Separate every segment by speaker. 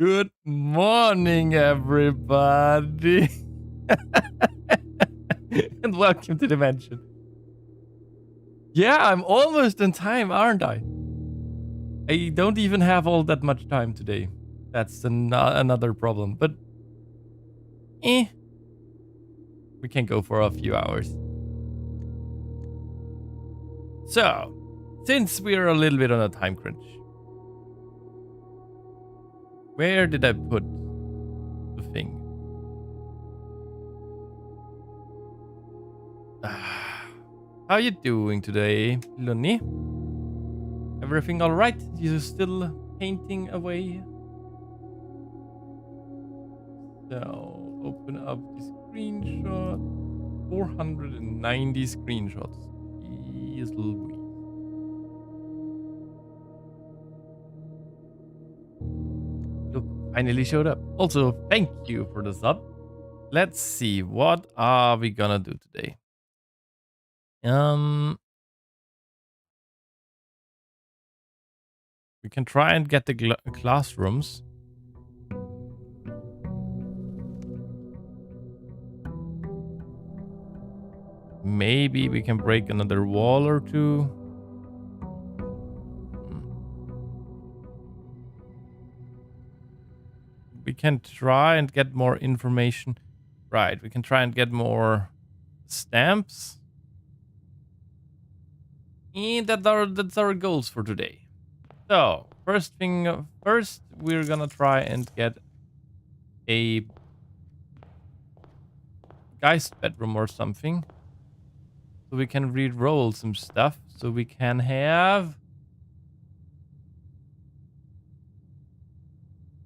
Speaker 1: Good morning, everybody. And welcome to the mansion. Yeah, I'm almost on time, aren't I? I don't even have all that much time today. That's another problem, but we can go for a few hours. So, since we're a little bit on a time crunch, where did I put the thing? How you doing today, Lunny? Everything all right? You still painting away? So, open up the screenshot. 490 screenshots. Jeez Louise. Look, finally showed up. Also, thank you for the sub. Let's see, what are we gonna do today? We can try and get the classrooms. Maybe we can break another wall or two. We can try and get more information. Right, we can try and get more stamps. And that's our goals for today. So, first, we're gonna try and get a Geist bedroom or something. So we can re-roll some stuff. So we can have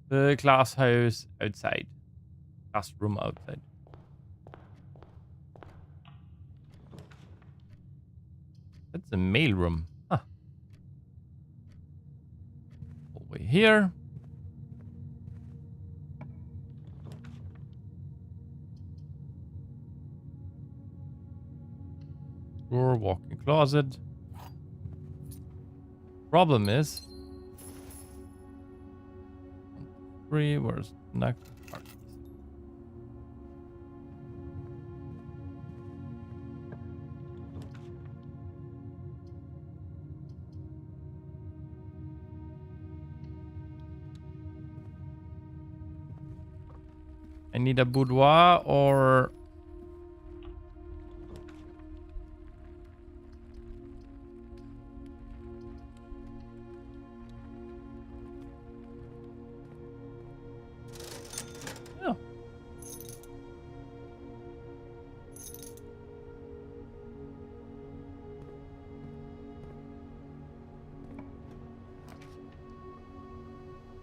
Speaker 1: the classroom outside. Classroom outside. That's a mailroom. Huh. Over here. Drawer, walk-in closet. Problem is, where's next part? I need a boudoir or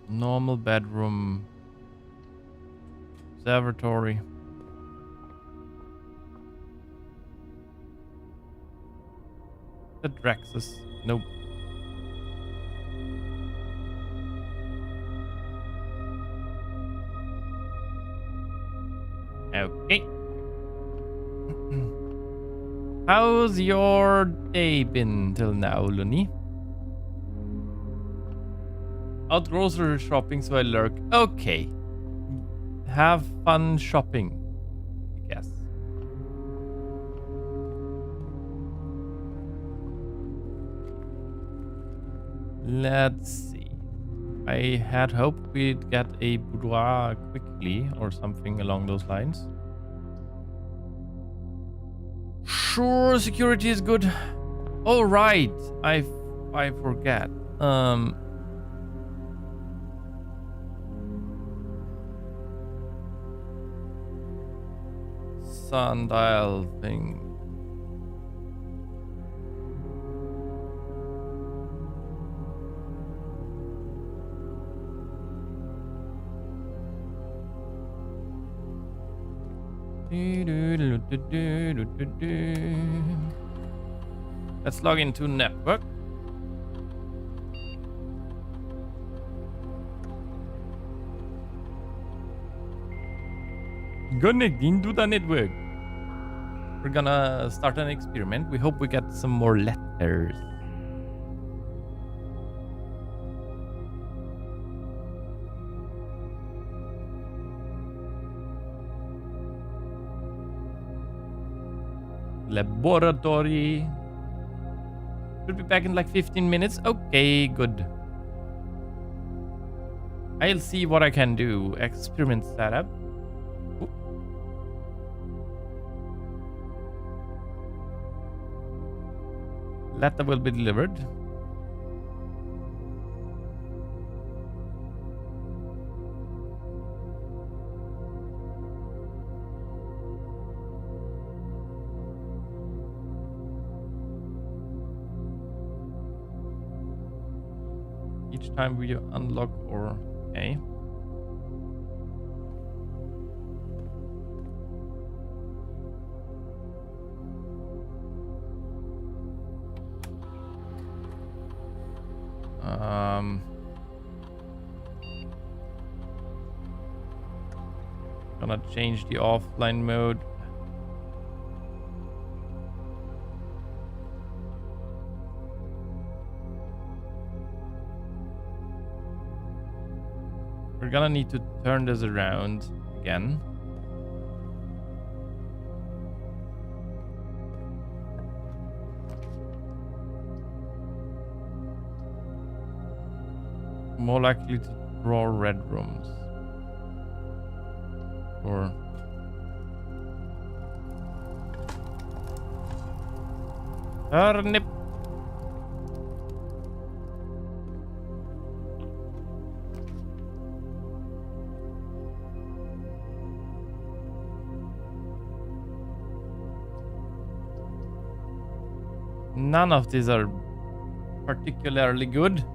Speaker 1: normal bedroom, observatory. The Draxus. Nope. Okay. How's your day been till now, Lunny? Out grocery shopping, so I lurk. Okay. Have fun shopping, I guess. Let's see. I had hoped we'd get a boudoir quickly or something along those lines. Sure, security is good. Oh, right. I forget. Sundial thing. Let's log into network. Connecting to the network. We're gonna start an experiment. We hope we get some more letters. laboratory. Should be back in like 15 minutes. Okay, good. I'll see what I can do. Experiment setup. Oop. Letter will be delivered. Each time we unlock or okay. Gonna change the offline mode. We're gonna need to turn this around again. More likely to draw red rooms. Or turnip. None of these are particularly good.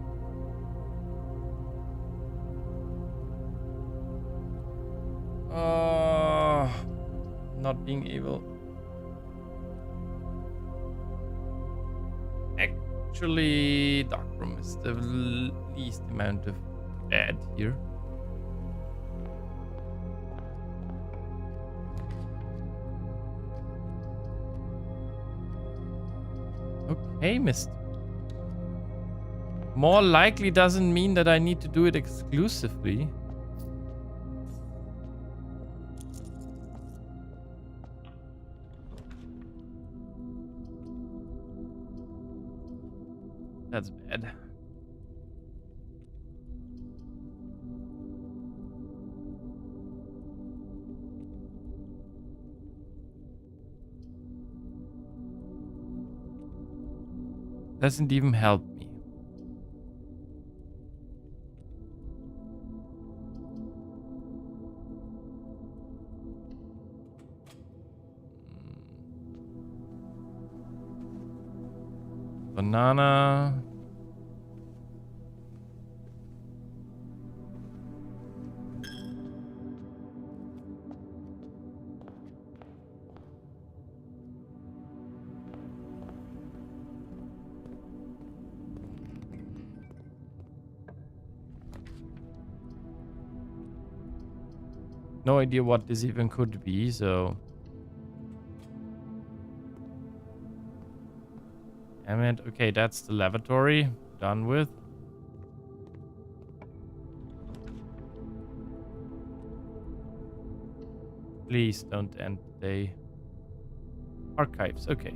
Speaker 1: Not being able. Actually, dark room is the least amount of bad here. Okay, mist. More likely doesn't mean that I need to do it exclusively. That's bad. Doesn't even help me. Banana. No idea what this even could be, so. Damn it. Okay, that's the lavatory. Done with. Please don't end the day. Archives, okay.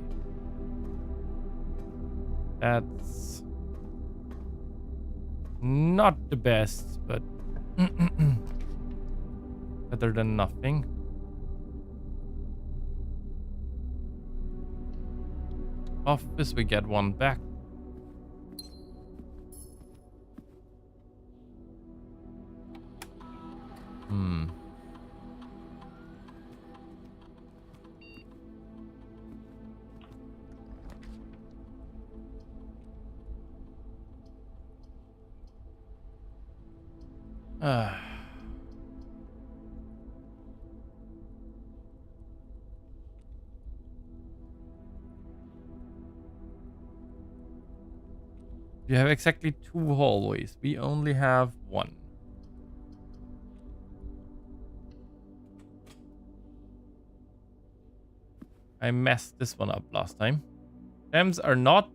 Speaker 1: That's not the best, but better than nothing. Office, we get one back. You have exactly 2 hallways. We only have 1. I messed this one up last time. Gems are not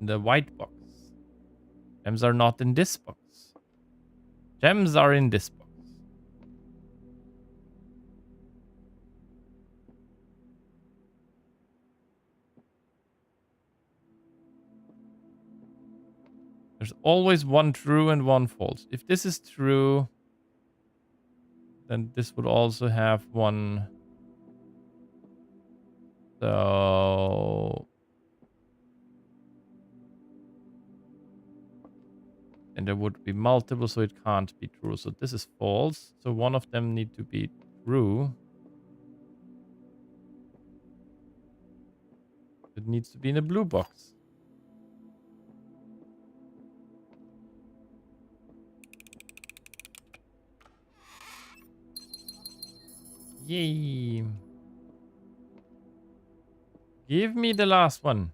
Speaker 1: in the white box. Gems are not in this box. Gems are in this box. There's always one true and one false. If this is true, then this would also have one. So... and there would be multiple, so it can't be true. So this is false. So one of them need to be true. It needs to be in a blue box. Yay. Give me the last one.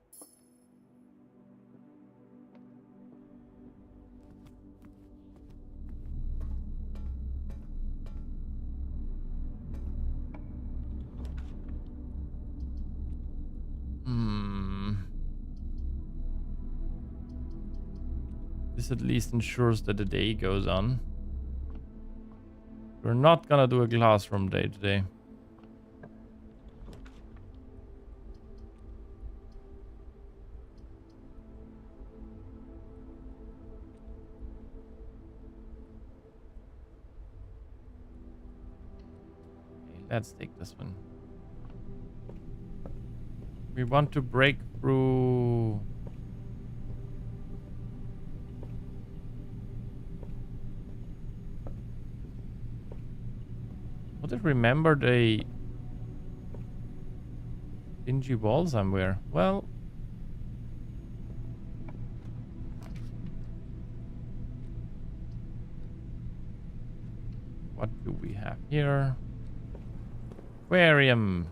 Speaker 1: This at least ensures that the day goes on. We're not gonna do a classroom day today. Okay, let's take this one. We want to break through... What if remembered a dingy wall somewhere? Well, what do we have here? Aquarium.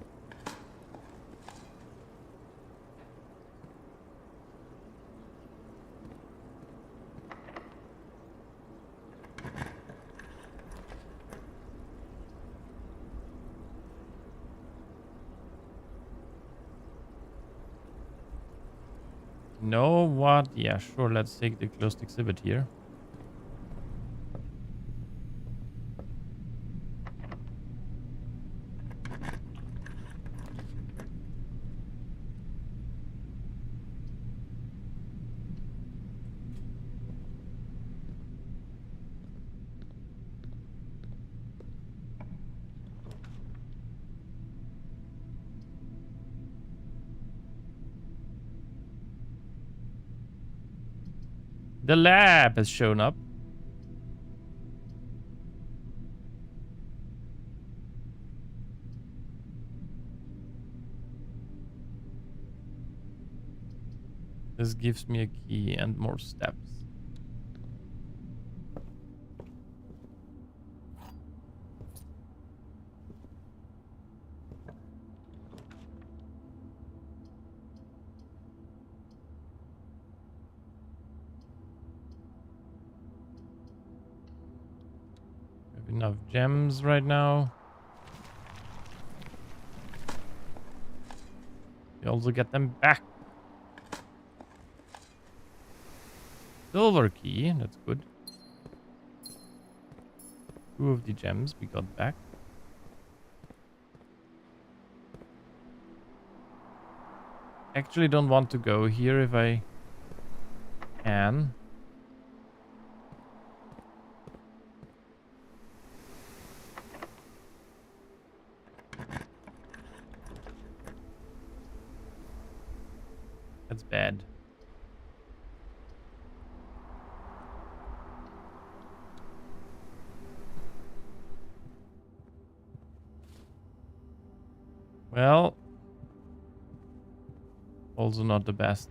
Speaker 1: Know what? Yeah, sure. Let's take the closed exhibit here. The lab has shown up. This gives me a key and more steps. We have enough gems right now. We also get them back. Silver key, that's good. 2 of the gems we got back. Actually don't want to go here if I can. That's bad. Well, also not the best.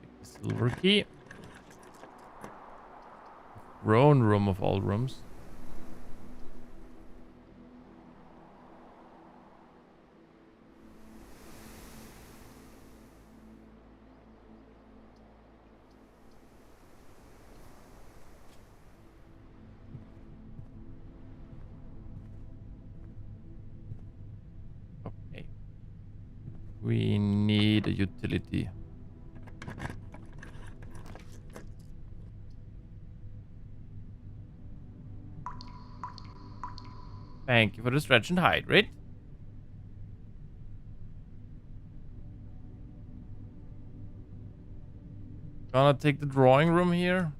Speaker 1: Take the silver key. Throne room of all rooms. Okay. We need a utility. Thank you for the stretch and hydrate. Gonna take the drawing room here.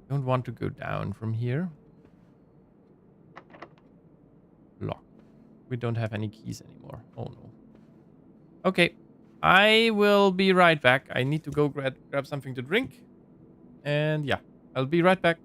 Speaker 1: Don't want to go down from here. Lock. We don't have any keys anymore. Oh no. Okay. I will be right back. I need to go grab something to drink. And yeah, I'll be right back.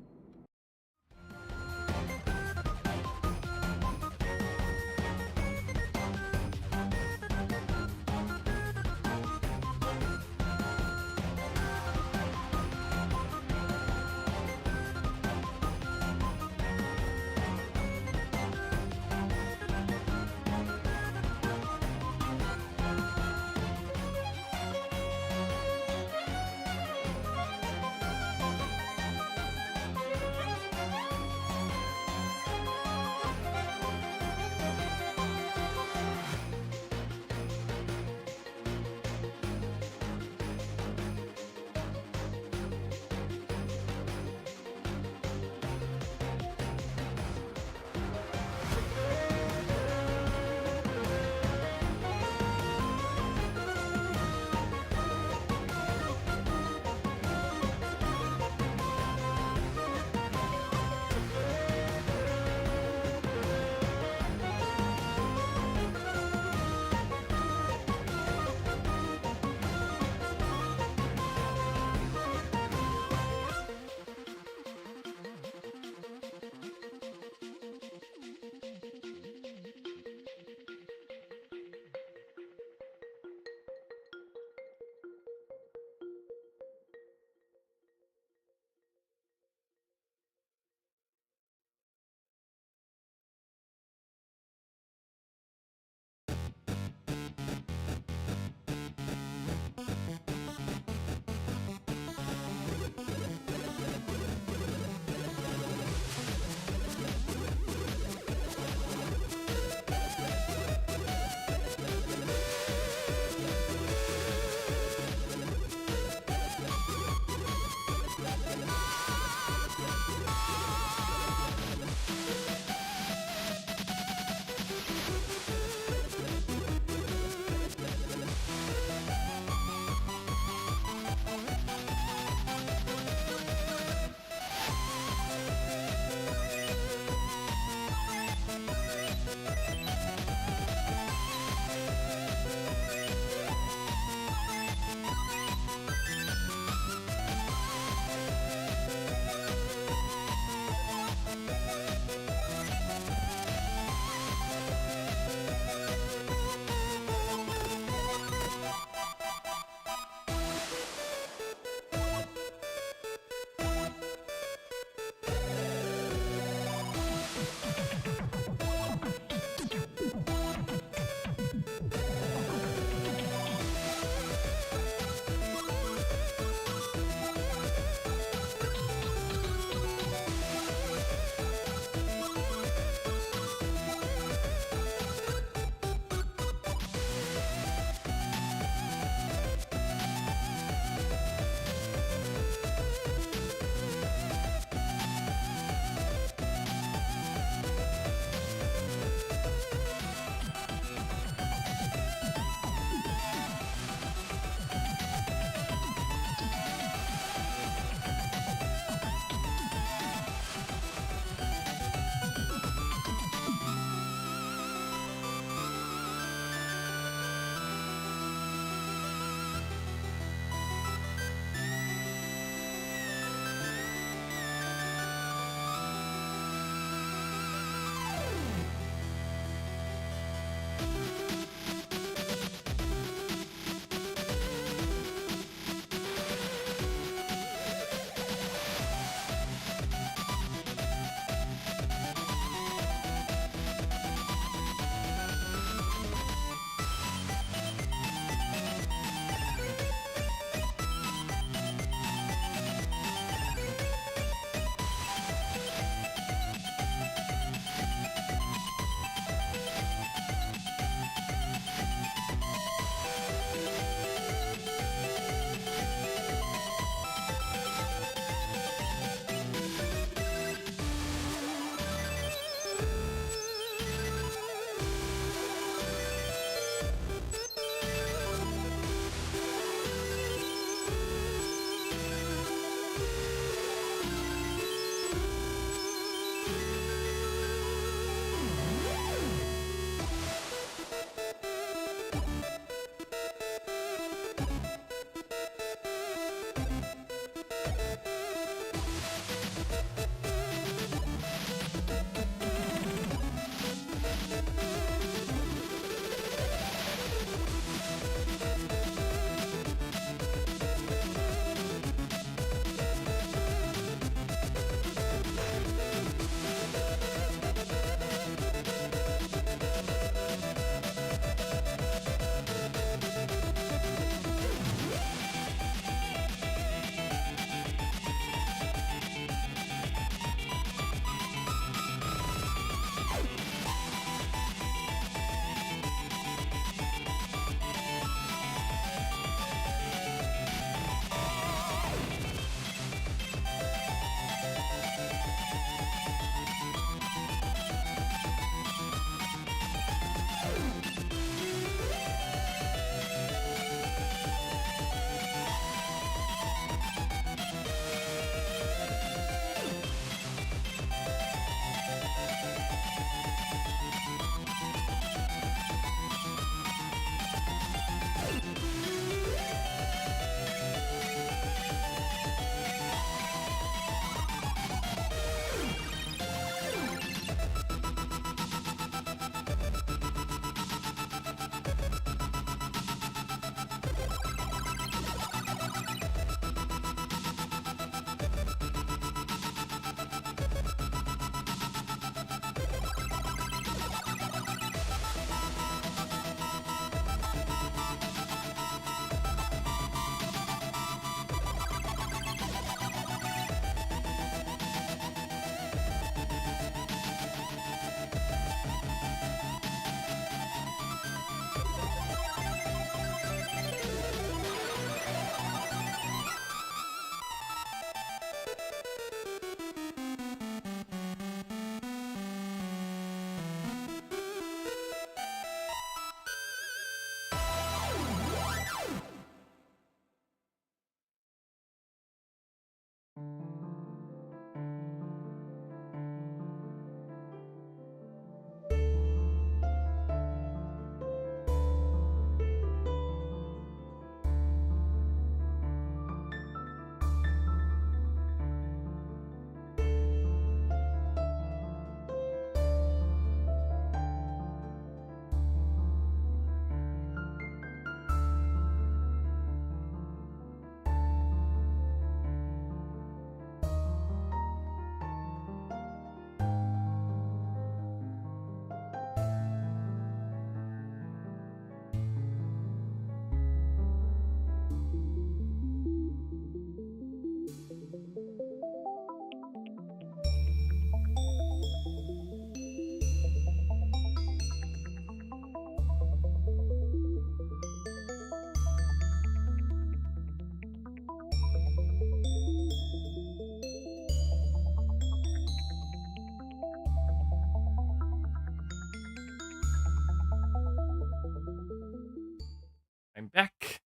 Speaker 1: back.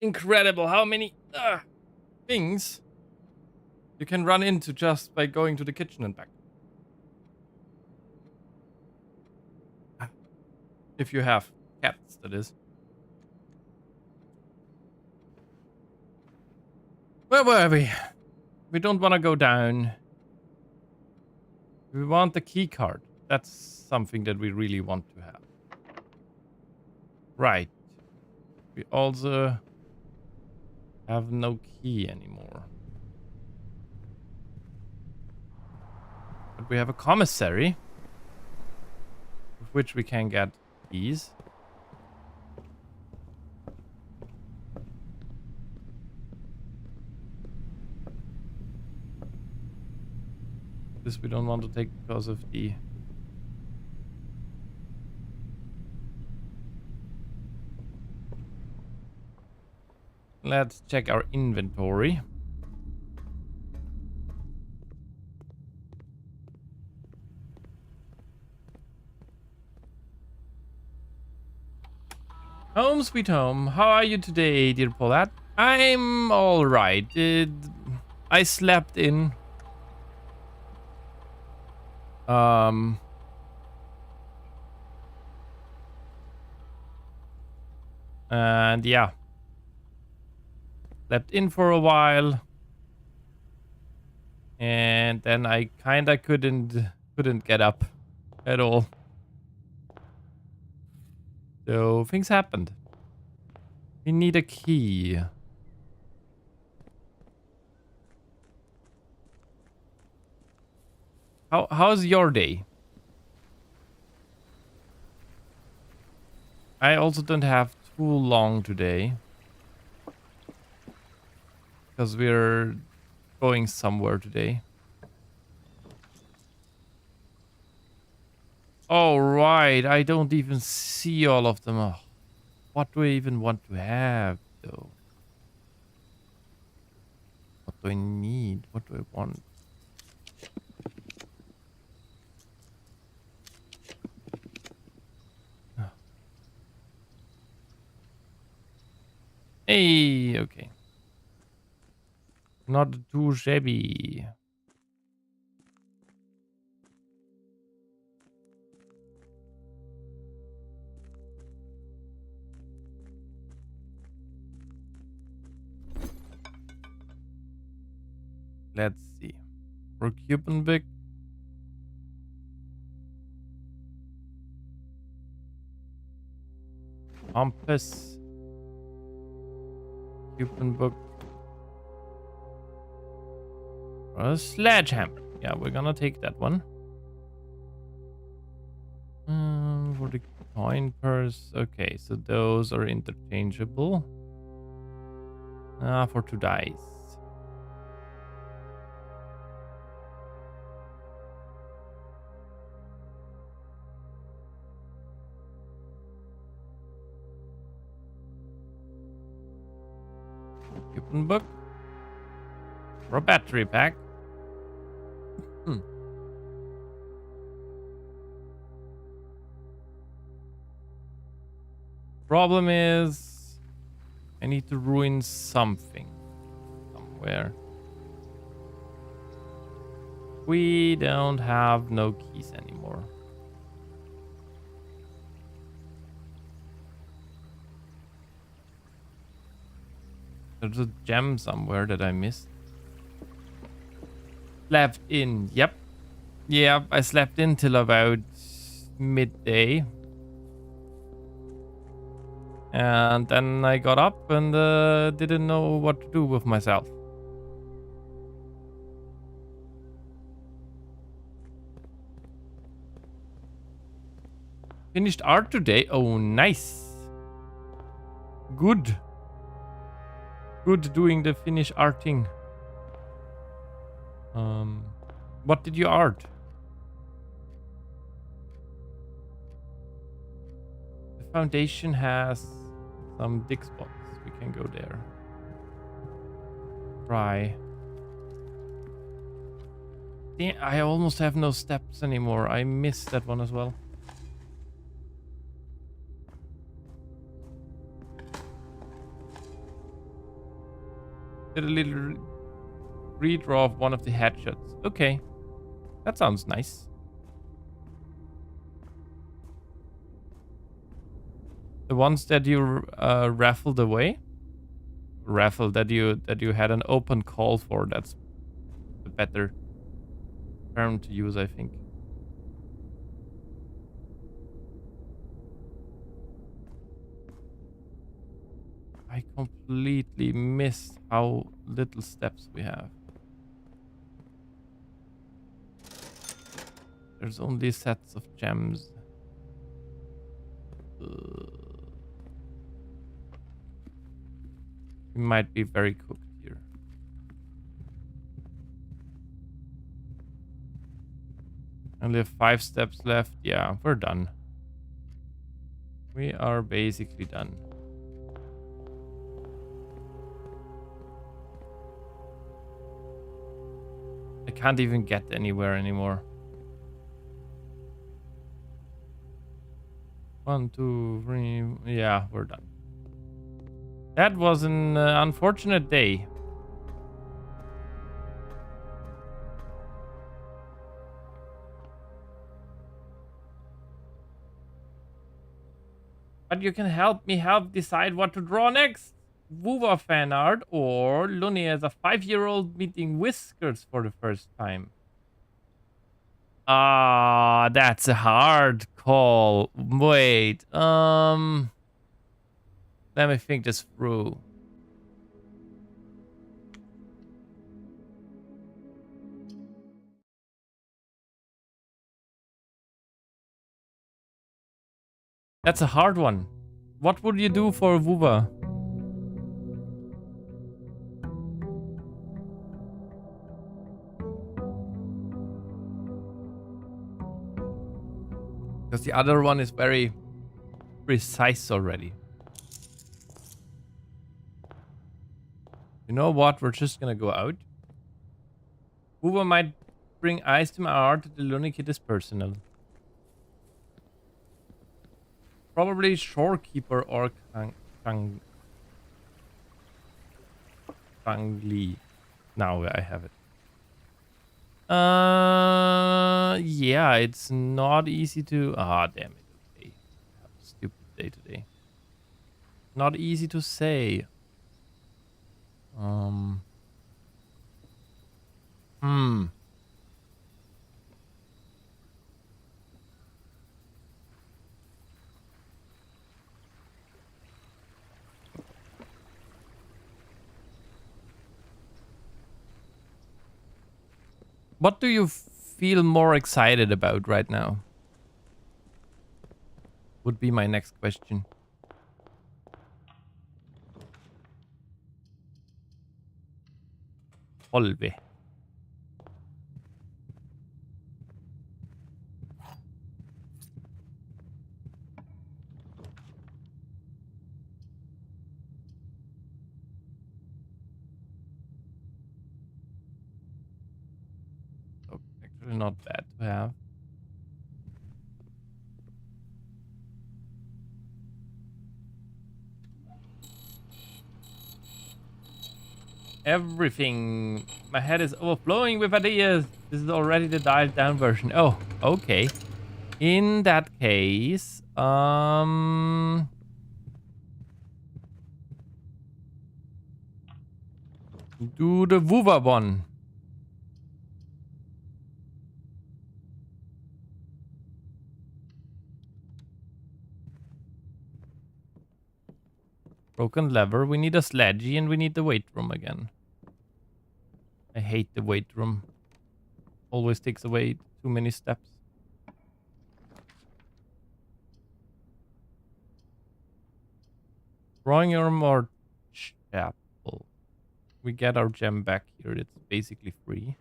Speaker 1: Incredible how many things you can run into just by going to the kitchen and back. If you have cats, that is. Where were we? We don't want to go down. We want the key card. That's something that we really want to have. Right. We also have no key anymore. But we have a commissary, with which we can get keys. This we don't want to take because of the... Let's check our inventory. Home sweet home. How are you today, dear Paulette? I'm alright. I slept in. And yeah. Slept in for a while. And then I kinda couldn't get up at all. So things happened. We need a key. How's your day? I also don't have too long today. Because we're going somewhere today. Oh, right. I don't even see all of them. Oh, what do I even want to have, though? What do I need? What do I want? Oh. Hey, okay. Not too shabby. Let's see. For Cupenbick. Compass. Cupenbook. A sledgehammer. Yeah, we're gonna take that one. For the coin purse. Okay, so those are interchangeable. For 2 dice. Cupenbook. For a battery pack. Problem is, I need to ruin something somewhere. We don't have no keys anymore. There's a gem somewhere that I missed. Slept in. Yep. Yeah, I slept in till about midday. And then I got up and didn't know what to do with myself. Finished art today. Oh, nice. Good. Good doing the finish arting. What did you art? The foundation has some dig spots. We can go there. Try. Damn, I almost have no steps anymore. I missed that one as well. Get a little redraw of one of the headshots. Okay. That sounds nice. The ones that you raffled away? Raffle that you had an open call for. That's the better term to use, I think. I completely missed how little steps we have. There's only sets of gems. We might be very cooked here. Only have 5 steps left. Yeah, we're done. We are basically done. I can't even get anywhere anymore. 1, 2, 3. Yeah, we're done. That was an unfortunate day. But you can help me decide what to draw next. Woowa fan art or Looney as a 5-year-old meeting Whiskers for the first time. Ah, that's a hard call. Wait, let me think this through. That's a hard one. What would you do for Woowa? Because the other one is very precise already. You know what? We're just gonna go out. Woowa might bring eyes to my art. The Looney Kid is personal. Probably Shorekeeper or Kang Li. Now I have it. Yeah, it's not easy to. Ah, damn it. Okay, I have a stupid day today. Not easy to say. What do you feel more excited about right now? Would be my next question. Holve. So actually not bad to have. Everything. My head is overflowing with ideas. This is already the dialed down version. Oh, okay. In that case, do the Woowa one. Broken lever. We need a sledgy and we need the weight room again. I hate the weight room. Always takes away too many steps. Drawing room or chapel. We get our gem back here. It's basically free.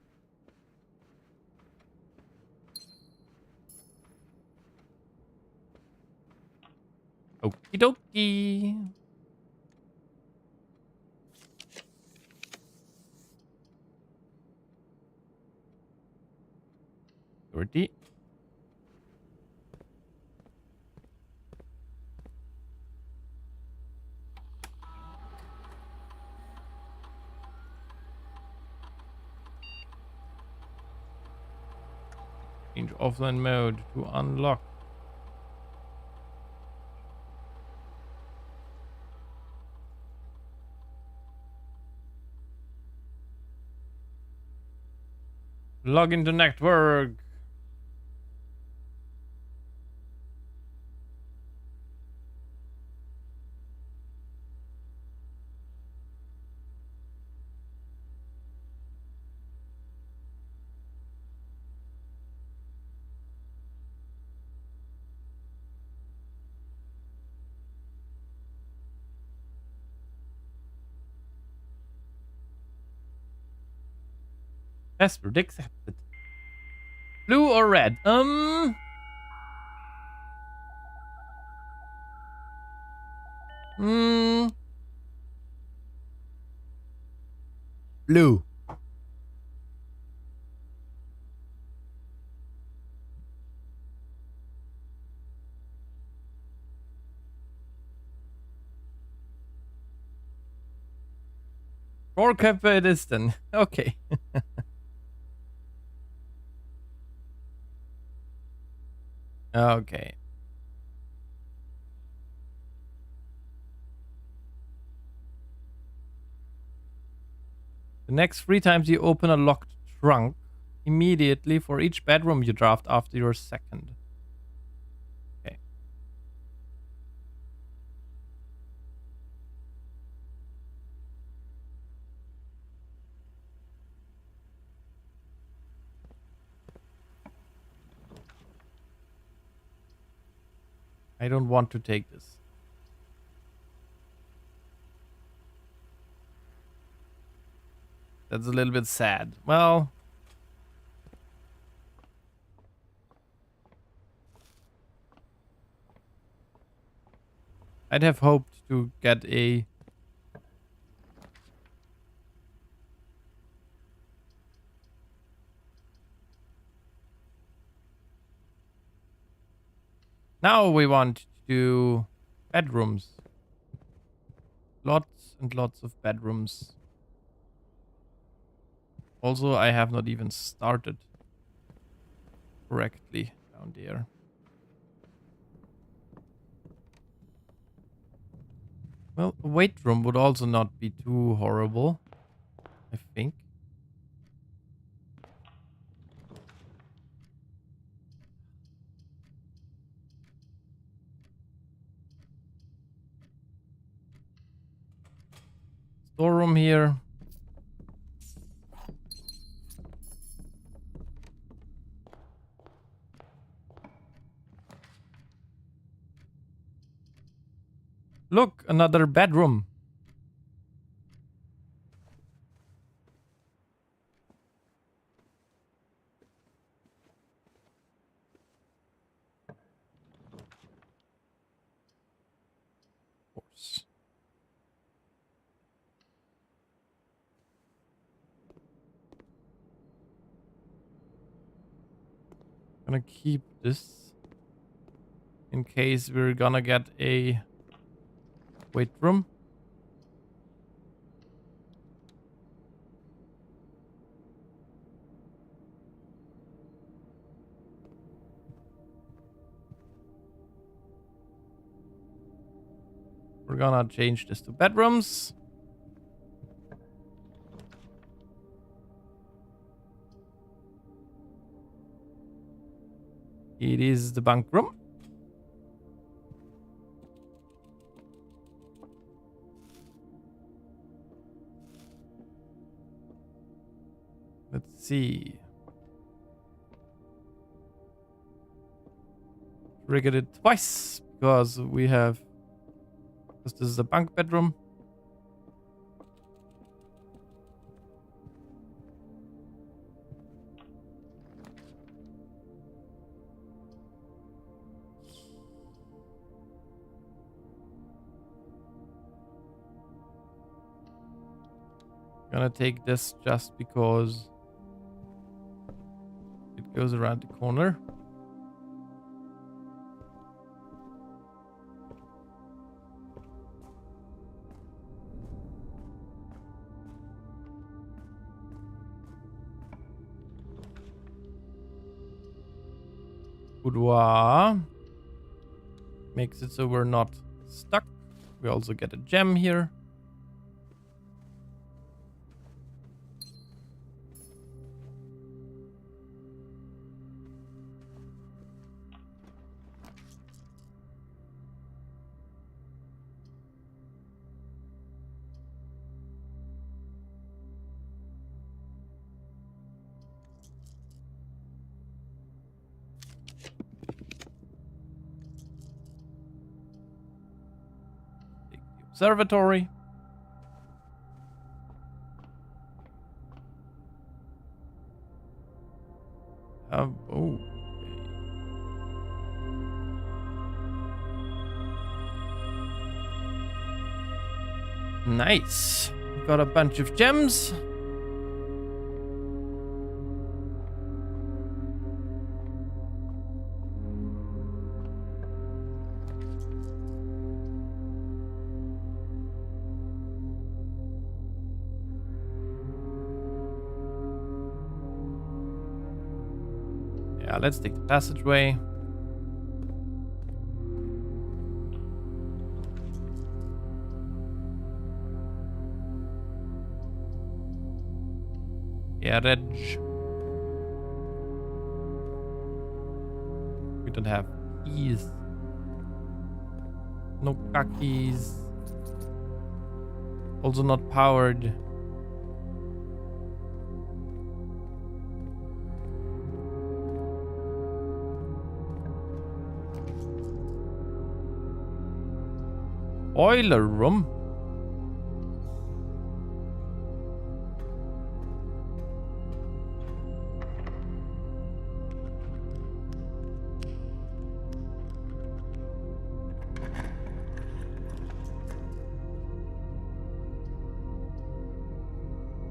Speaker 1: Okie dokie. Dirty. Change offline mode to unlock. Log into network. Password accepted. Blue or red? Blue. Or Kappa it is then. Okay. Okay. The next 3 times you open a locked trunk, immediately for each bedroom you draft after your second. Okay. I don't want to take this. That's a little bit sad. Well, I'd have hoped to get a... Now we want to do bedrooms. Lots and lots of bedrooms. Also, I have not even started correctly down there. Well, a weight room would also not be too horrible, I think. Storeroom here. Look, another bedroom. Of course. Gonna keep this in case we're gonna get a weight room. We're gonna change this to bedrooms. It is the bunk room. Let's see. Triggered it twice because we have... Because this is a bunk bedroom. Gonna take this just because it goes around the corner. boudoir. Makes it so we're not stuck. We also get a gem here. Observatory. Oh. Nice. Got a bunch of gems. Yeah, let's take the passageway. Yeah, Reg. We don't have keys. No kakis. Also not powered. Boiler room.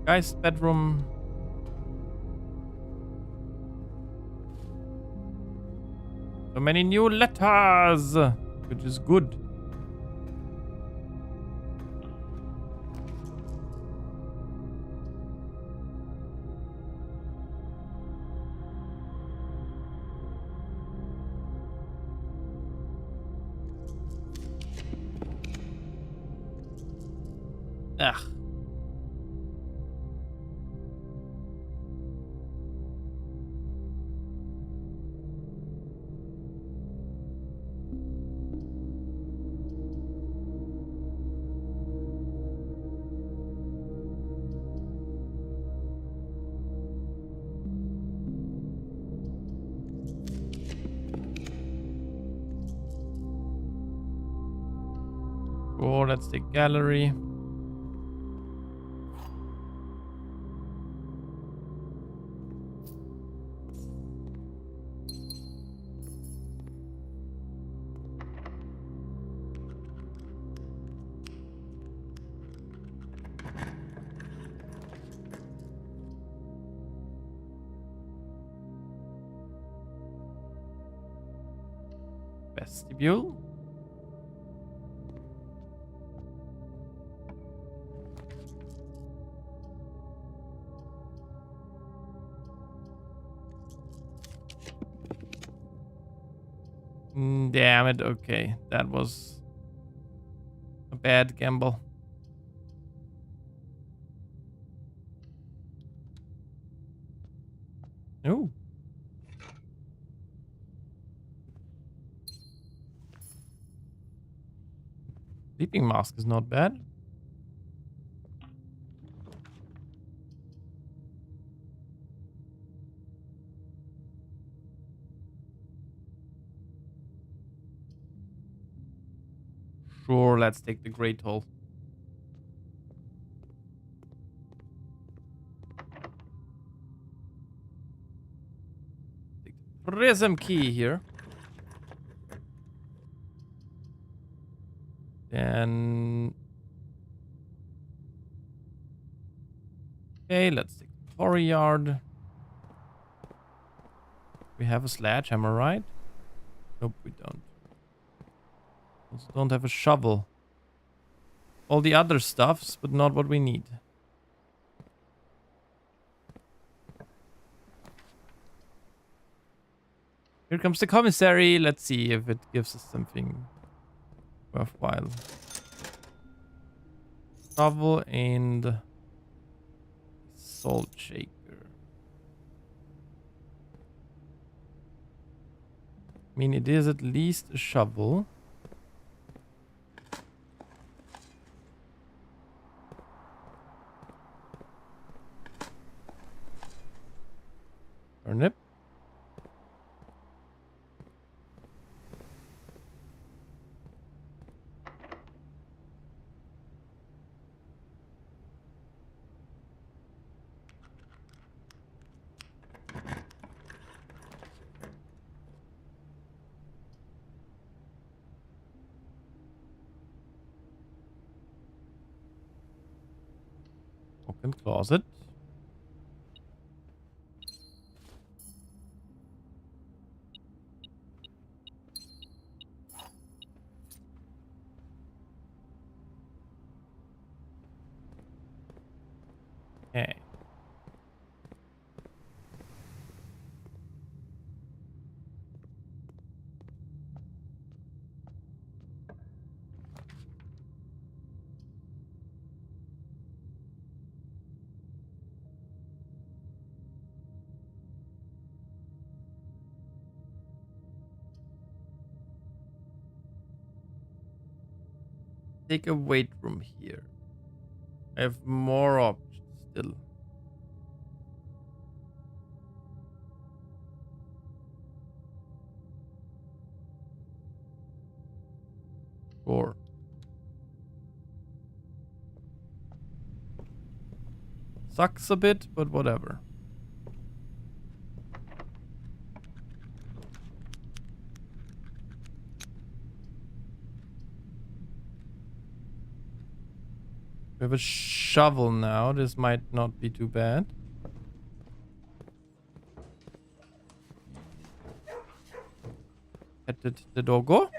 Speaker 1: Guy's bedroom. So many new letters, which is good. Ugh. Oh, that's the gallery. Vestibule. Damn it, okay. That was a bad gamble. Ooh. Sleeping mask is not bad. Sure, let's take the Great Hall. Take the prism key here. Then... Okay, let's take the quarry yard. We have a sledgehammer, right? Nope, we don't. Also don't have a shovel. All the other stuffs, but not what we need. Here comes the commissary. Let's see if it gives us something worthwhile. Shovel and salt shaker. I mean, it is at least a shovel. Turnip. Open closet. Okay. Take a weight room here. I have more options still. Sure. Sucks a bit, but whatever. We have a shovel now. This might not be too bad. Petted the doggo.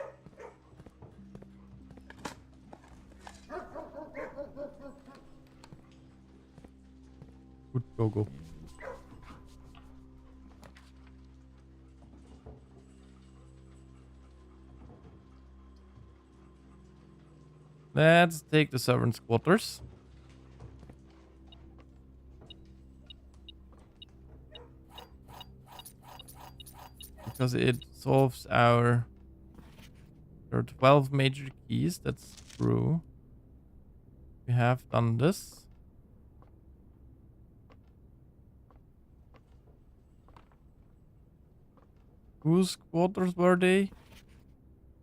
Speaker 1: Good doggo. Let's take the servants' quarters. Because it solves our... There are 12 major keys, that's true. We have done this. Whose quarters were they?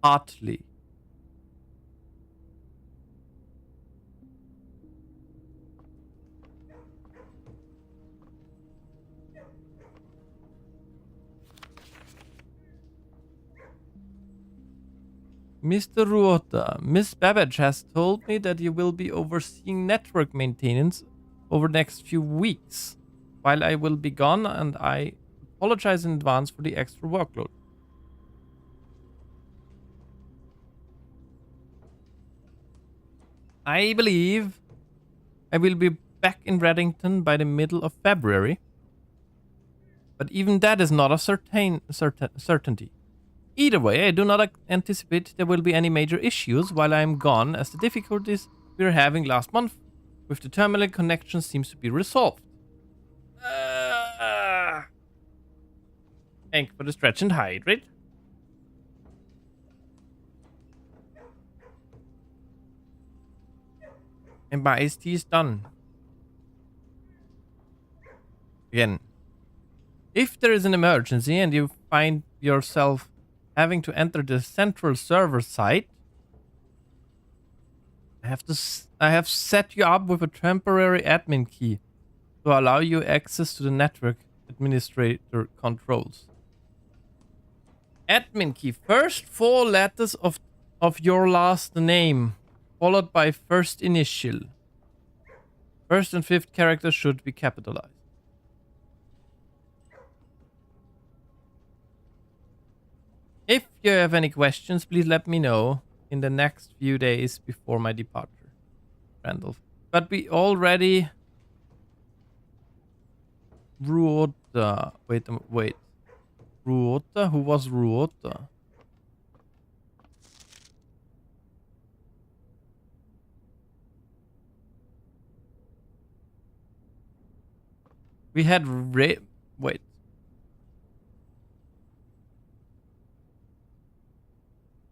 Speaker 1: Hartley. Mr. Ruota, Miss Babbage has told me that you will be overseeing network maintenance over the next few weeks, while I will be gone, and I apologize in advance for the extra workload. I believe I will be back in Reddington by the middle of February, but even that is not a certainty. Either way, I do not anticipate there will be any major issues while I am gone, as the difficulties we were having last month with the terminal connection seems to be resolved. Thank you for the stretch and hydrate. And my iced tea is done. Again, if there is an emergency and you find yourself having to enter the central server site, I have set you up with a temporary admin key to allow you access to the network administrator controls. Admin key. First 4 letters of your last name, followed by first initial. First and fifth characters should be capitalized. If you have any questions, please let me know in the next few days before my departure, Randolph. But we already wrote wait. Ruota? Who was Ruota? We had wait.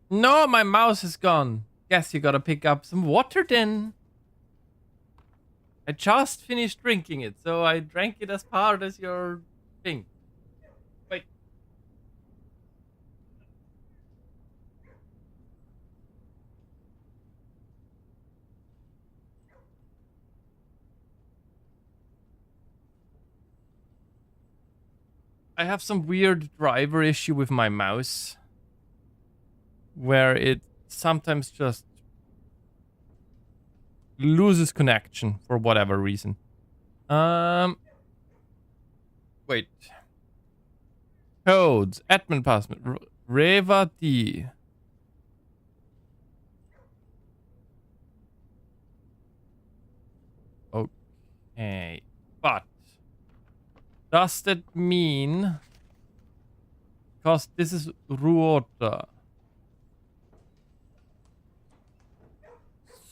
Speaker 1: No, my mouse is gone. Guess you gotta pick up some water then. I just finished drinking it, so I drank it as part as your thing. Wait. I have some weird driver issue with my mouse where it sometimes just loses connection for whatever reason. Wait. Codes, admin password, Reva D. Okay, but does that mean, because this is Ruota,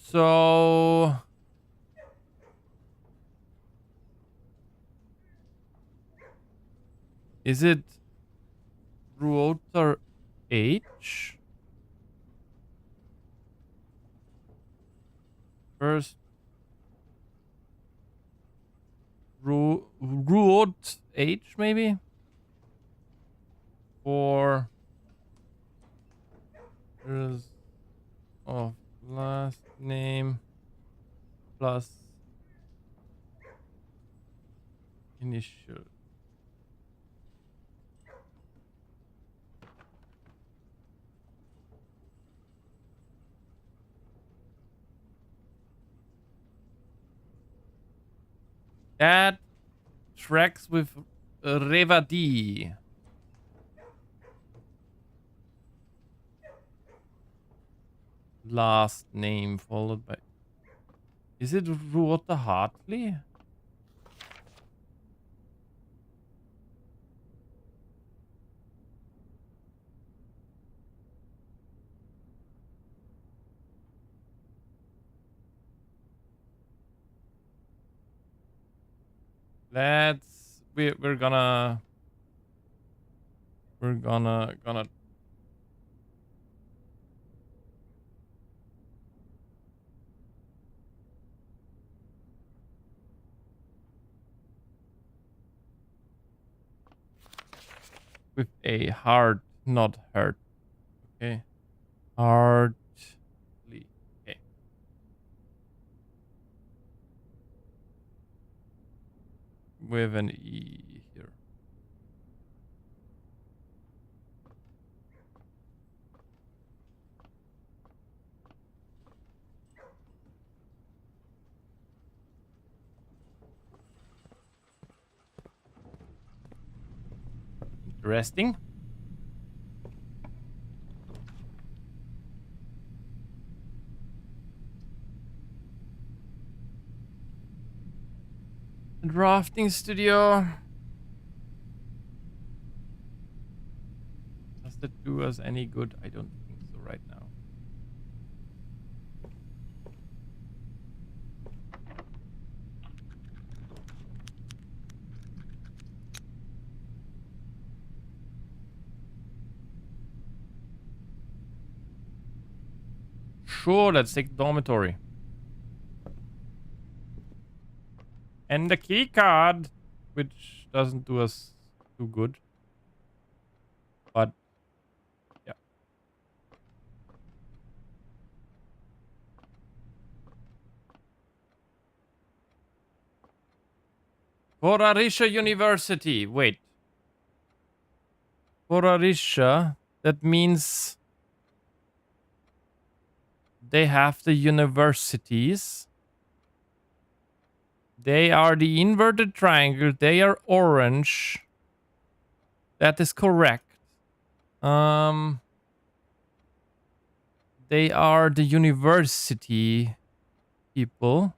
Speaker 1: so is it Ruota H? First, Ruot H maybe? Or there's of last name plus initial. That tracks with Reva D. Last name followed by... Is it Ruota Hartley? Let's... We're gonna with a hard, not hurt. Okay. Hardly. Okay. With an E here. Interesting. Drafting studio. Does that do us any good? I don't think so right now. Sure, let's take dormitory. And the key card, which doesn't do us too good. But, yeah. Borarisha University. Wait. Borarisha, that means they have the universities. They are the inverted triangle. They are orange. That is correct. They are the university people.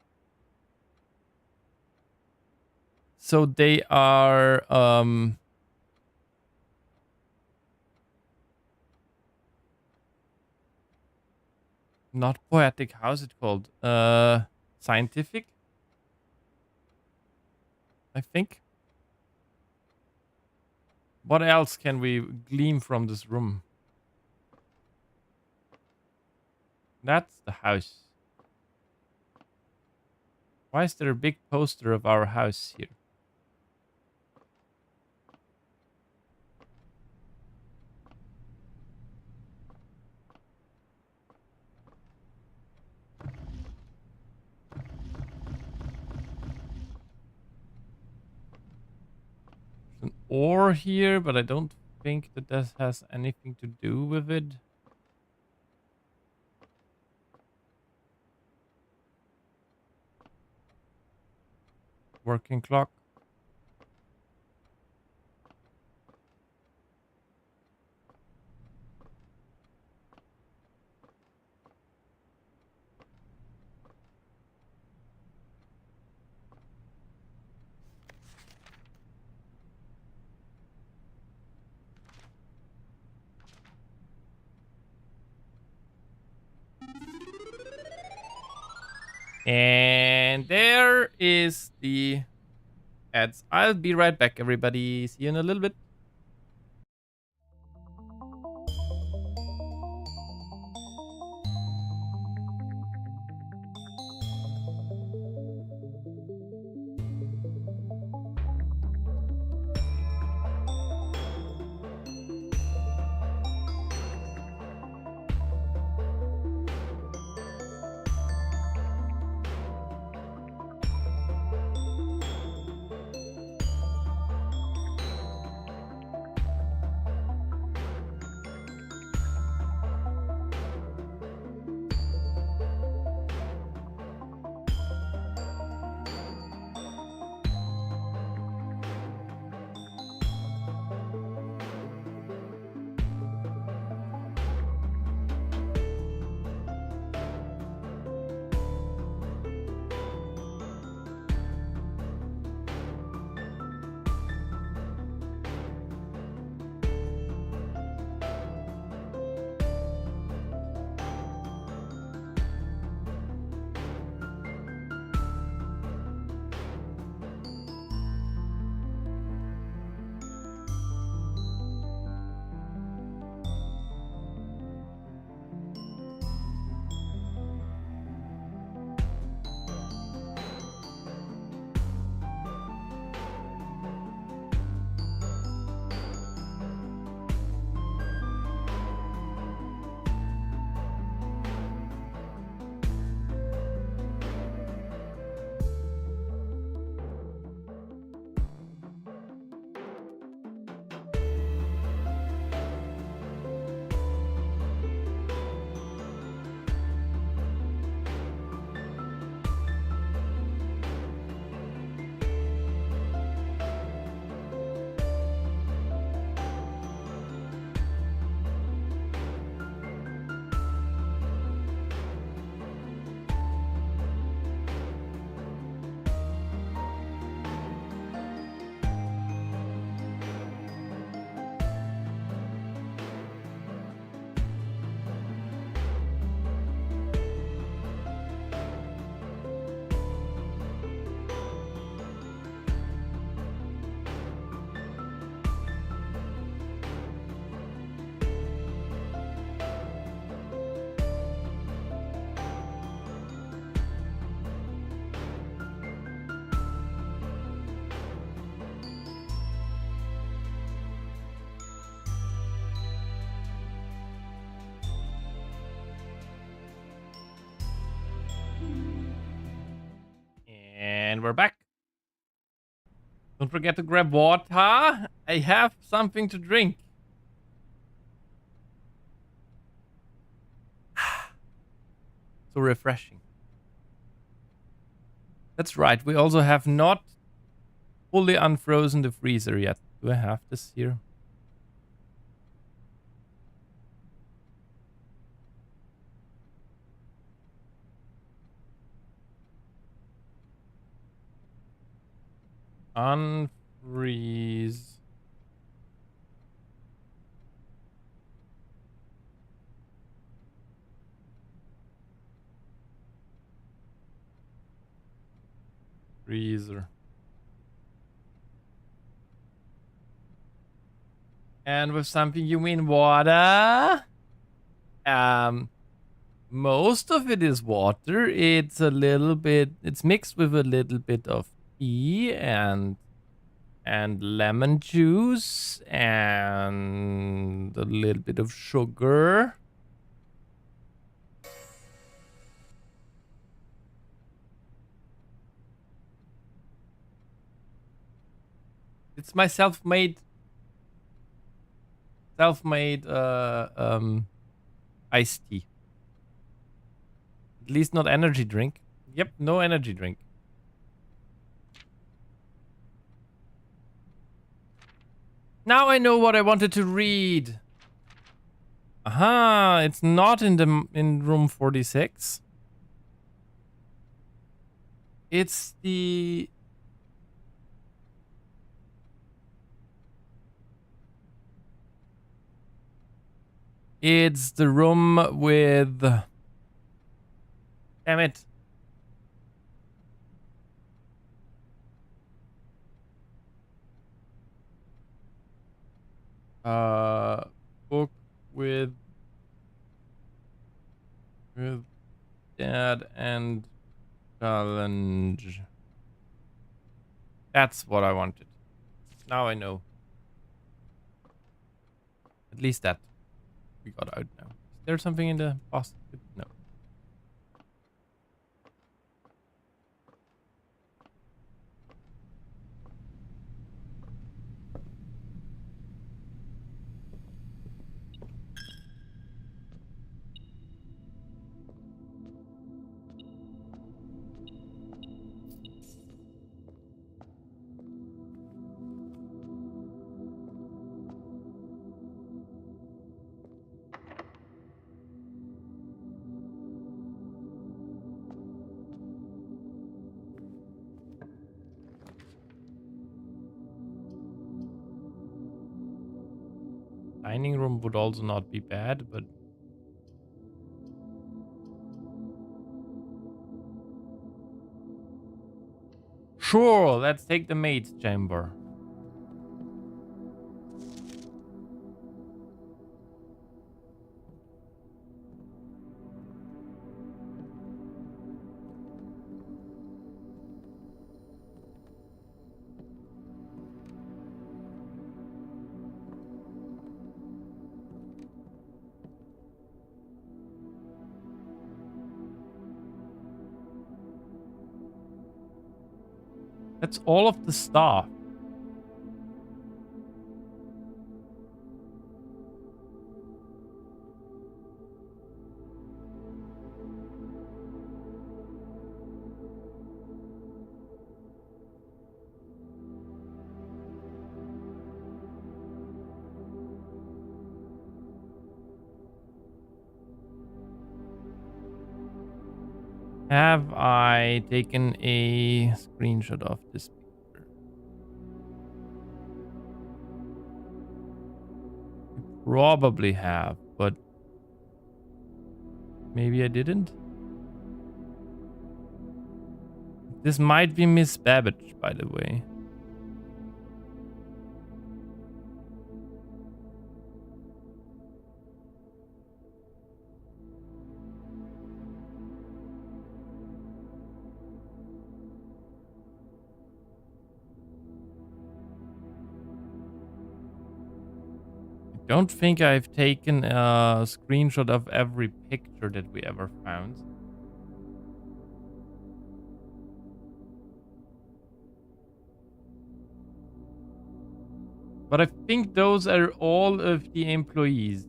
Speaker 1: So they are Not poetic. How's it called? Scientific, I think. What else can we glean from this room? That's the house. Why is there a big poster of our house here? There's an ore here, but I don't think that this has anything to do with it. Working clock. And there is the ads. I'll be right back, everybody. See you in a little bit. And we're back. Don't forget to grab water. I have something to drink. So refreshing. That's right. We also have not fully unfrozen the freezer yet. Do I have this here? Unfreeze. Freezer. And with something you mean water? Most of it is water. It's a little bit, it's mixed with a little bit of tea and lemon juice and a little bit of sugar. It's my self-made iced tea. At least not energy drink. Yep, no energy drink. Now I know what I wanted to read. Aha, it's not in room 46. It's the room with, damn it. Book with dad and challenge. That's what I wanted. Now I know. At least that we got out now. Is there something in the basket? No. Dining room would also not be bad, but sure, let's take the maid's chamber. That's all of the stuff. Have I taken a screenshot of this picture? I probably have, but maybe I didn't. This might be Miss Babbage, by the way. Don't think I've taken a screenshot of every picture that we ever found. But I think those are all of the employees.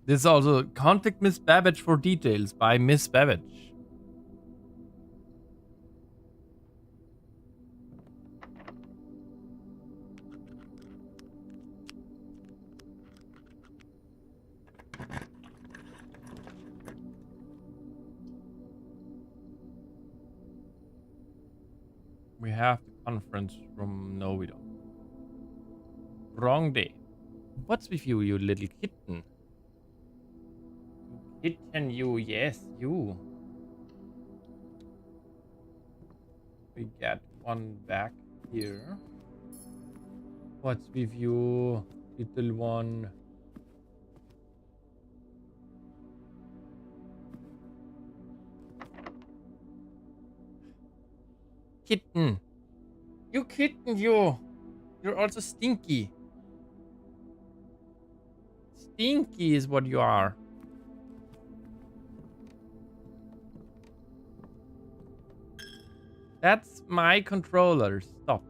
Speaker 1: This is also contact Miss Babbage for details by Miss Babbage. We have the conference room. No, we don't. Wrong day. What's with you, you little kitten? Kitten, you. Yes, you. We get one back here. What's with you, little one? Kitten. You kitten, you. You're also stinky. Stinky is what you are. That's my controller. Stop.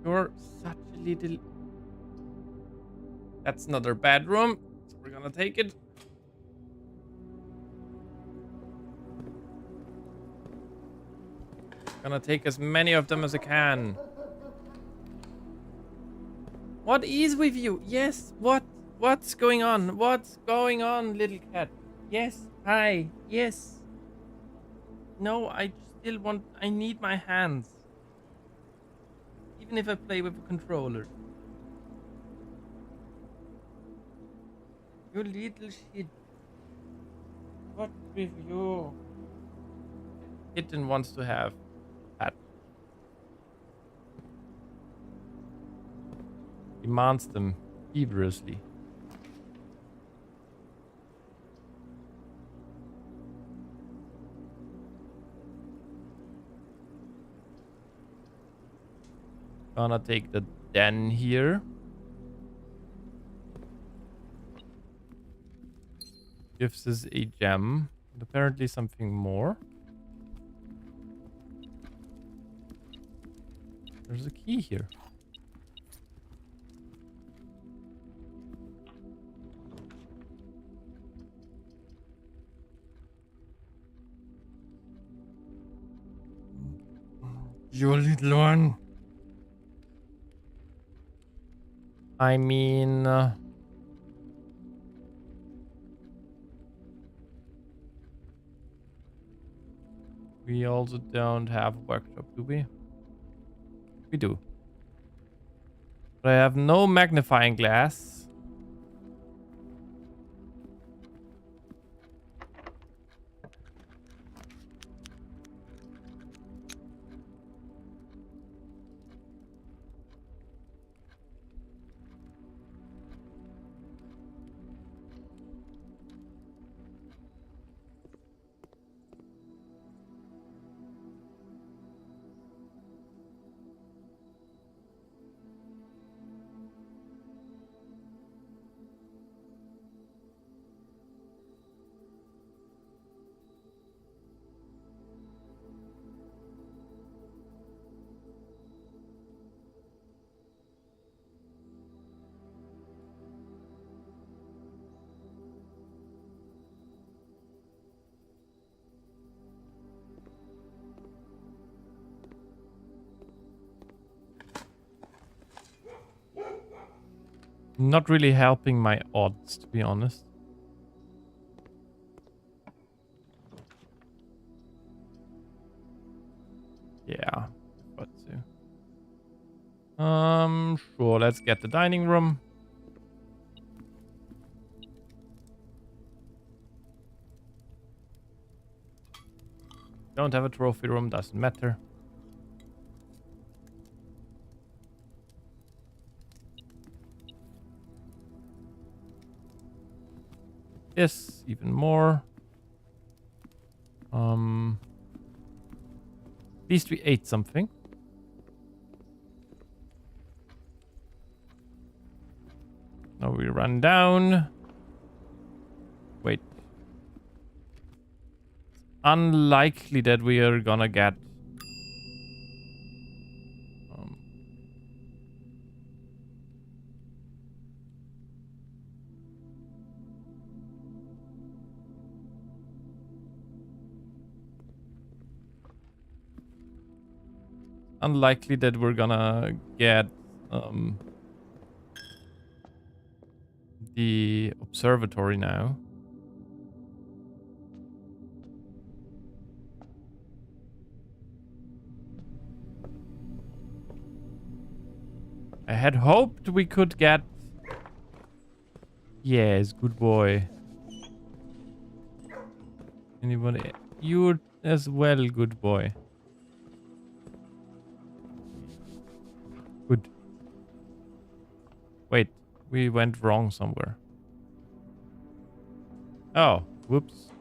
Speaker 1: You're such a little... That's another bedroom. So we're gonna take it. Gonna take as many of them as I can. What is with you? Yes, what's going on? What's going on, little cat? Yes, hi, yes. No, I still want... I need my hands. Even if I play with a controller. You little shit. What with you? Kitten wants to have pet. Demands them feverishly. Gonna take the den here. Gives us a gem. And apparently something more. There's a key here. You little one. I mean... we also don't have a workshop, do we? We do. But I have no magnifying glass. Not really helping my odds, to be honest. Yeah, but sure, let's get the dining room. Don't have a trophy room, doesn't matter. Yes, even more. At least we ate something. Now we run down. Wait. Unlikely that we are gonna get... unlikely that we're gonna get the observatory now. I had hoped we could get... Yes, good boy. Anybody? You as well, good boy. Good. Wait, we went wrong somewhere. Oh, whoops.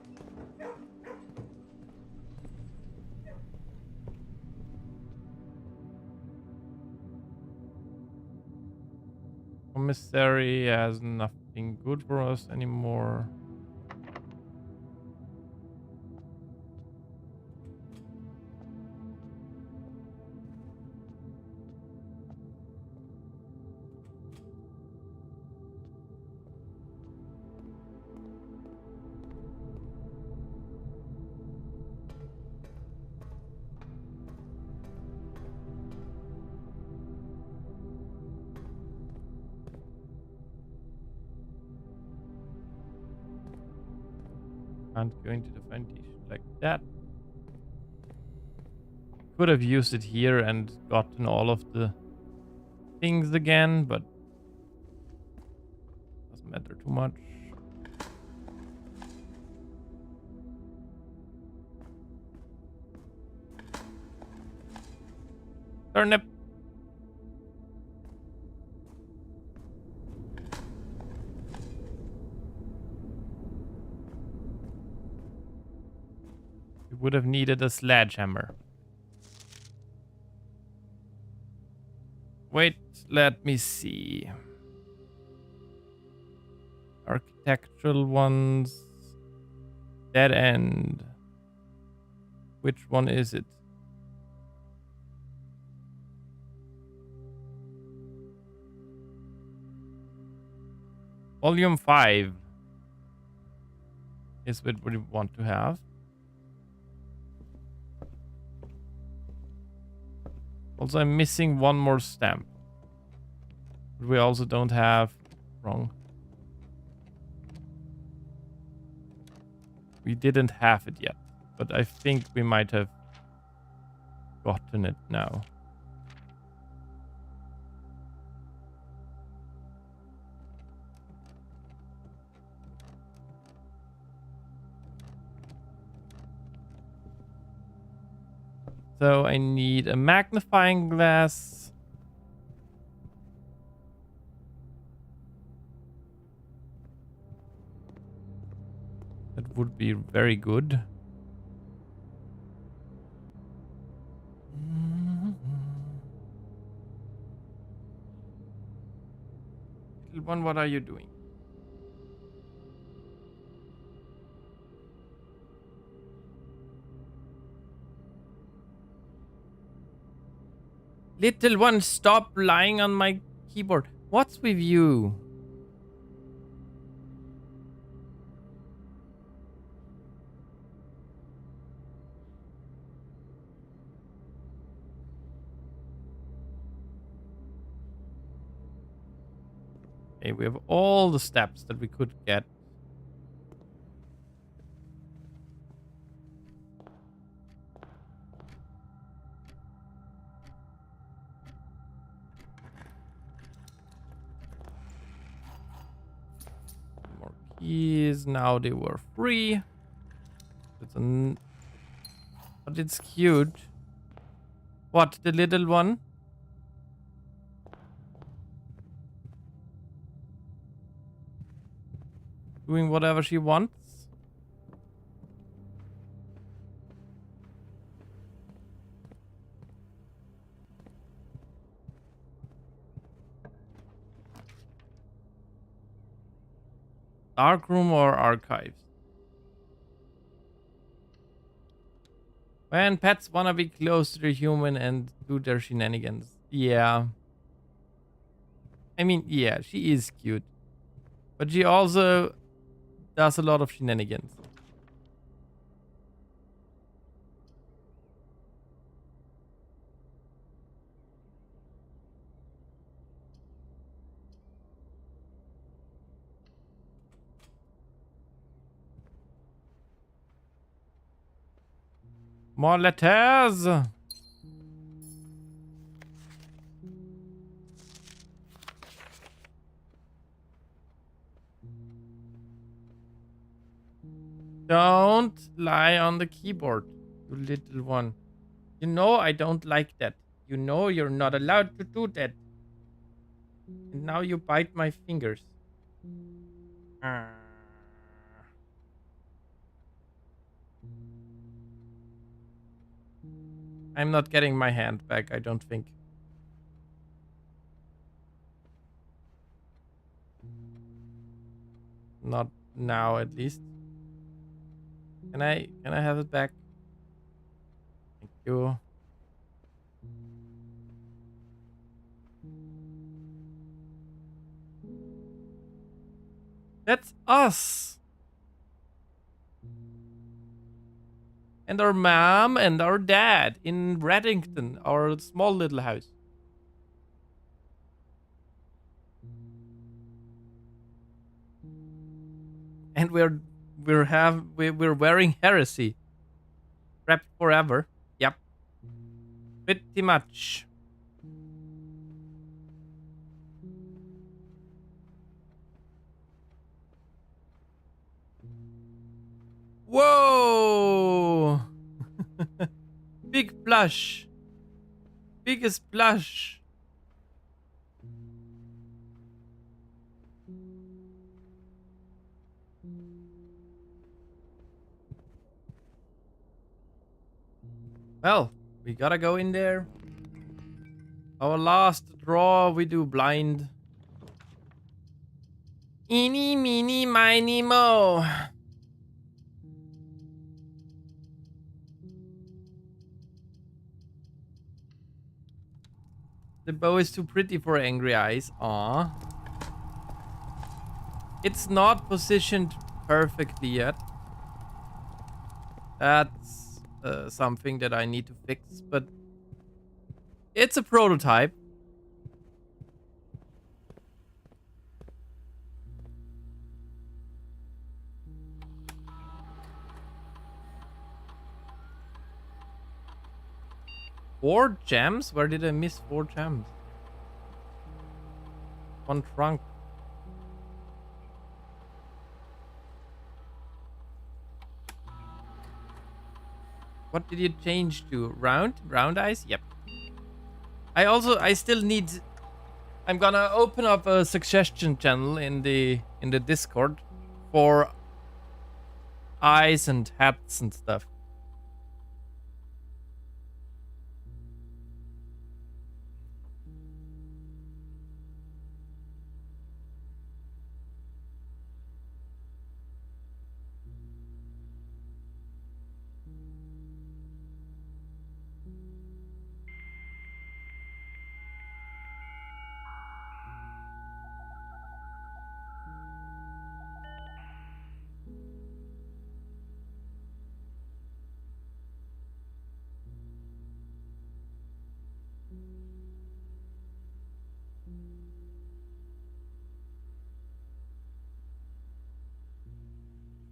Speaker 1: Commissary has nothing good for us anymore. Can't go into the foundation like that. Could have used it here and gotten all of the things again, but doesn't matter too much. Turnip. We would have needed a sledgehammer. Wait, let me see. Architectural ones. Dead end. Which one is it? Volume 5 is what we want to have. Also, I'm missing one more stamp. But we also don't have... Wrong. We didn't have it yet. But I think we might have gotten it now. So I need a magnifying glass. That would be very good. Little one, what are you doing? Little one, stop lying on my keyboard. What's with you? Okay, we have all the steps that we could get. More keys. Now they were free. But it's cute. What, the little one? Doing whatever she wants? Darkroom or archives? When pets wanna be close to the human and do their shenanigans. Yeah. I mean, yeah, she is cute. But she also does a lot of shenanigans. More letters. Don't lie on the keyboard, you little one. You know I don't like that. You know you're not allowed to do that. And now you bite my fingers. Ah. I'm not getting my hand back, I don't think. Not now, at least. Can I have it back? Thank you. That's us. And our mom and our dad in Reddington, our small little house. And we're wearing heresy. Wrapped forever. Yep. Pretty much. Whoa! Big blush. Biggest blush. Well, we gotta go in there. Our last draw we do blind. Eeny, meeny, miny, mo. The bow is too pretty for angry eyes. Aww. It's not positioned perfectly yet. That's something that I need to fix, but it's a prototype. Four gems? Where did I miss 4 gems? One trunk. What did you change to? Round? Round eyes? Yep. I still need... I'm gonna open up a suggestion channel in the Discord for eyes and hats and stuff.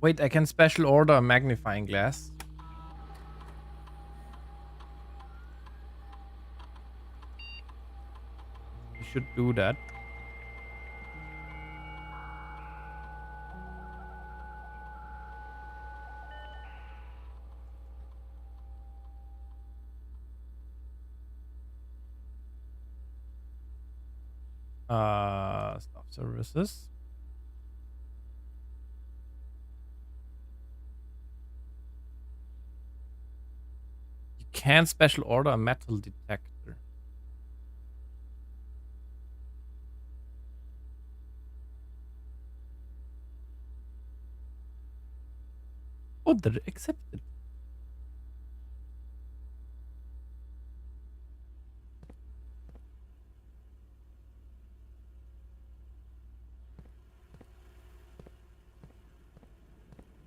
Speaker 1: Wait, I can special order a magnifying glass. I should do that. Staff services. You can special order a metal detector. Oh, they're accepted.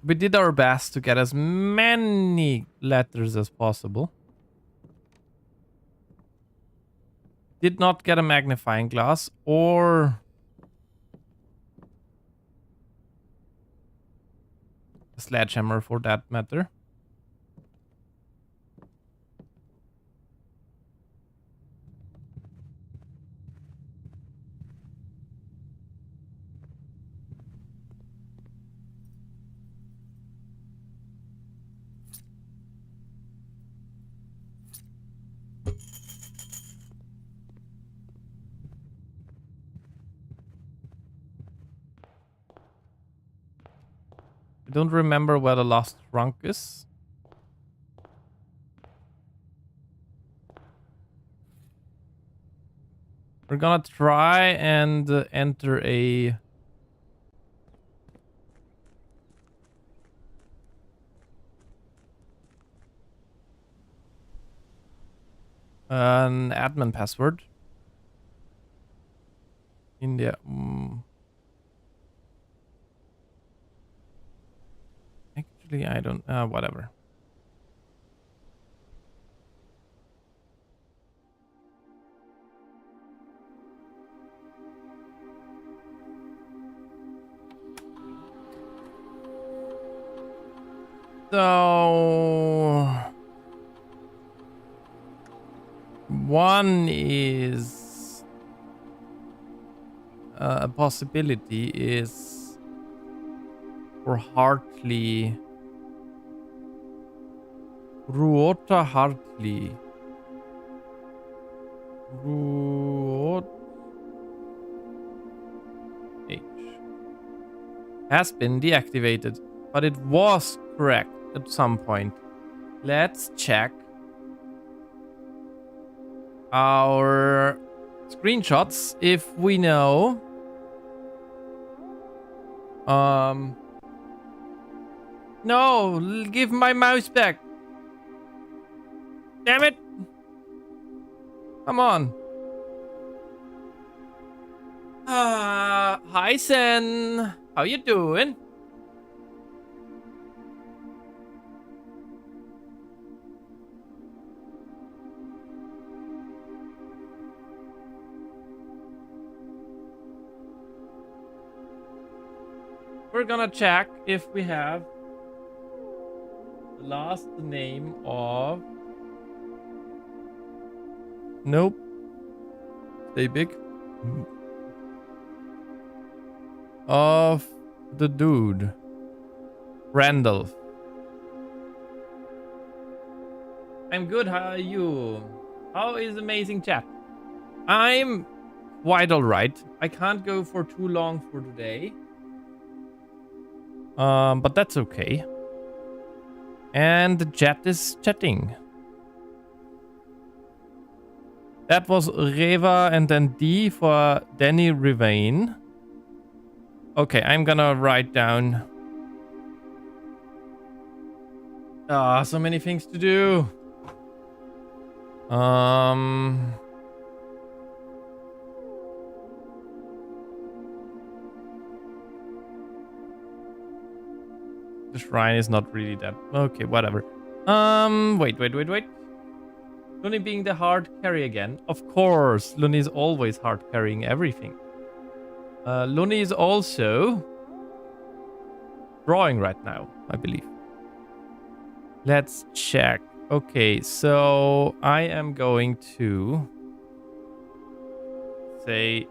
Speaker 1: We did our best to get as many letters as possible. Did not get a magnifying glass or a sledgehammer for that matter. don't remember where the last trunk is. We're gonna try and enter an admin password. India. Actually, I don't. Whatever. So one is a possibility is for Hartley. Ruota Hartley. Ruot H has been deactivated, but it was correct at some point. Let's check our screenshots if we know. No, give my mouse back. Damn it. Come on. Hi Sen. How you doing? We're gonna check if we have the last name of... Nope. Stay big. Of the dude. Randolph. I'm good, how are you? How is amazing chat? I'm quite alright. I can't go for too long for today. But that's okay. And the chat is chatting. That was Reva and then D for Danny Rivane. Okay, I'm gonna write down. So many things to do. The shrine is not really that. Okay, whatever. Wait. Luni being the hard carry again. Of course, Luni is always hard carrying everything. Luni is also drawing right now, I believe. Let's check. Okay, so I am going to say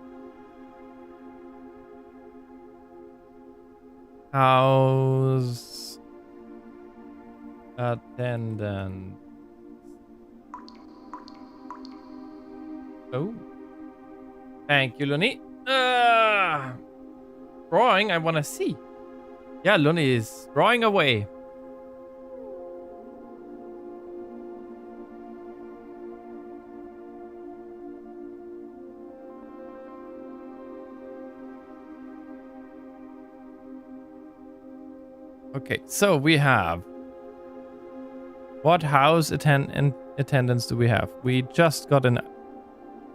Speaker 1: house attendant. Oh, thank you, Luni. Drawing, I want to see. Yeah, Luni is drawing away. Okay, so we have... What house attendance do we have? We just got an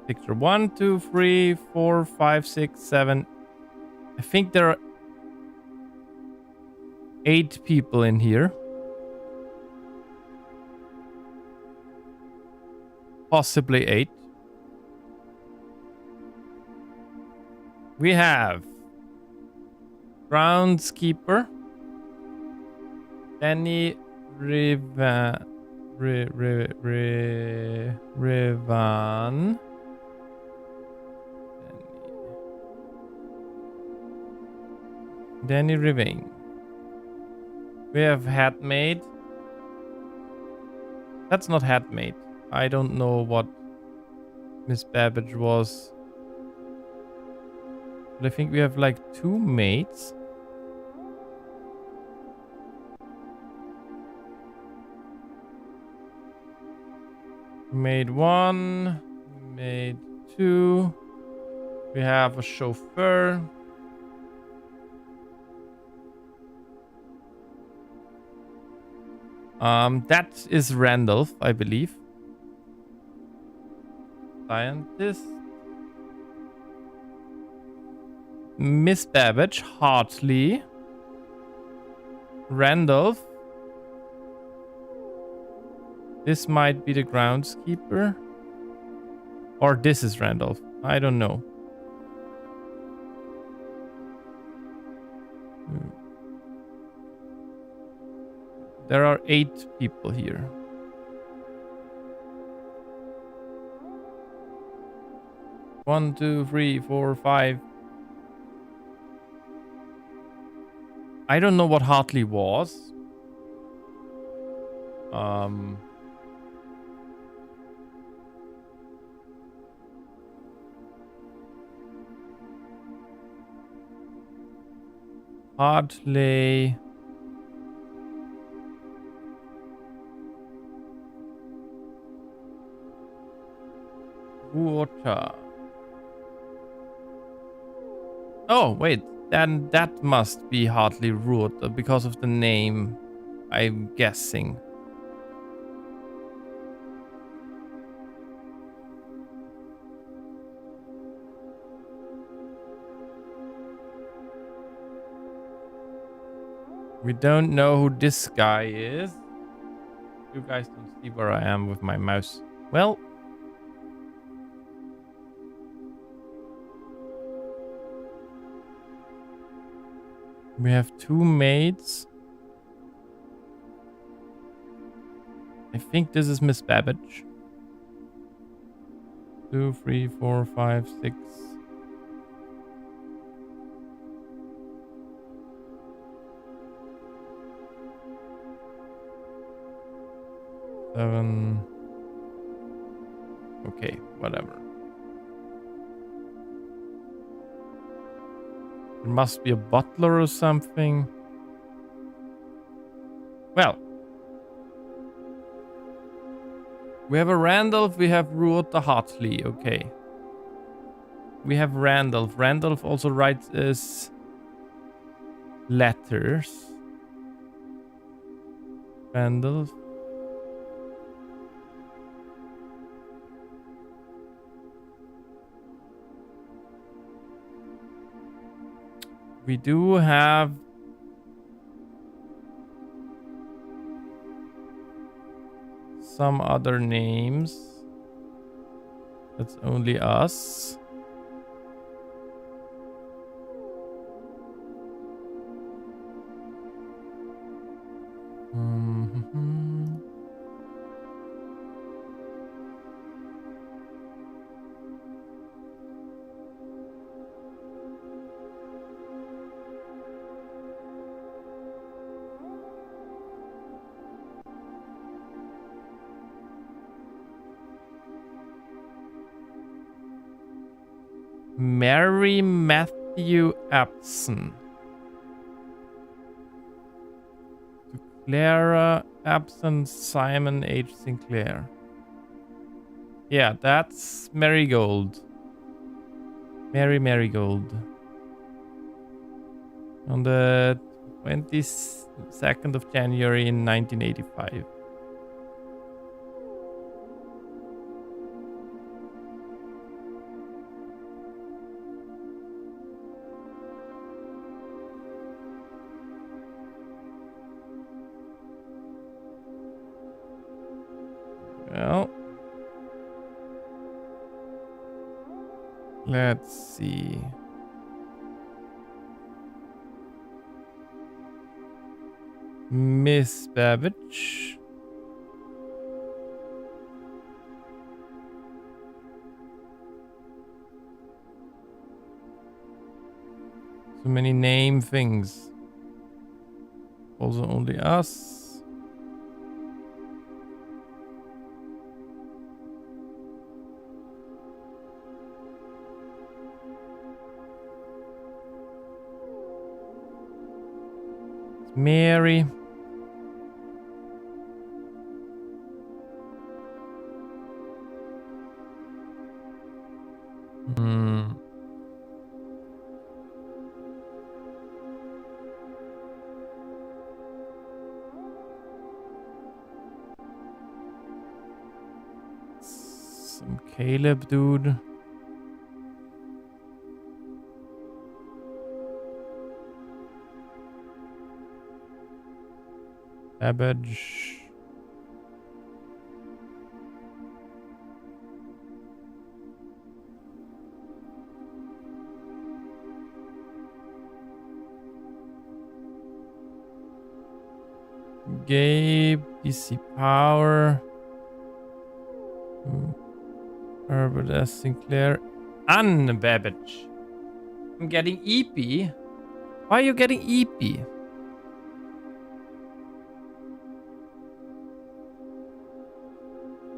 Speaker 1: picture. 1, 2, 3, 4, 5, 6, 7. I think there are 8 people in here. Possibly 8. We have groundskeeper, Danny Rivan. Danny Rivane. We have Hatmaid. That's not Hatmaid. I don't know what Miss Babbage was. But I think we have like 2 maids. Made 1. Made 2. We have a chauffeur. That is Randolph, I believe. Scientist. Miss Babbage, Hartley. Randolph. This might be the groundskeeper. Or this is Randolph. I don't know. There are 8 people here. One, 2, 3, 4, 5. I don't know what Hartley was. Hartley. Water. Oh, wait. Then that must be Hartley Road because of the name, I'm guessing. We don't know who this guy is. You guys don't see where I am with my mouse. Well. We have 2 maids. I think this is Miss Babbage. 2, 3, 4, 5, 6. 7. Okay, whatever. There must be a butler or something. Well. We have a Randolph, we have Ruota Hartley, okay. We have Randolph. Randolph also writes us letters. Randolph. We do have some other names. That's only us. Mary Matthew Abson. Clara Abson, Simon H. Sinclair. Yeah, that's Marigold. Mary Marigold. On the 22nd of January in 1985. Well, let's see. Miss Babbage. So many name things. Also only us. Mary. Caleb, dude. Babbage. Gabe, DC Power. Herbert S. Sinclair. Anne Babbage. I'm getting EP. Why are you getting EP?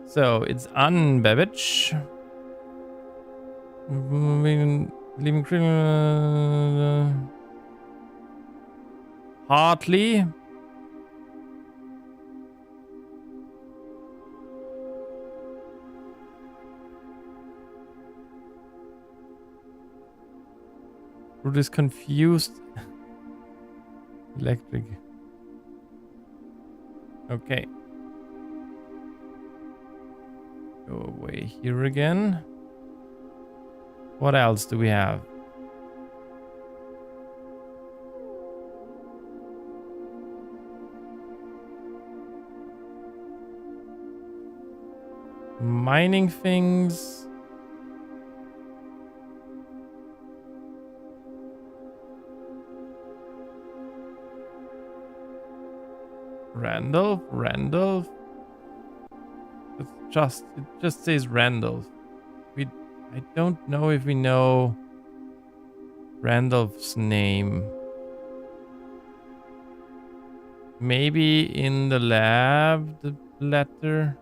Speaker 1: So it's Anne Babbage. Leaving Hartley. Root is confused. Electric. Okay. Go away here again. What else do we have? Mining things. Randolph. It just says Randolph. I don't know if we know Randolph's name. Maybe in the lab, the letter.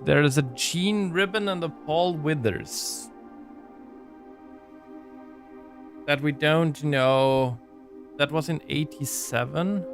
Speaker 1: There is a Gene Ribbon and a Paul Withers. That we don't know. That was in 87.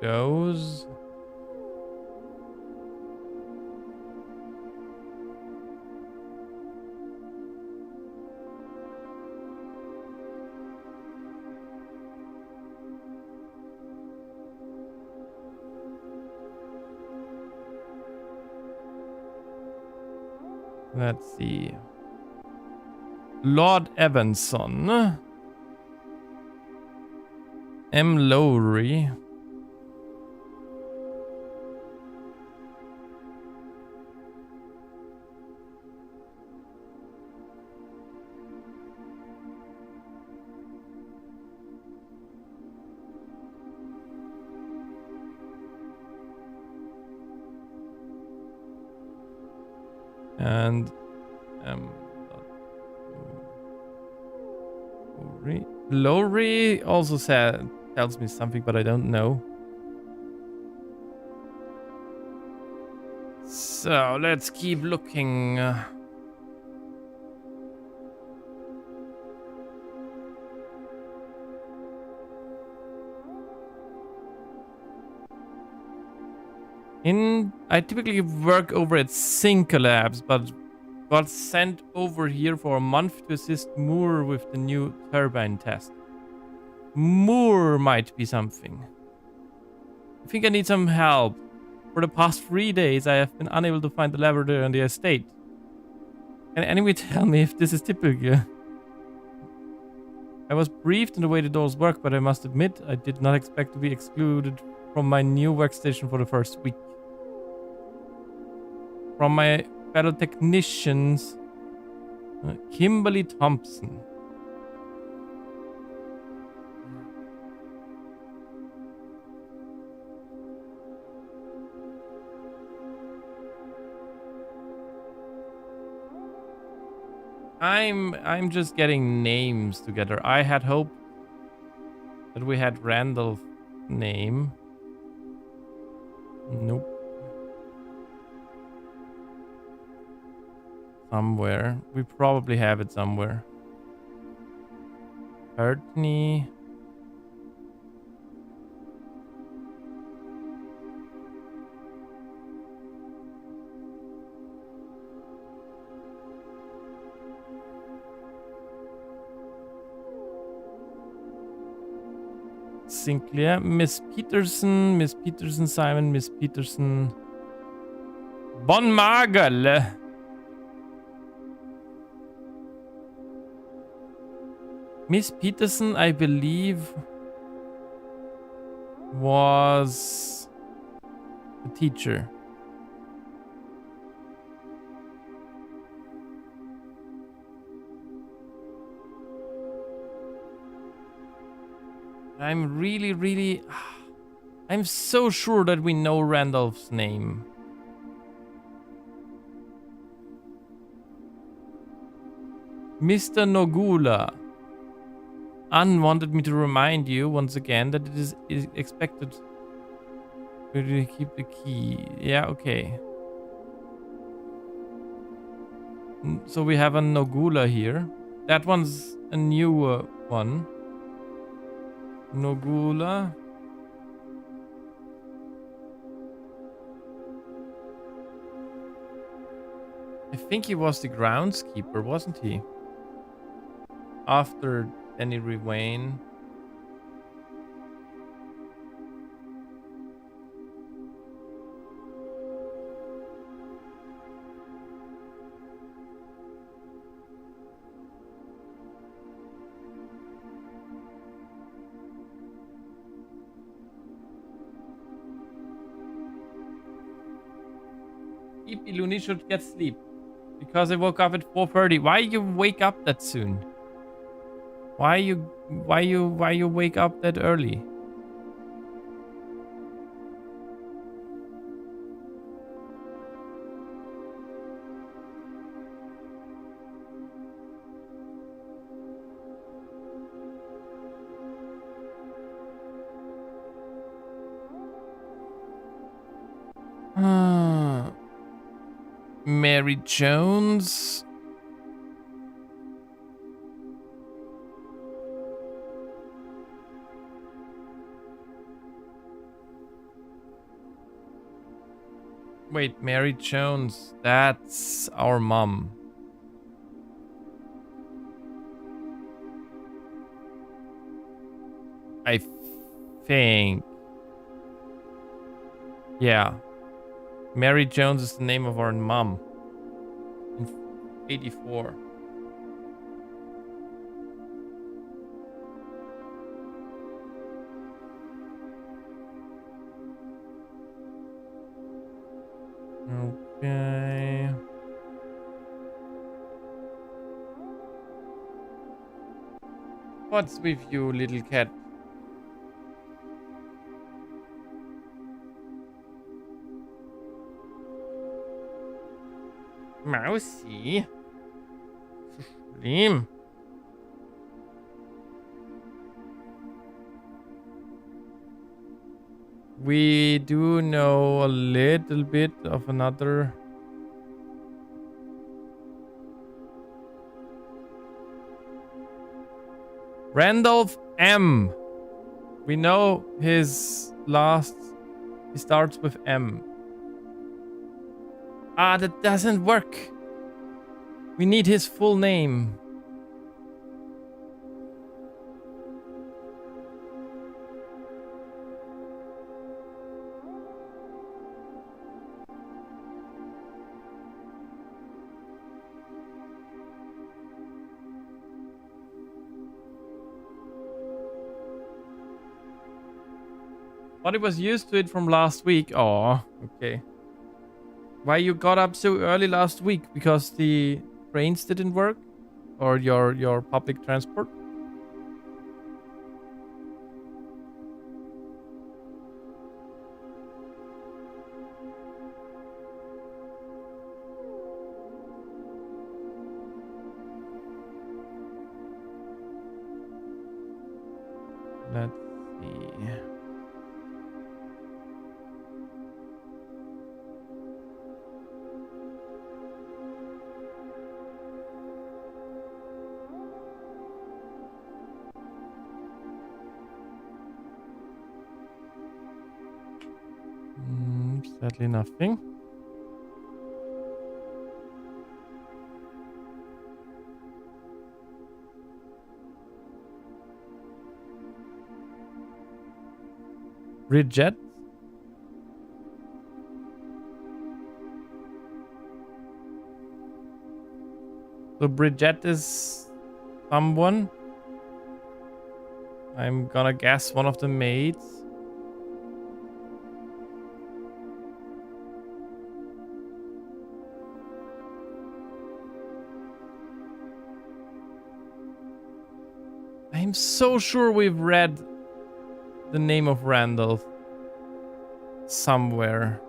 Speaker 1: Those. Let's see. Lord Evanson. M. Lowry. And Lowry also tells me something, but I don't know. So let's keep looking. I typically work over at Synca Labs, but got sent over here for a month to assist Moore with the new turbine test. Moore might be something. I think I need some help. For the past 3 days, I have been unable to find the laboratory on the estate. Can anyone tell me if this is typical? I was briefed on the way the doors work, but I must admit I did not expect to be excluded from my new workstation for the first week. From my fellow technicians, Kimberly Thompson. I'm just getting names together. I had hoped that we had Randolph name. Nope. Somewhere. We probably have it somewhere. Courtney. Sinclair, Miss Peterson, Simon, Miss Peterson. Bon Magel. Miss Peterson, I believe, was a teacher. I'm really... I'm so sure that we know Randolph's name. Mr. Nogula. Ann wanted me to remind you once again that it is expected to keep the key. Yeah, okay. So we have a Nogula here. That one's a newer one. Nogula. I think he was the groundskeeper, wasn't he? After Danny Rewain. Luni should get sleep. Because I woke up at 4:30. Why you wake up that soon? Why you wake up that early? Mary Jones. Wait, Mary Jones. That's our mom. I think. Yeah. Mary Jones is the name of our mom. In 84. Okay. What's with you, little cat? Mousy. Schlimm. We do know a little bit of another. Randolph M. We know his last. He starts with M. Ah, that doesn't work. We need his full name. But it was used to it from last week. Oh, okay. Why you got up so early last week? Because the trains didn't work? Or your public transport? see. Sadly nothing. Bridget. So Bridget is someone. I'm gonna guess one of the maids. I'm so sure we've read the name of Randall somewhere.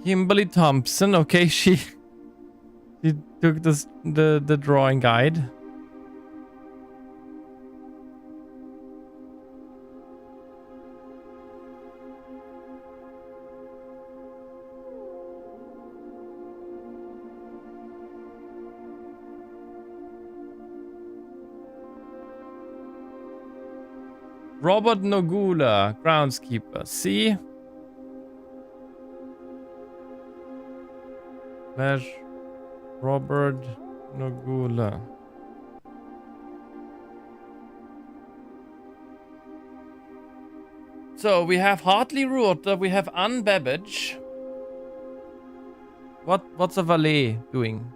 Speaker 1: Kimberly Thompson. Okay, she took the drawing guide. Robert Nogula, groundskeeper. See? Slash Robert Nogula. So we have Hartley Ruota, we have Anne Babbage. What's a valet doing?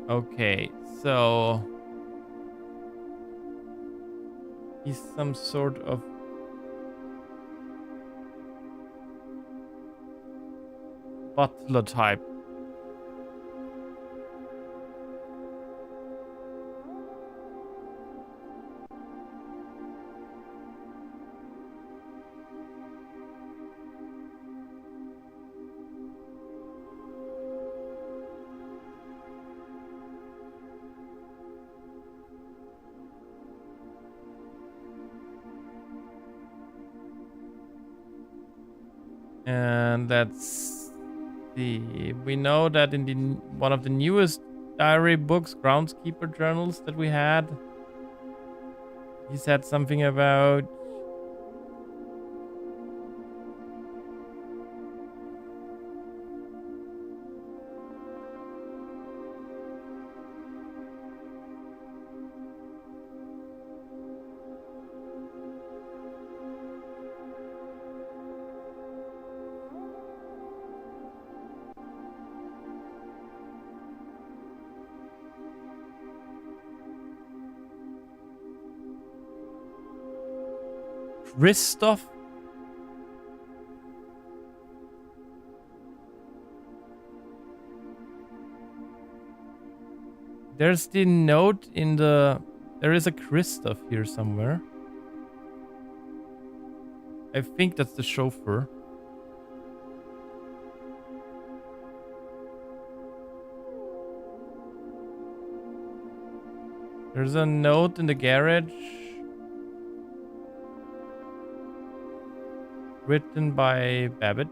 Speaker 1: Okay, so he's some sort of butler type. And that's the... We know that in the one of the newest diary books, groundskeeper journals that we had, he said something about Christoph. There's the note in the... There is a Christoph here somewhere. I think that's the chauffeur. There's a note in the garage written by Babbage,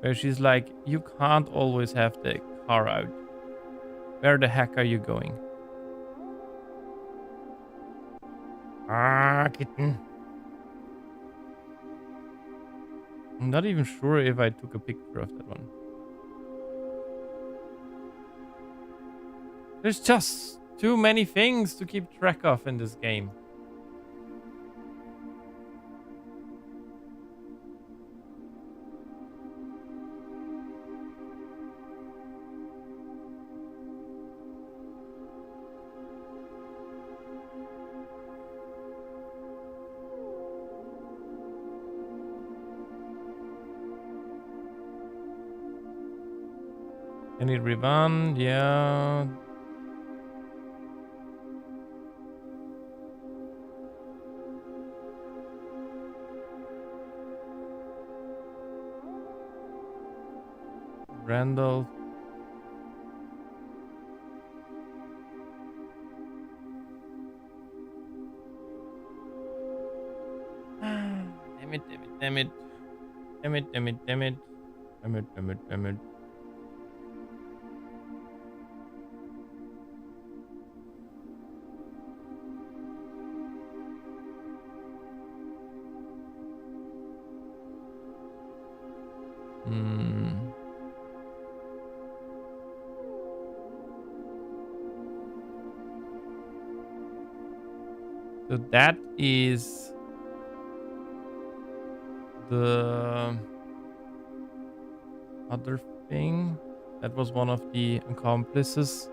Speaker 1: where she's like, you can't always have the car out. Where the heck are you going? Ah, kitten. I'm not even sure if I took a picture of that one. There's just too many things to keep track of in this game. Any Rivan? Yeah. Randall. Damn it, damn it, damn it. Damn it, damn it, damn it. Damn it, damn it, damn it. Hmm. So that is the other thing. That was one of the accomplices.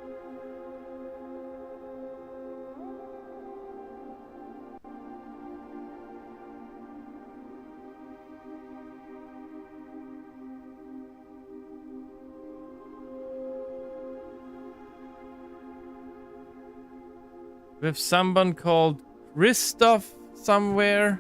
Speaker 1: With someone called Christoph somewhere.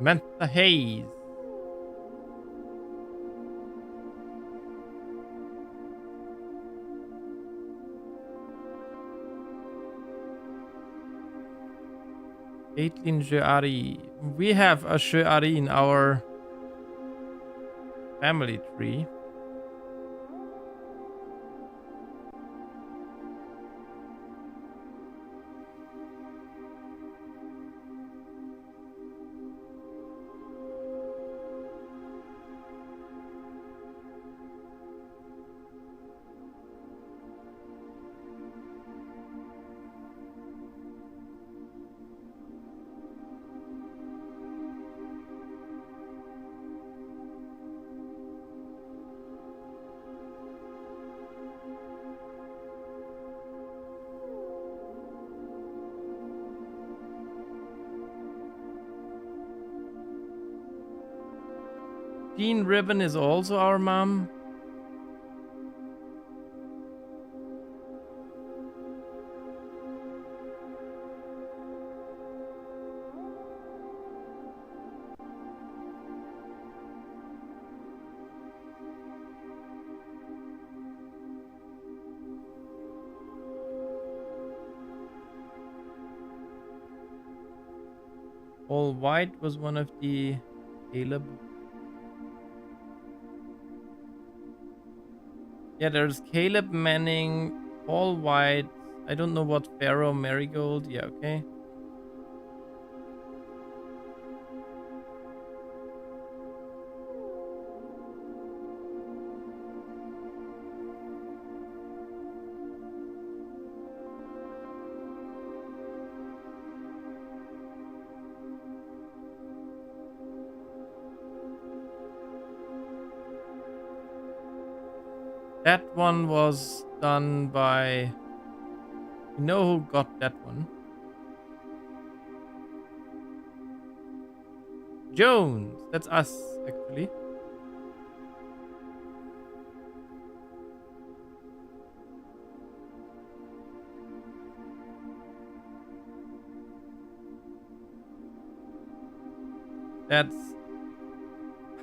Speaker 1: Samantha Hayes. Caitlin Jeari. We have a Jeari in our family tree. Jean Ribbon is also our mom. Paul White was one of the Caleb. Yeah, there's Caleb Manning, Paul White. I don't know what Pharaoh Marigold. Yeah, okay. That one was done by... You know who got that one? Jones. That's us, actually. That's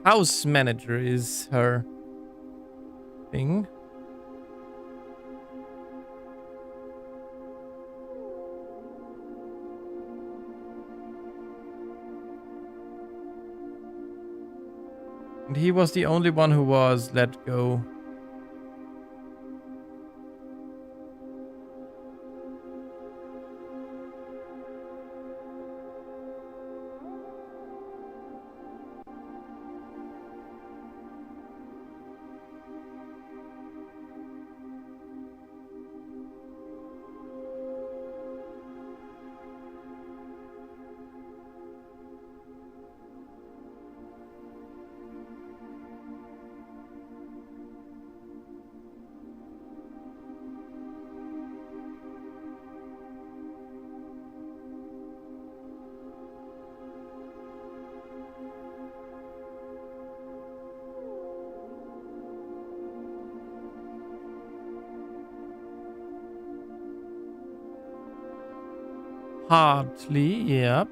Speaker 1: house manager is her thing. And he was the only one who was let go. Hardly, yep.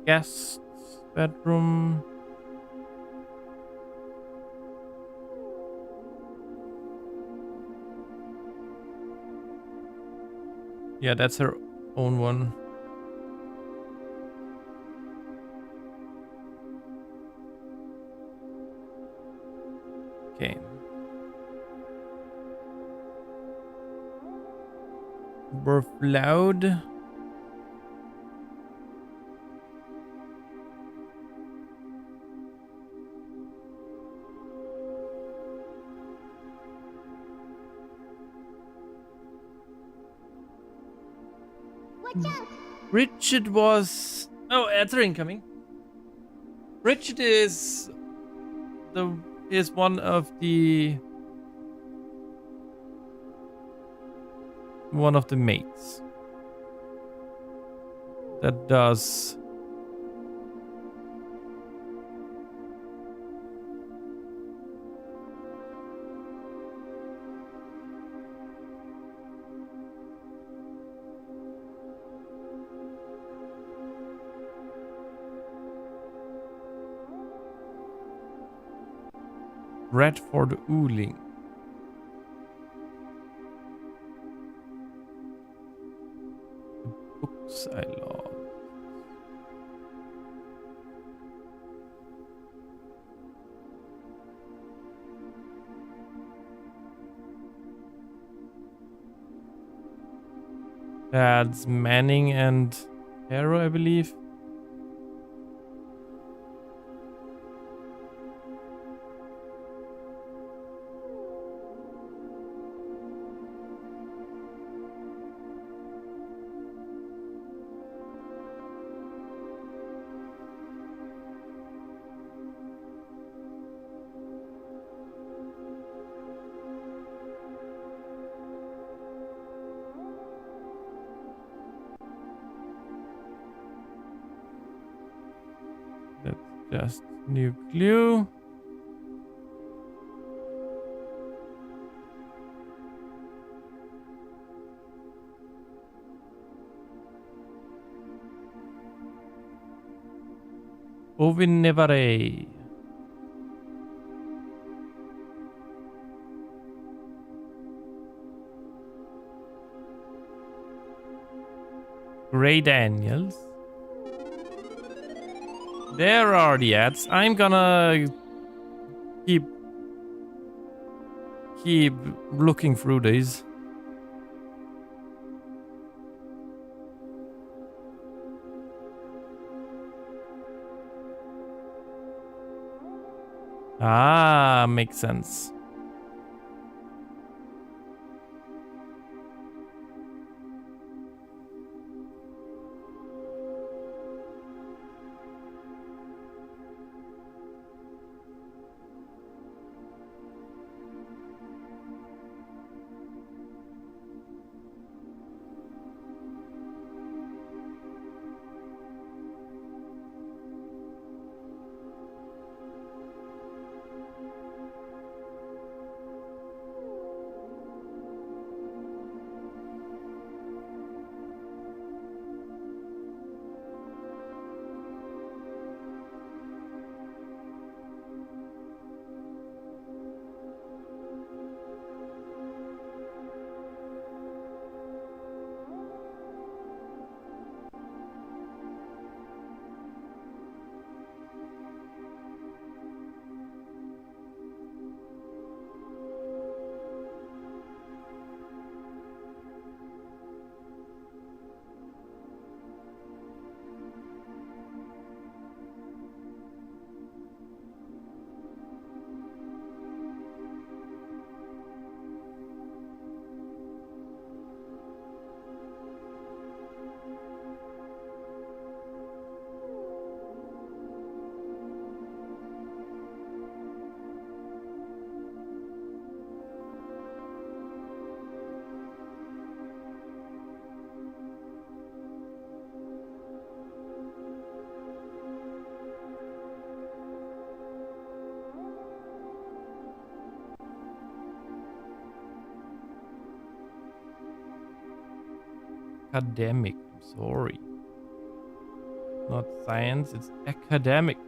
Speaker 1: Guest bedroom. Yeah, that's her own one. Okay. Burf loud.
Speaker 2: Watch out!
Speaker 1: Richard was... Oh, ads are incoming. Richard is one of the mates that does Redford Ooling. The books I love. That's Manning and Harrow, I believe. That's just new clue. Ovin Nevare. Gray Daniels. There are the ads. I'm gonna keep looking through these. Ah, makes sense. academic. I'm sorry. Not science, it's academic.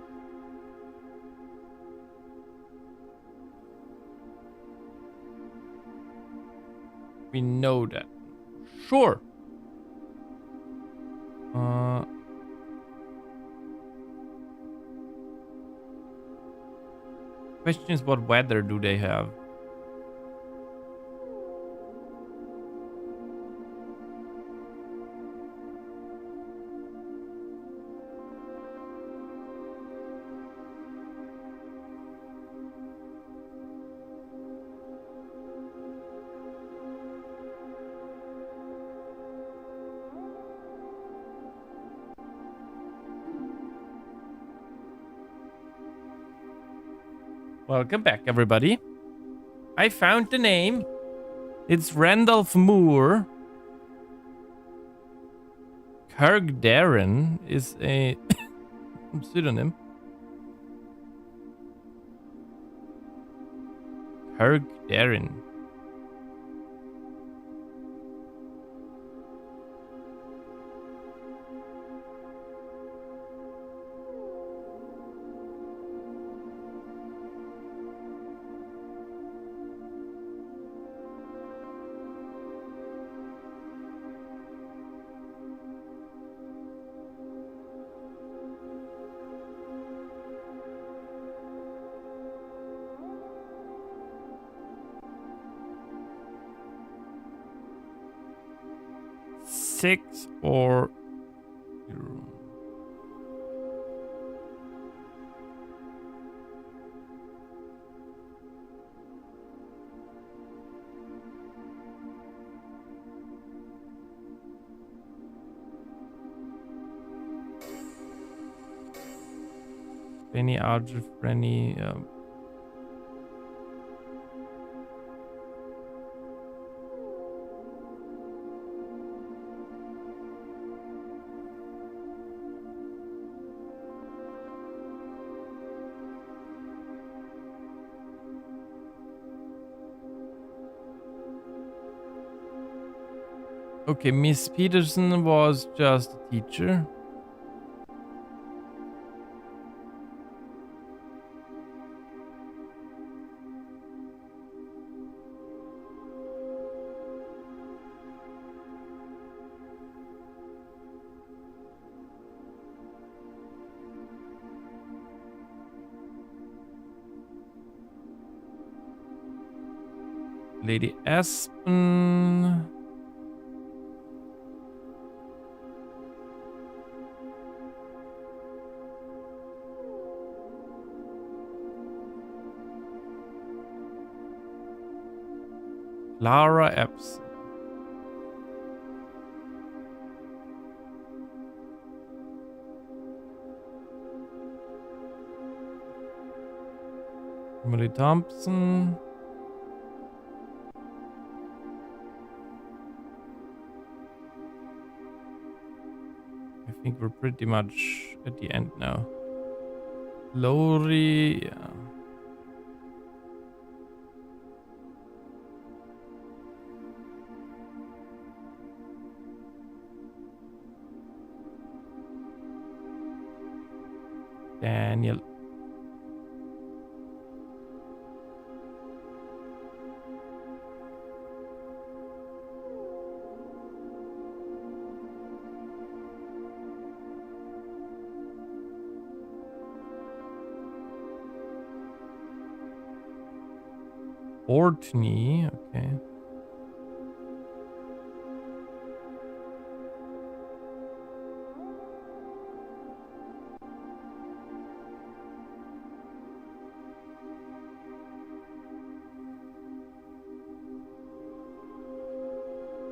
Speaker 1: We know that. Sure. Question is, what weather do they have? Welcome back, everybody. I found the name. It's Randolph Moore. Kirkdarren is a pseudonym. Kirkdarren. Six or zero. Any Archer, any okay, Miss Peterson was just a teacher. Lady Aspen. Clara Epps. Emily Thompson. I think we're pretty much at the end now. Lori, yeah. Daniel. Ortney, okay.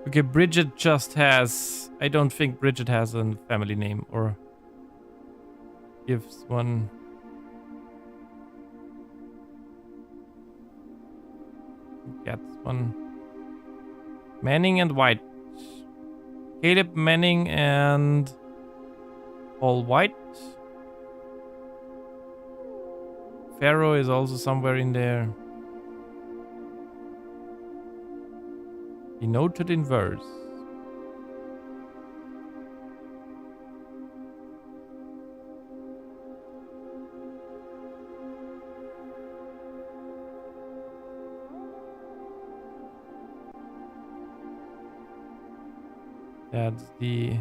Speaker 1: Okay, Bridget just has... I don't think Bridget has a family name or gives one. Gets one. Manning and White. Caleb Manning and Paul White. Pharaoh is also somewhere in there. Denoted in verse. That's the...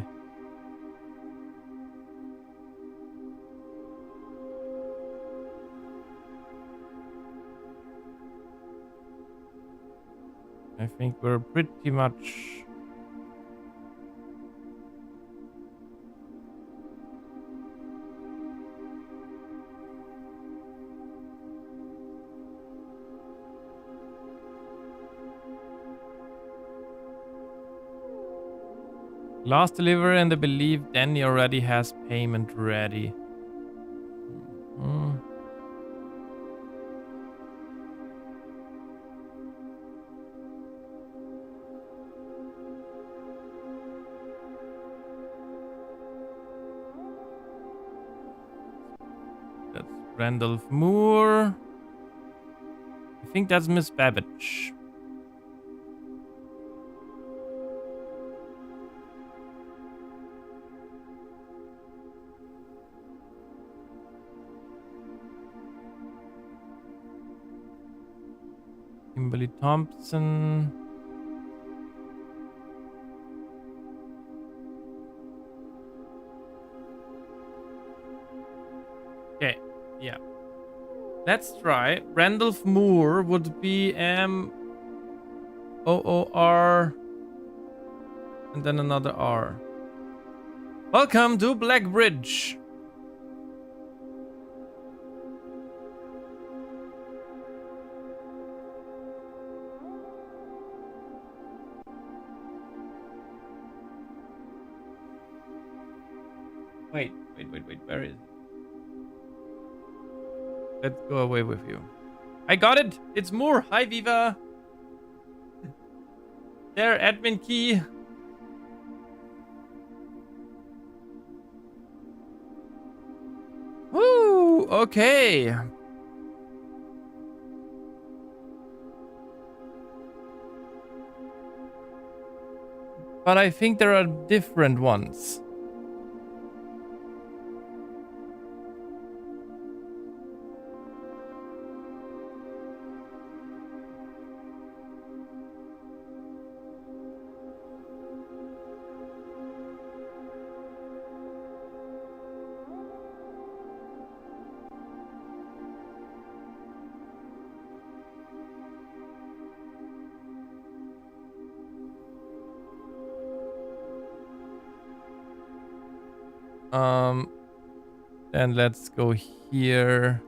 Speaker 1: I think we're pretty much... Last delivery, and I believe Danny already has payment ready. Mm. That's Randolph Moore. I think that's Miss Babbage. Kimberly Thompson. Okay, yeah. Let's try. Randolph Moore would be M-O-O-R and then another R. Welcome to Blackbridge. Wait, where is it? Let's go away with you. I got it! It's Moore! Hi, Viva! There, admin key. Woo! Okay. But I think there are different ones. And let's go here.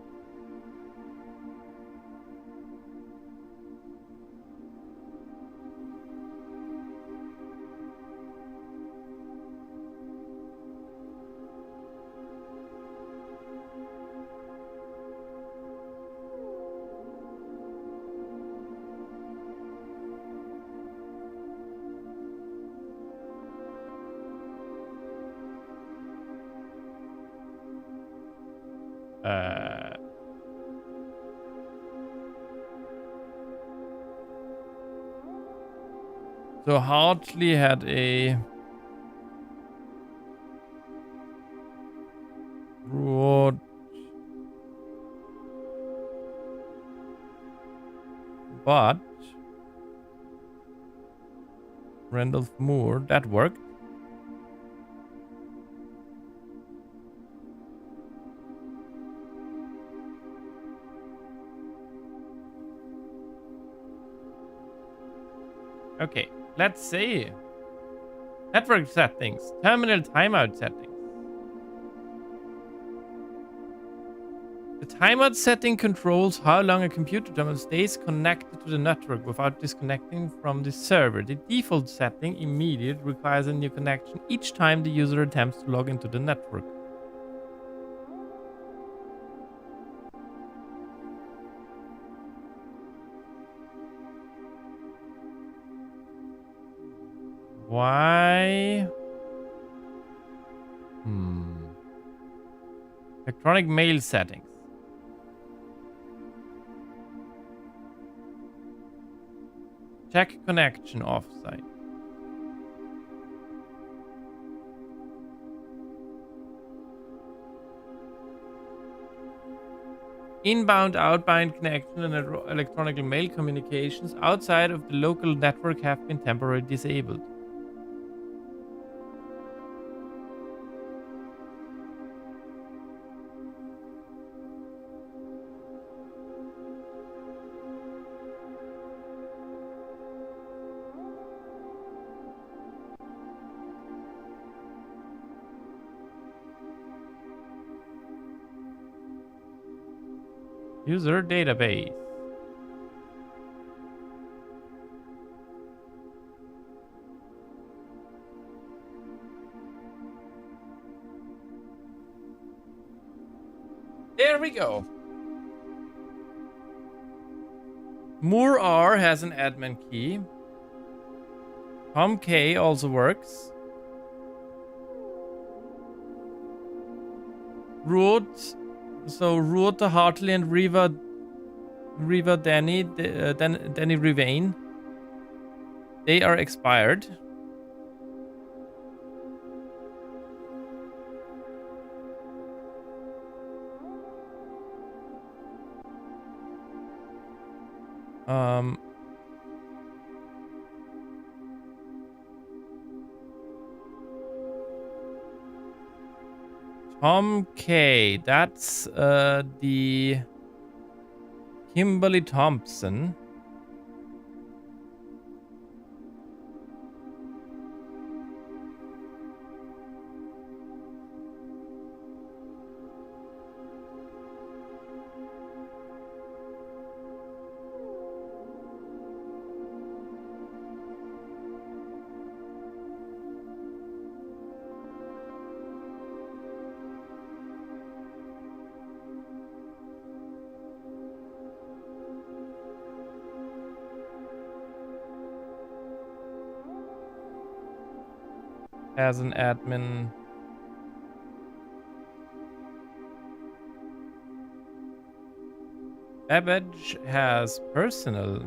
Speaker 1: So Hartley had a broad but Randolph Moore, that worked. Okay, let's see. Network settings, terminal timeout settings. The timeout setting controls how long a computer terminal stays connected to the network without disconnecting from the server. The default setting, immediate, requires a new connection each time the user attempts to log into the network. Why? Electronic mail settings. Check connection offsite. Inbound, outbound connection and electronic mail communications outside of the local network have been temporarily disabled. User database. There we go. Moore R has an admin key. Tom K also works. Root, so Root, Hartley, and Riva Danny, Danny Rivane. They are expired. Tom K. That's the Kimberly Thompson. As an admin. Babbage has personal.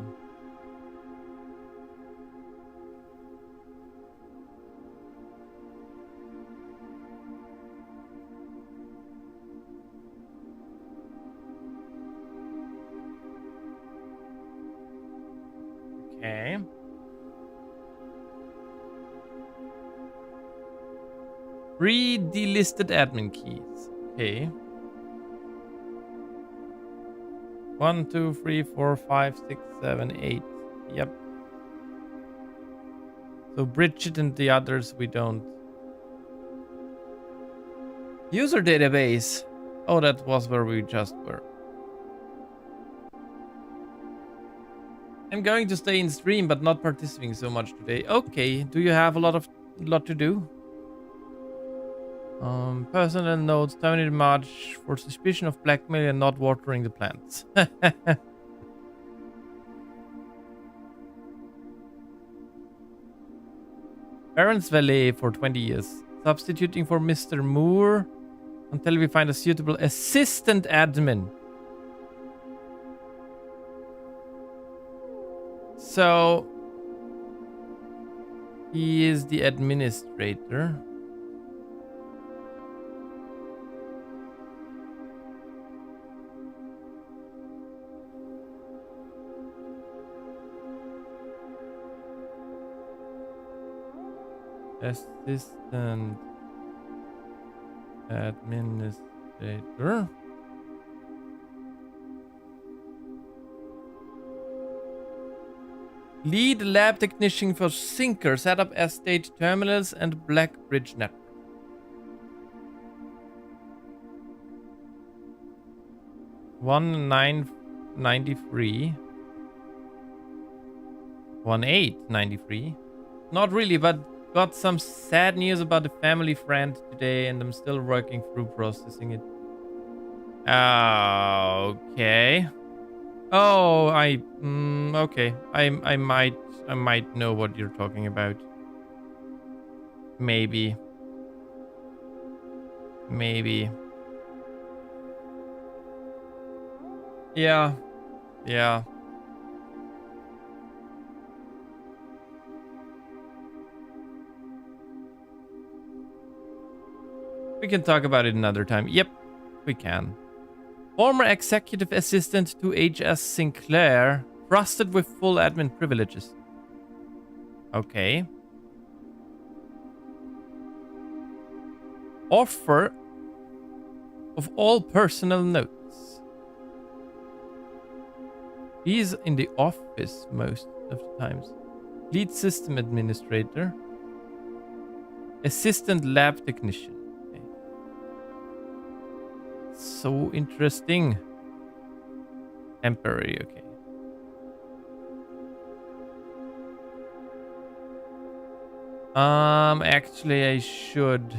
Speaker 1: Okay. Three delisted admin keys. Okay. 1, 2, 3, 4, 5, 6, 7, 8. Yep. So Bridget and the others we don't. User database. Oh, that was where we just were. I'm going to stay in stream but not participating so much today. Okay. Do you have a lot to do? Personnel notes, terminated March for suspicion of blackmail and not watering the plants. Baron's valet for 20 years. Substituting for Mr. Moore until we find a suitable assistant admin. So he is the administrator. Assistant administrator. Lead lab technician for Sinker, set up estate terminals and Black Bridge network. $1,993. $1,893. Not really, but got some sad news about a family friend today, and I'm still working through processing it. Okay. Oh, okay. I might know what you're talking about. Maybe. Yeah. We can talk about it another time. Yep, we can. Former executive assistant to H.S. Sinclair, trusted with full admin privileges. Okay. Offer of all personal notes. He's in the office most of the times. Lead system administrator. Assistant lab technician. So interesting. Temporary, okay. Actually, I should.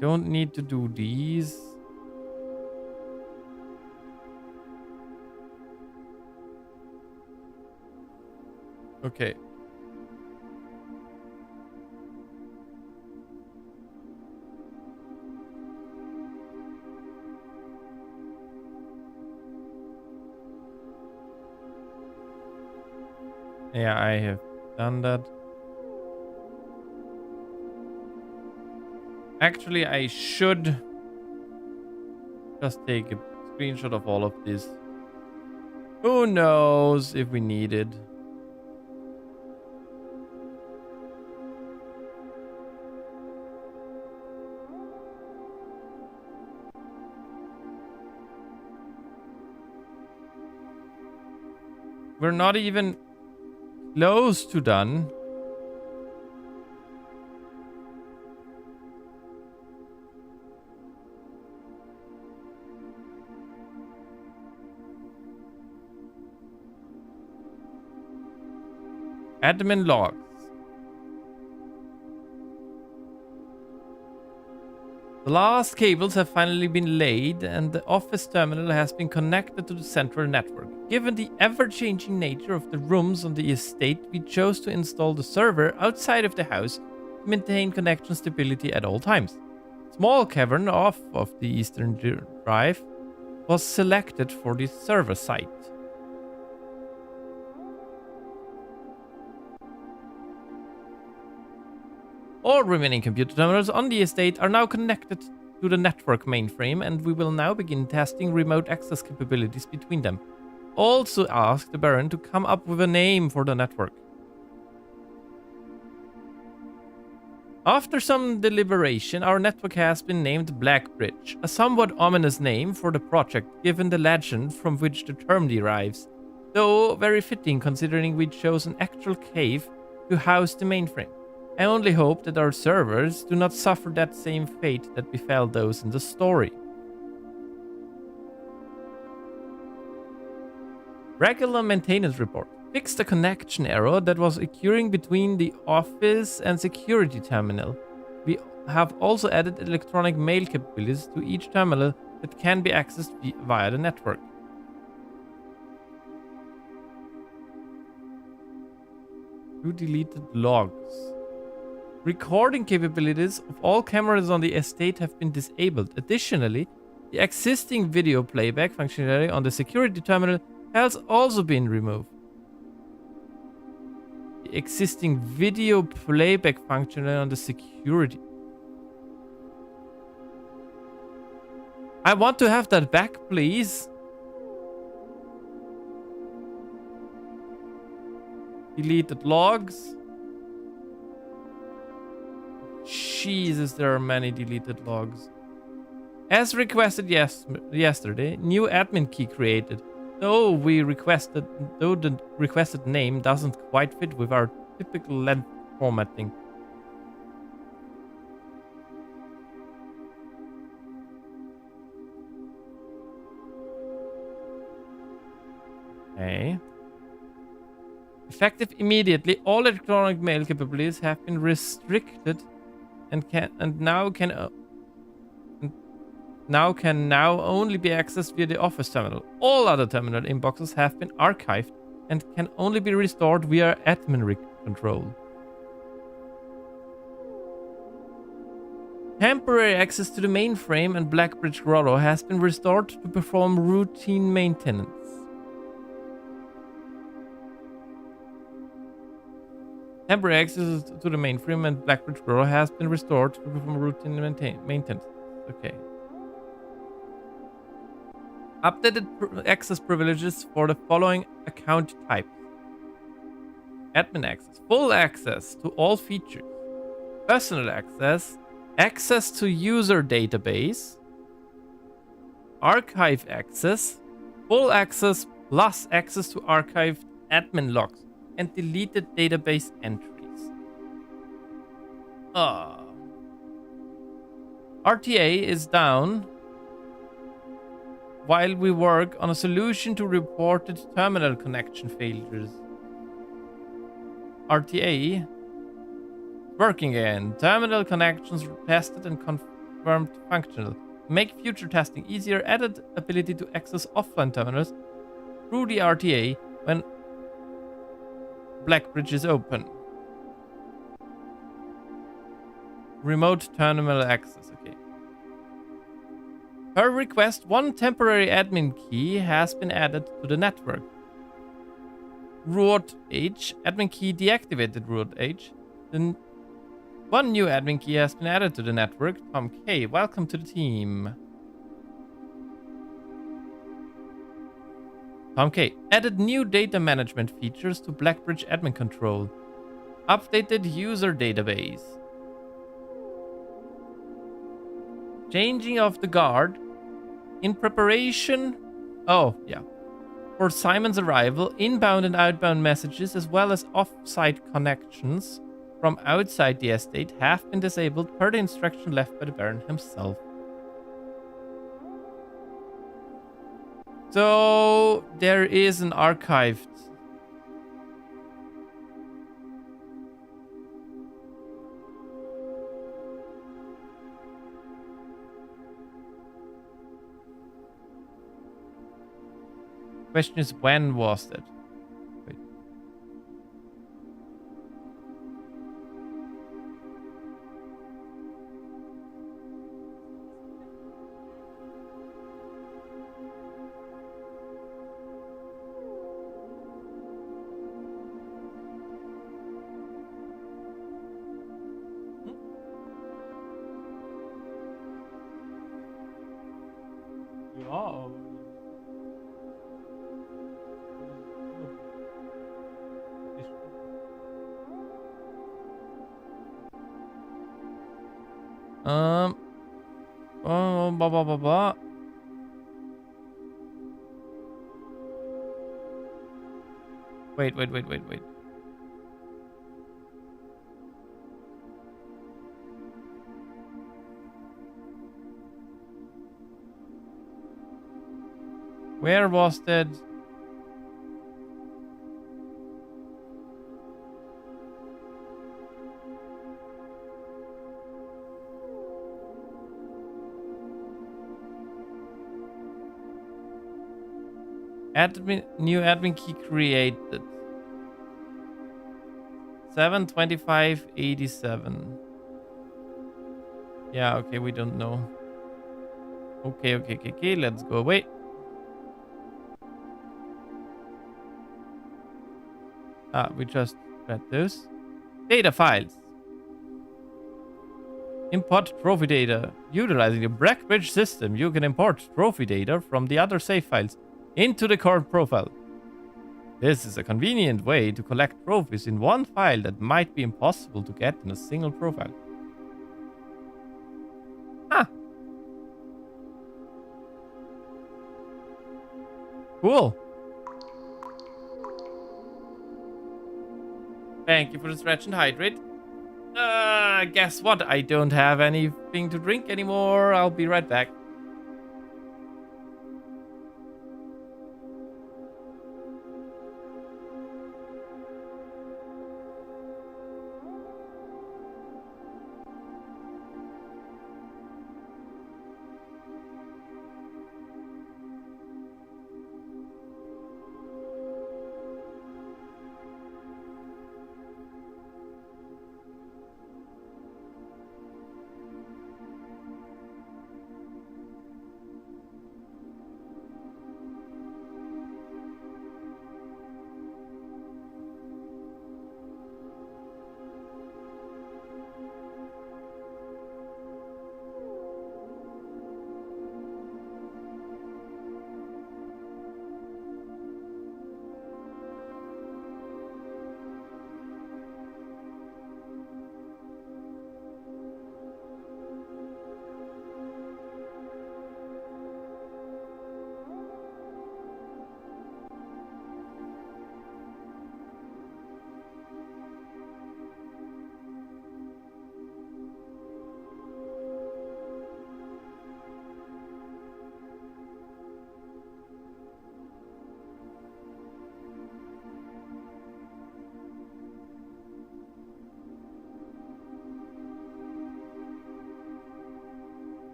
Speaker 1: Don't need to do these. Okay. Yeah, I have done that. Actually, I should just take a screenshot of all of this. Who knows if we need it? We're not even close to done. Admin logs. The last cables have finally been laid and the office terminal has been connected to the central network. Given the ever-changing nature of the rooms on the estate, we chose to install the server outside of the house to maintain connection stability at all times. Small cavern off of the eastern drive was selected for the server site. All remaining computer terminals on the estate are now connected to the network mainframe, and we will now begin testing remote access capabilities between them. Also ask the Baron to come up with a name for the network. After some deliberation, our network has been named Blackbridge, a somewhat ominous name for the project given the legend from which the term derives, though very fitting considering we chose an actual cave to house the mainframe. I only hope that our servers do not suffer that same fate that befell those in the story. Regular maintenance report. Fixed a connection error that was occurring between the office and security terminal. We have also added electronic mail capabilities to each terminal that can be accessed via the network. Who deleted logs? Recording capabilities of all cameras on the estate have been disabled. Additionally, the existing video playback functionality on the security terminal has also been removed. The existing video playback functionality on the security. I want to have that back, please. Deleted logs. Jesus, there are many deleted logs. As requested yesterday, new admin key created. Though the requested name doesn't quite fit with our typical length formatting. Okay. Effective immediately, all electronic mail capabilities have been restricted and now only be accessed via the office terminal. All other terminal inboxes have been archived and can only be restored via admin control. Temporary access to the mainframe and Blackbridge Grotto has been restored to perform routine maintenance. Temporary access to the mainframe and Blackbridge Grotto has been restored to perform routine maintenance. Okay. Updated access privileges for the following account types. Admin access. Full access to all features. Personal access. Access to user database. Archive access. Full access plus access to archived admin logs and deleted database entries. RTA is down while we work on a solution to reported terminal connection failures. RTA working again. Terminal connections tested and confirmed functional. Make future testing easier. Added ability to access offline terminals through the RTA when Blackbridge is open. Remote terminal access. Okay. Per request, one temporary admin key has been added to the network. Root H. Admin key deactivated Root H. Then one new admin key has been added to the network. Tom K. Welcome to the team. Tom K. Added new data management features to Blackbridge admin control. Updated user database. Changing of the guard in preparation. Oh, yeah. For Simon's arrival, inbound and outbound messages as well as off-site connections from outside the estate have been disabled per the instruction left by the Baron himself. So there is an archived. Question is, when was that? Wait. Yeah. Oh, blah, blah, blah, blah. Wait. Where was that? New admin key created. 72587. Yeah, okay, we don't know. Okay, let's go away. We just read those. Data files. Import trophy data. Utilizing the Blackbridge system, you can import trophy data from the other save files into the current profile. This is a convenient way to collect trophies in one file that might be impossible to get in a single profile. Ah. Cool. Thank you for the stretch and hydrate. Guess what? I don't have anything to drink anymore. I'll be right back.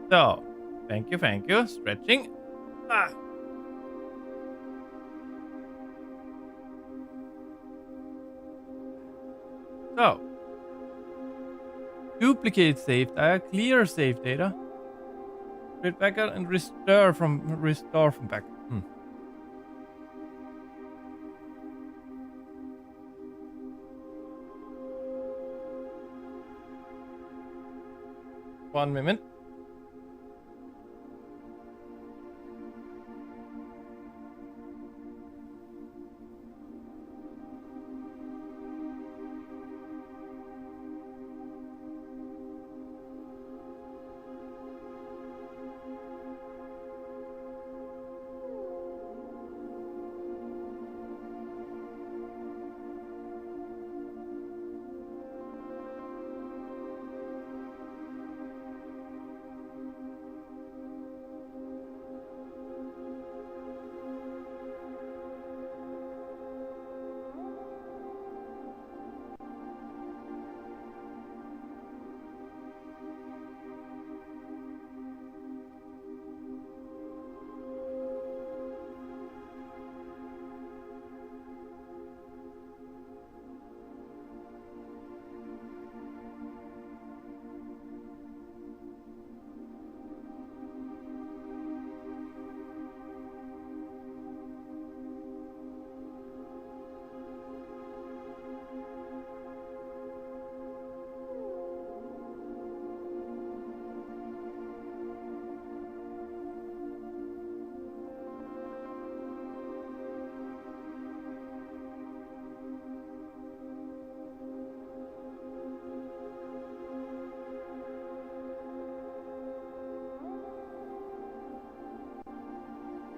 Speaker 1: So, thank you, thank you. Stretching. Ah. So, duplicate save data, clear save data, create backup, and restore from backup. One minute.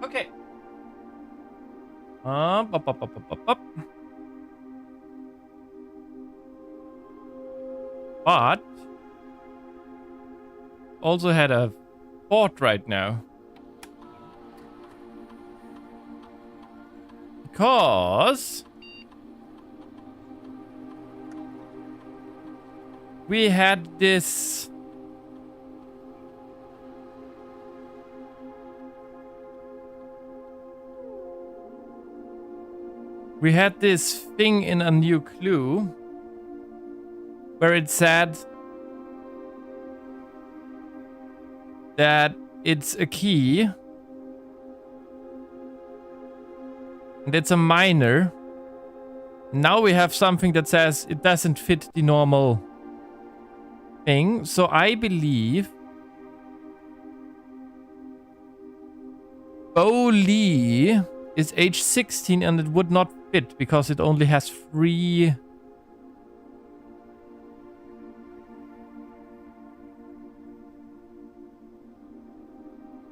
Speaker 1: Okay. Up. But also had a thought right now. Because we had this thing in a new clue where it said that it's a key and it's a minor. Now we have something that says it doesn't fit the normal thing. So I believe Bo Lee is age 16 and it would not fit because it only has 3.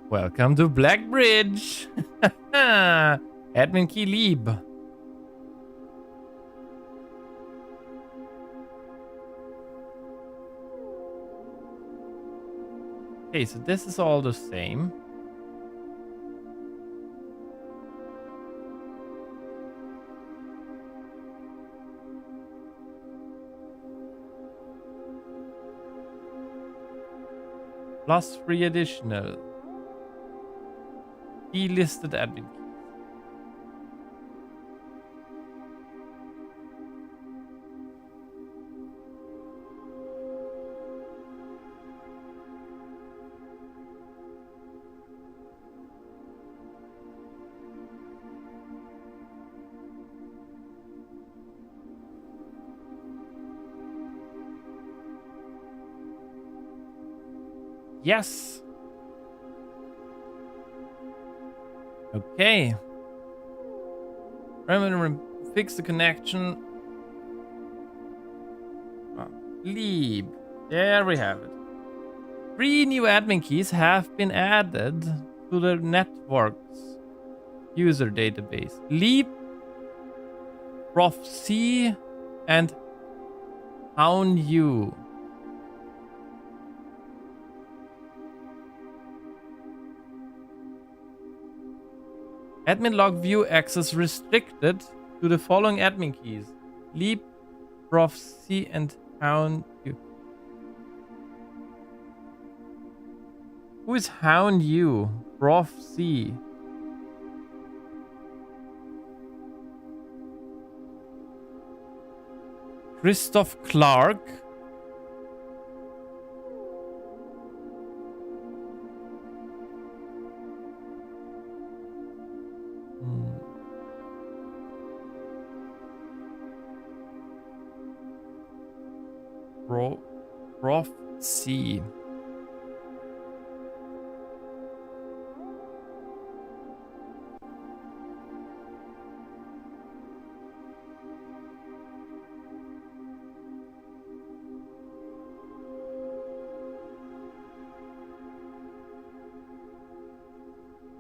Speaker 1: Welcome to Blackbridge. Admin key Lieb. Okay, so this is all the same. Plus 3 additional. Delisted admin keys. Yes. Okay. Remember, fix the connection. Leave. There we have it. 3 new admin keys have been added to the network's user database. Leap, Prof C, and Hound U. Admin log view access restricted to the following admin keys. Leap, Prof C, and Hound U. Who is Hound You? Prof C. Christoph Clark. Prof C.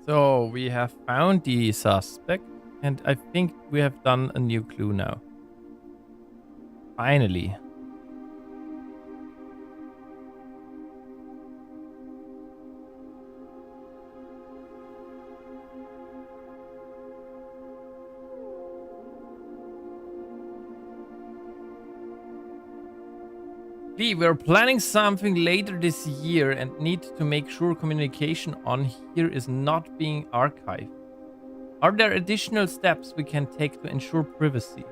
Speaker 1: So we have found the suspect, and I think we have done a new clue now. Finally. Lee, we're planning something later this year and need to make sure communication on here is not being archived. Are there additional steps we can take to ensure privacy?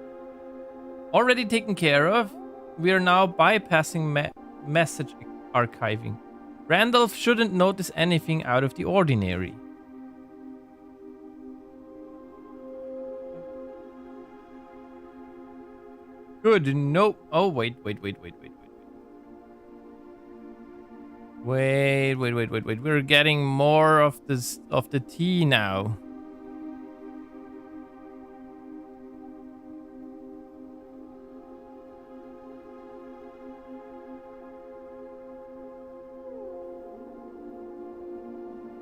Speaker 1: Already taken care of. We are now bypassing message archiving. Randolph shouldn't notice anything out of the ordinary. Good. No. Oh, wait. Wait. We're getting more of this of the tea now.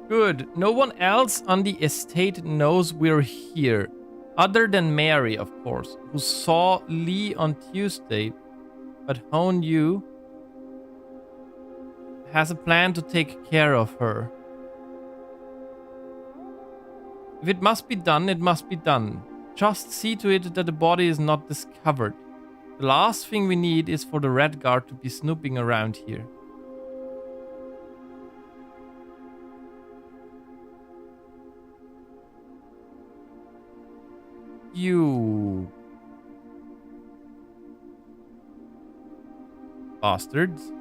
Speaker 1: Good. No one else on the estate knows we're here. Other than Mary, of course, who saw Lee on Tuesday. But Hone Yu has a plan to take care of her. If it must be done, it must be done. Just see to it that the body is not discovered. The last thing we need is for the Red Guard to be snooping around here. You bastards.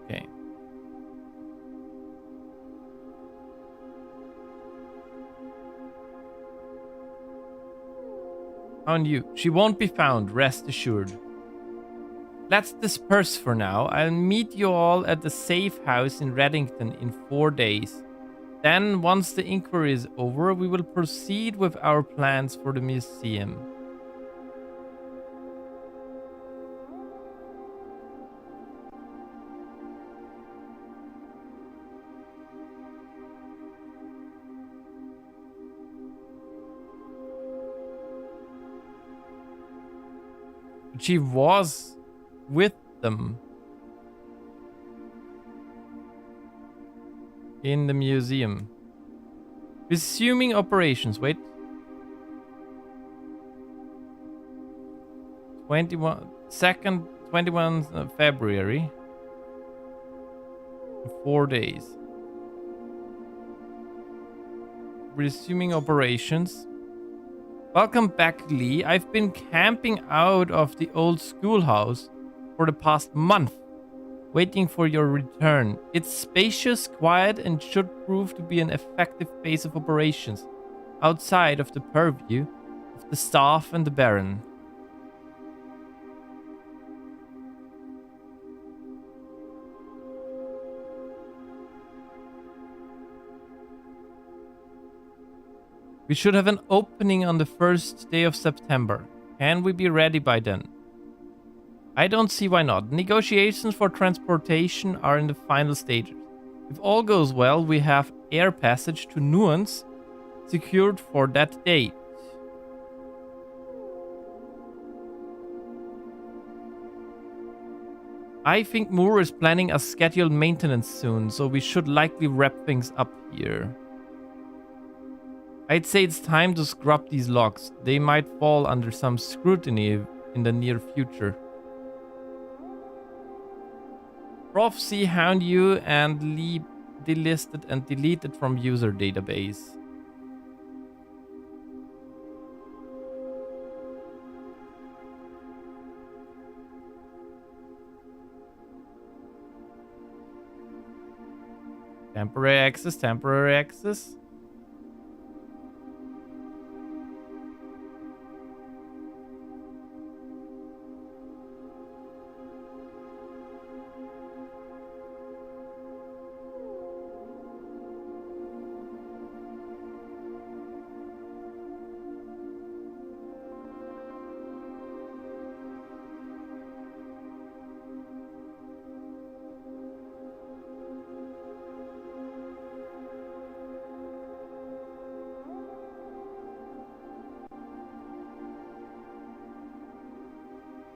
Speaker 1: Okay. Found you. She won't be found, rest assured. Let's disperse for now. I'll meet you all at the safe house in Reddington in 4 days. Then, once the inquiry is over, we will proceed with our plans for the museum. She was with them in the museum. Resuming operations. Wait. 21 February. 4 days. Resuming operations. Welcome back, Lee. I've been camping out of the old schoolhouse for the past month, waiting for your return. It's spacious, quiet, and should prove to be an effective base of operations outside of the purview of the staff and the Baron. We should have an opening on the first day of September. Can we be ready by then? I don't see why not. Negotiations for transportation are in the final stages. If all goes well, we have air passage to Nuance secured for that date. I think Moore is planning a scheduled maintenance soon, so we should likely wrap things up here. I'd say it's time to scrub these logs. They might fall under some scrutiny in the near future. Prof C. Hound You and Lee delisted and deleted from user database. Temporary access, temporary access.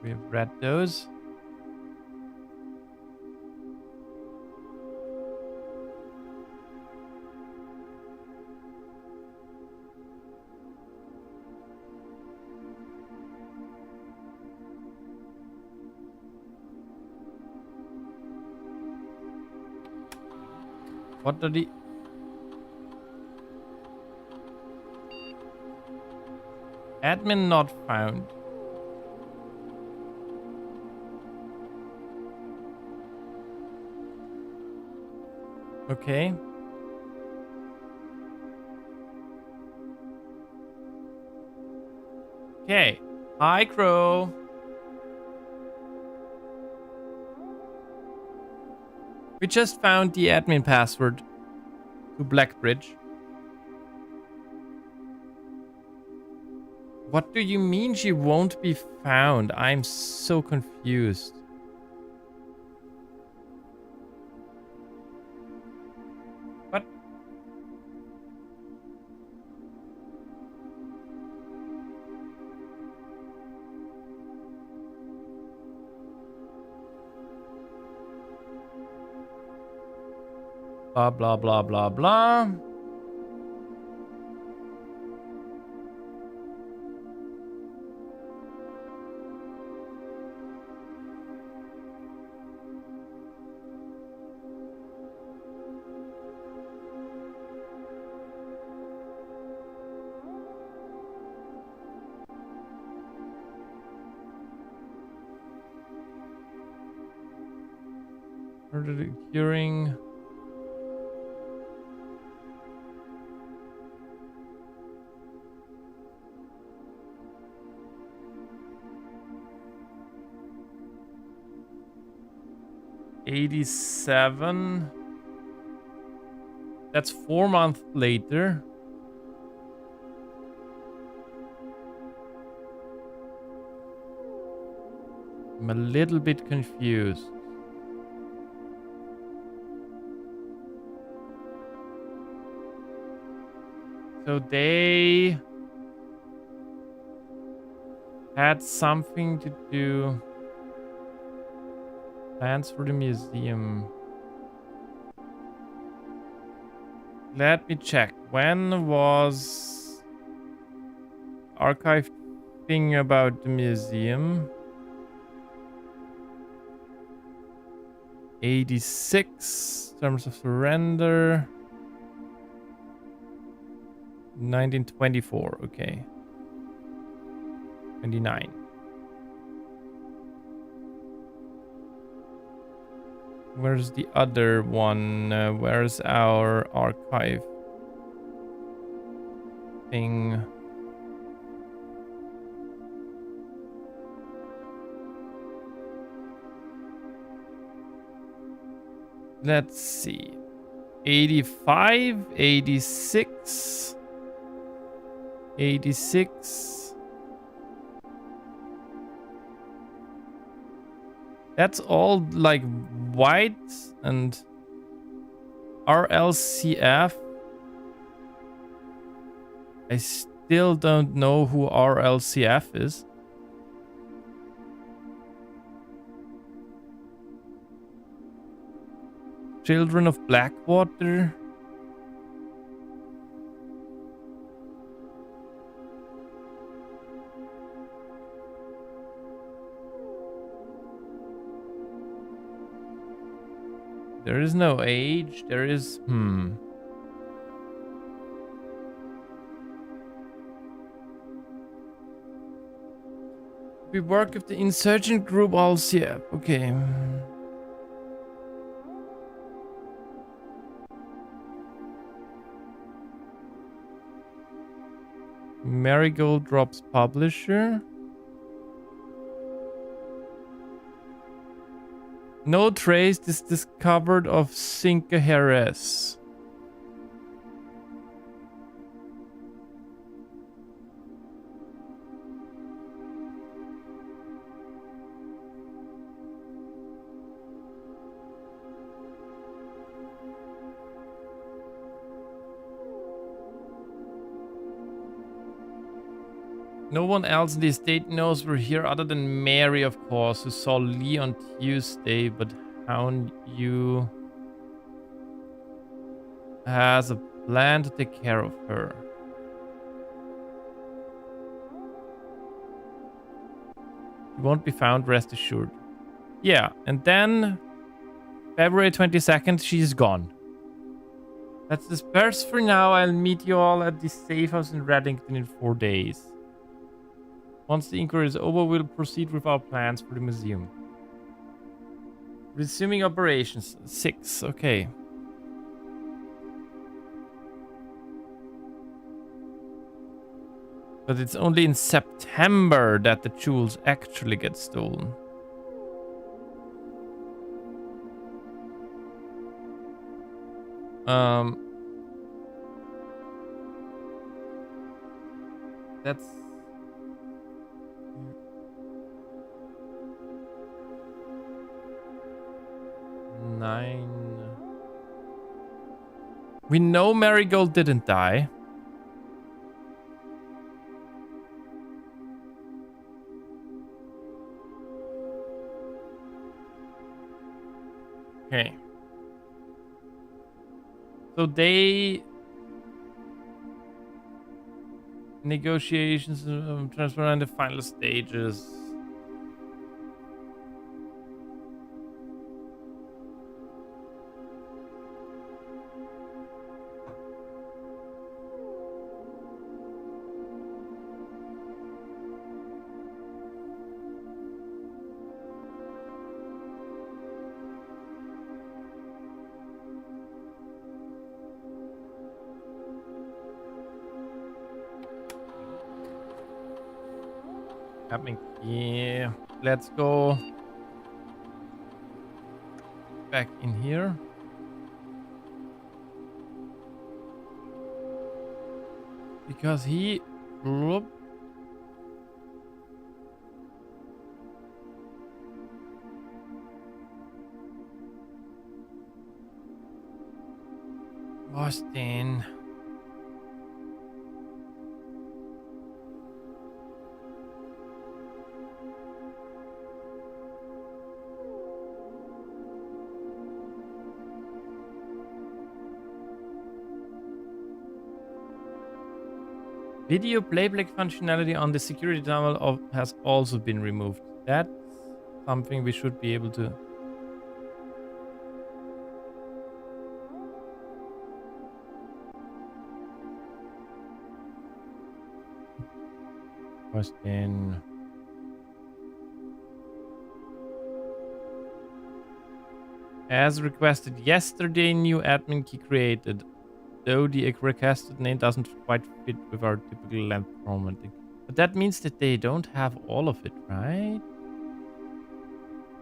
Speaker 1: We've read those. What are the... Admin not found. Okay. Okay. Hi, Crow. We just found the admin password to Blackbridge. What do you mean she won't be found? I'm so confused. What? Blah, blah, blah, blah, blah. Curing. $87. That's 4 months later. I'm a little bit confused. So they had something to do. Plans for the museum. Let me check. When was archive thing about the museum? 86 terms of surrender. 1924, okay. 29. Where's the other one? Where's our archive thing? Let's see. 85, 86, 86. That's all like white and RLCF. I still don't know who RLCF is. Children of Blackwater. There is no age. There is... We work with the insurgent group also. Yeah, okay. Marigold drops publisher. No trace is discovered of Cinca Jerez. No one else in the estate knows we're here other than Mary, of course, who saw Lee on Tuesday, but Hound you has a plan to take care of her. She won't be found, rest assured. Yeah, and then February 22nd, she's gone. That's dispersed for now. I'll meet you all at the safe house in Reddington in 4 days. Once the inquiry is over, we'll proceed with our plans for the museum. Resuming operations. 6, okay. But it's only in September that the jewels actually get stolen. That's... Nine. We know Marigold didn't die. Okay. So they... Negotiations transfer in the final stages. Yeah, let's go back in here. Because he... Boston. Video playback functionality on the security tunnel has also been removed. That's something we should be able to... Question. As requested yesterday, new admin key created. Though the requested name doesn't quite fit with our typical length formatting. But that means that they don't have all of it, right?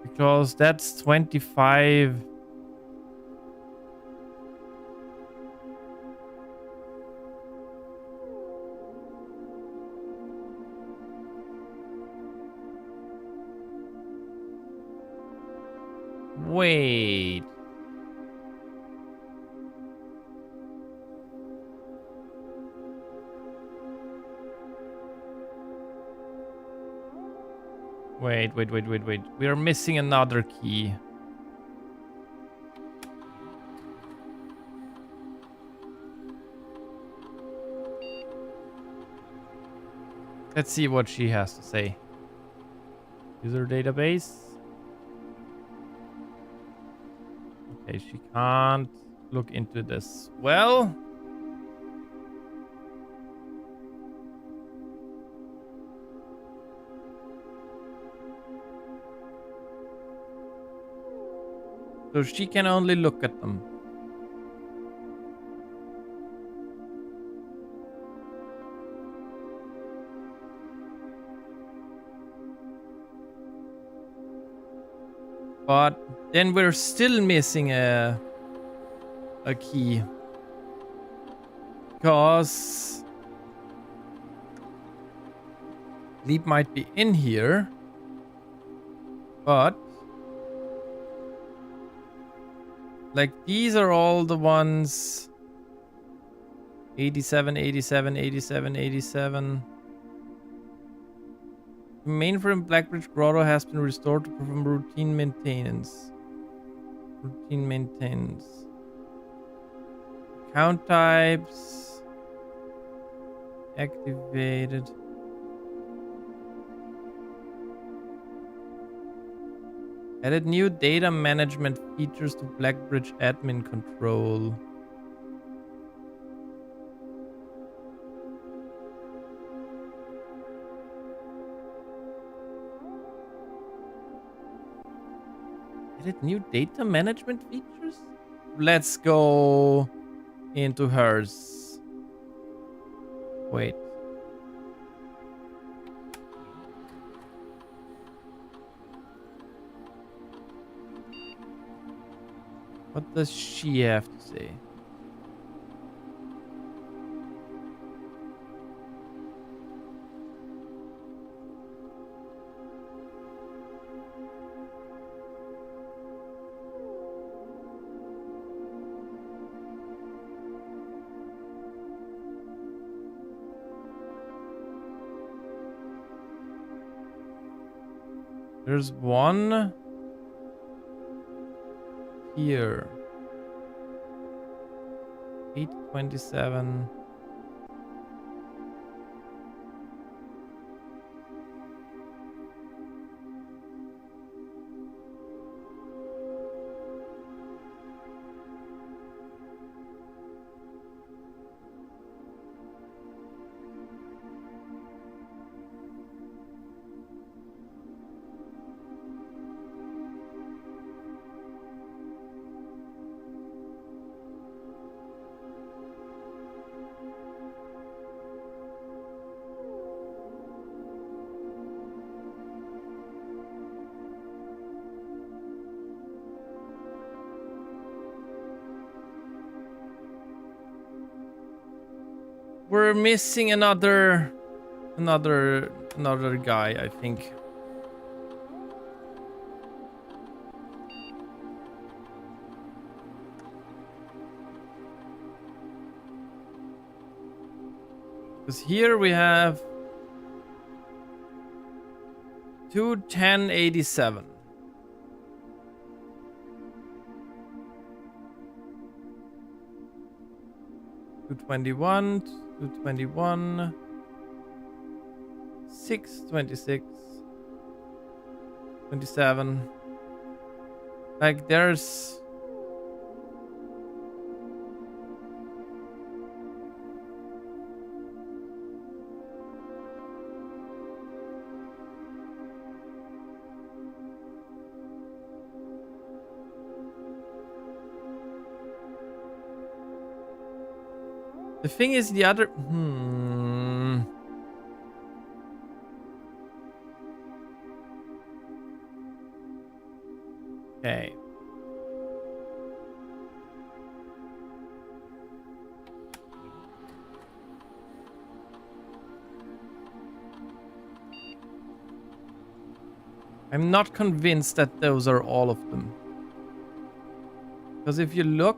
Speaker 1: Because that's 25... Wait... Wait. We are missing another key. Let's see what she has to say. User database. Okay, she can't look into this. Well, so she can only look at them. But then we're still missing a key. Because Leap might be in here. But like these are all the ones 87, 87, 87, 87. The mainframe Blackbridge Grotto has been restored to perform routine maintenance. Routine maintenance. Count types. Activated. Added new data management features to Blackbridge admin control. Added new data management features? Let's go into hers. Wait. What does she have to say? There's one here. 827. We're missing another guy, I think. Because here we have 21087. Two 221, 626, 27. Like there's the thing is the other Okay. I'm not convinced that those are all of them. Because if you look,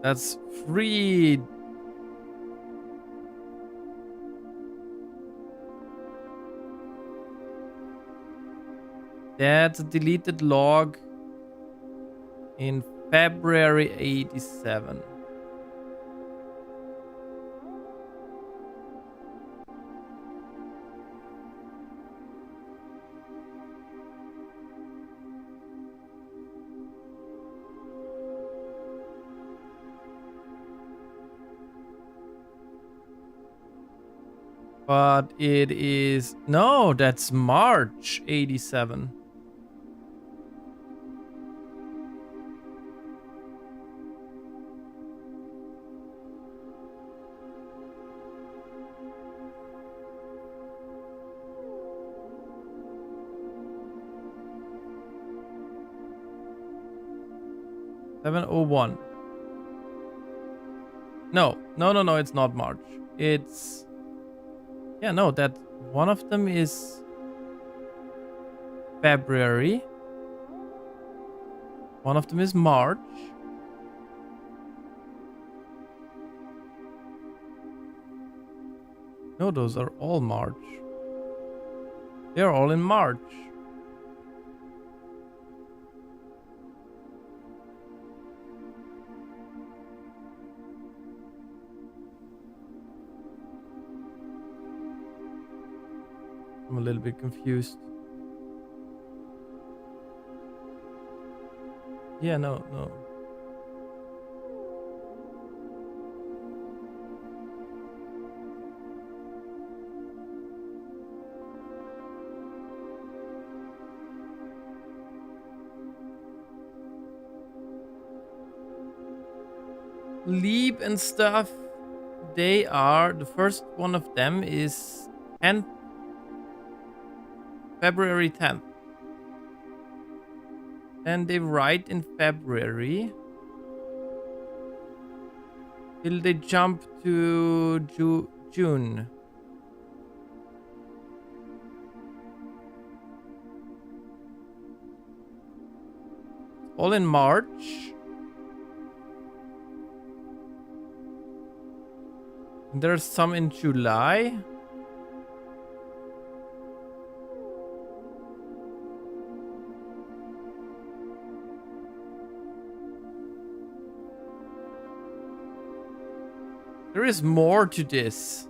Speaker 1: that's free. That's a deleted log in February 87. But it is... No, that's March 87. $701. No, it's not March. It's... Yeah, no, that one of them is February. One of them is March. No, those are all March. They're all in March. I'm a little bit confused. Yeah, no. Leap and stuff, they are... The first one of them is 10th. February 10th. And they write in February till they jump to June. All in March. And there's some in July. There is more to this.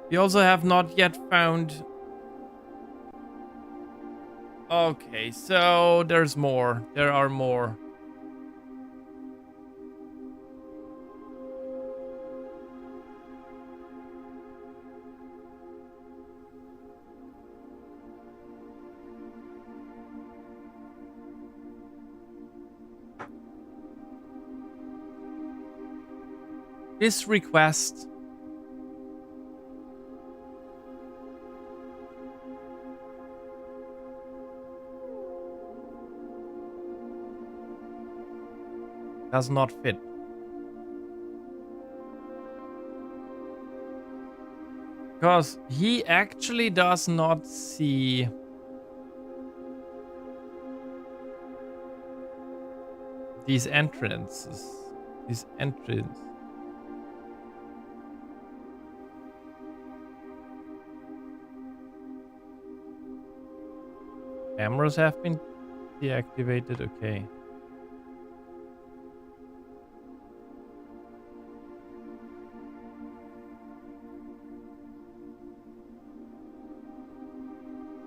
Speaker 1: We also have not yet found... Okay, so there's more. There are more. This request... does not fit. Because he actually does not see... these entrances. These entrances. Cameras have been deactivated, okay.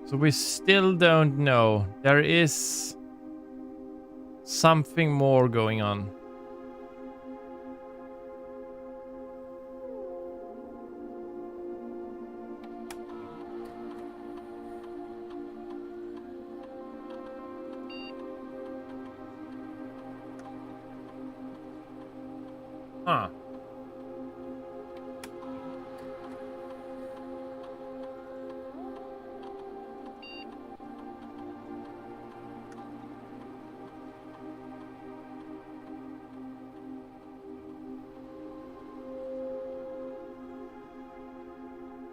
Speaker 1: So we still don't know. There is something more going on. Huh.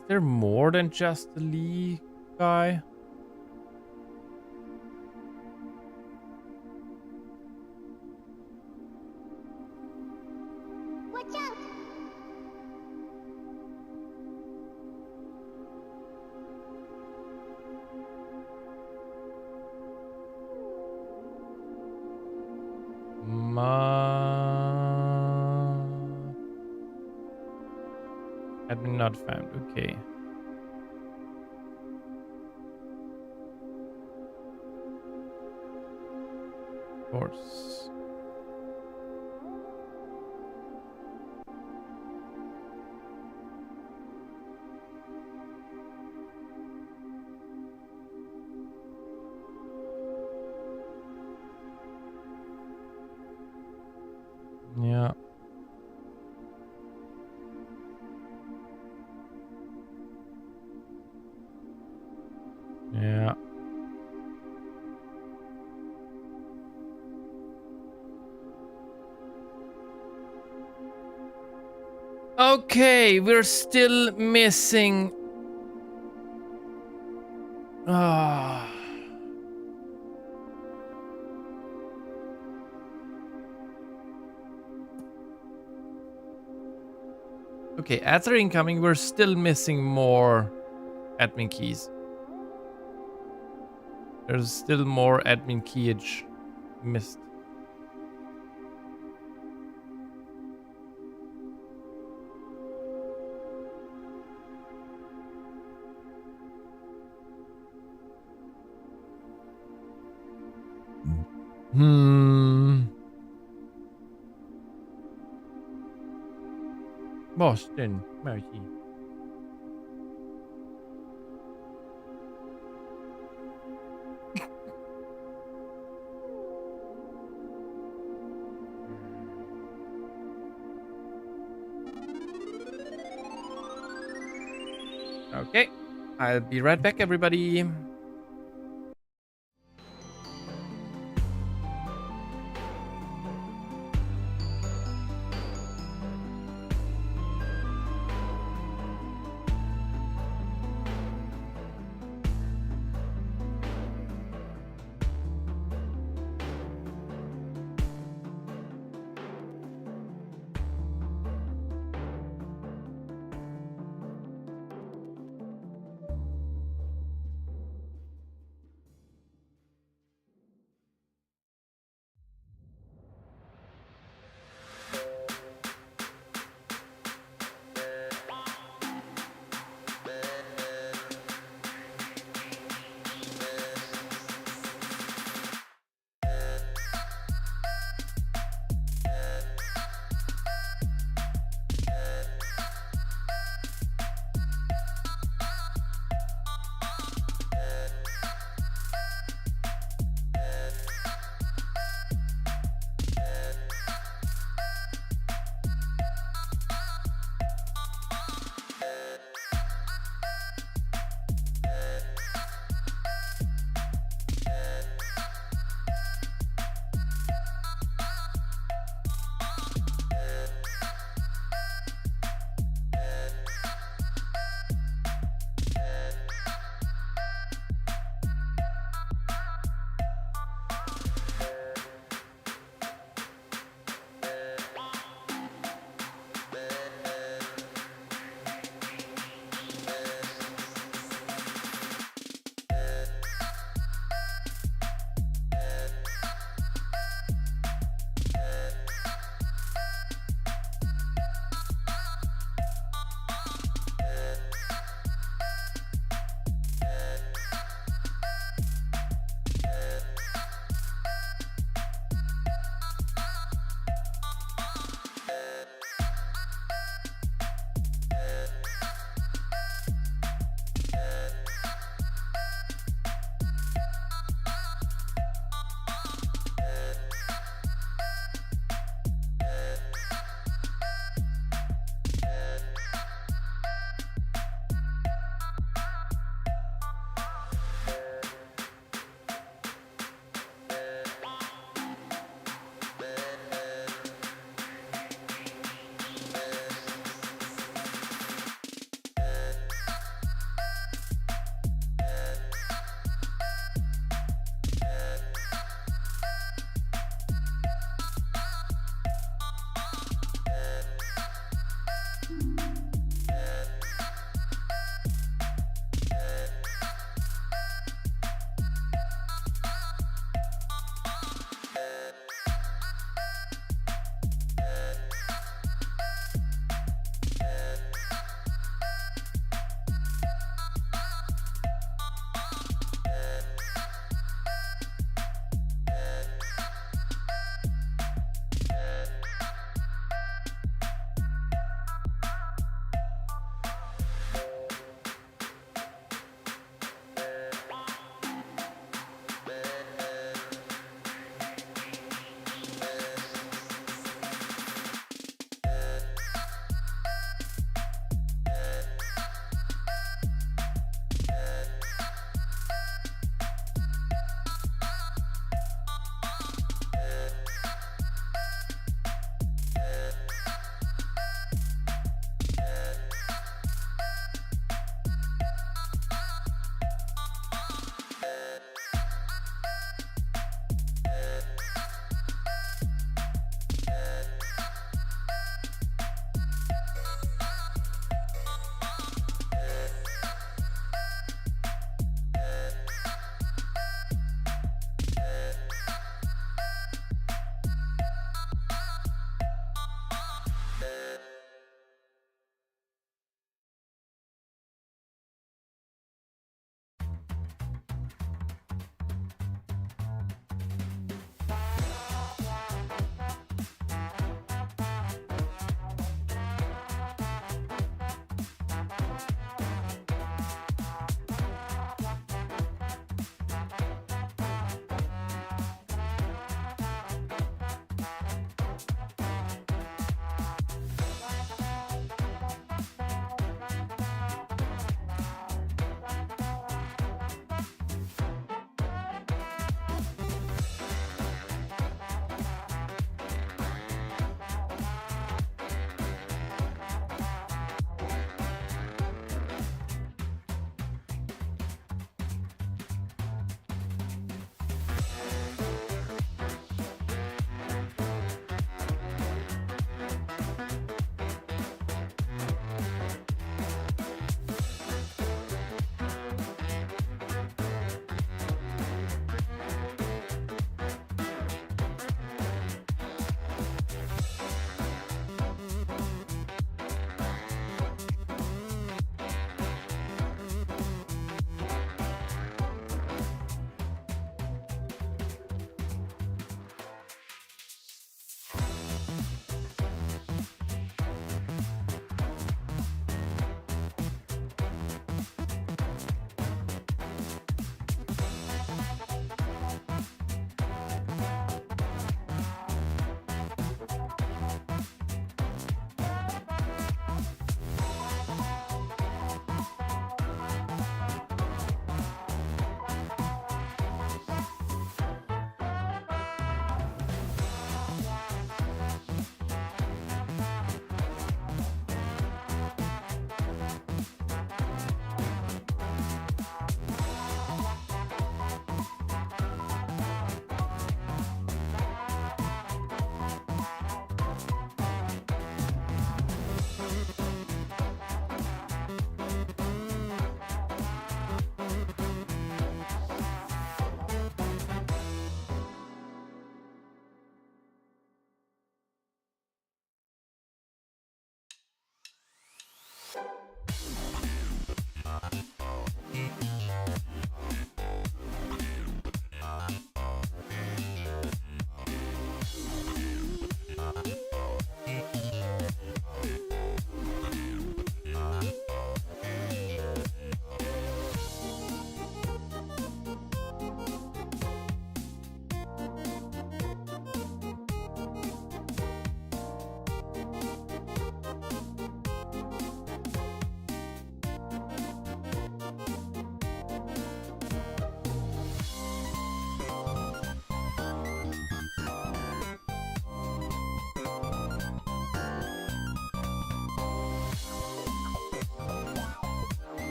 Speaker 1: Is there more than just the Lee guy?
Speaker 2: Watch out!
Speaker 1: Had been not found, okay. Of course. Yeah. Yeah. Okay, we're still missing. Ah. Okay, ads are incoming. We're still missing more admin keys. There's still more admin keyage missed. Boston, Marty. Okay, I'll be right back, everybody.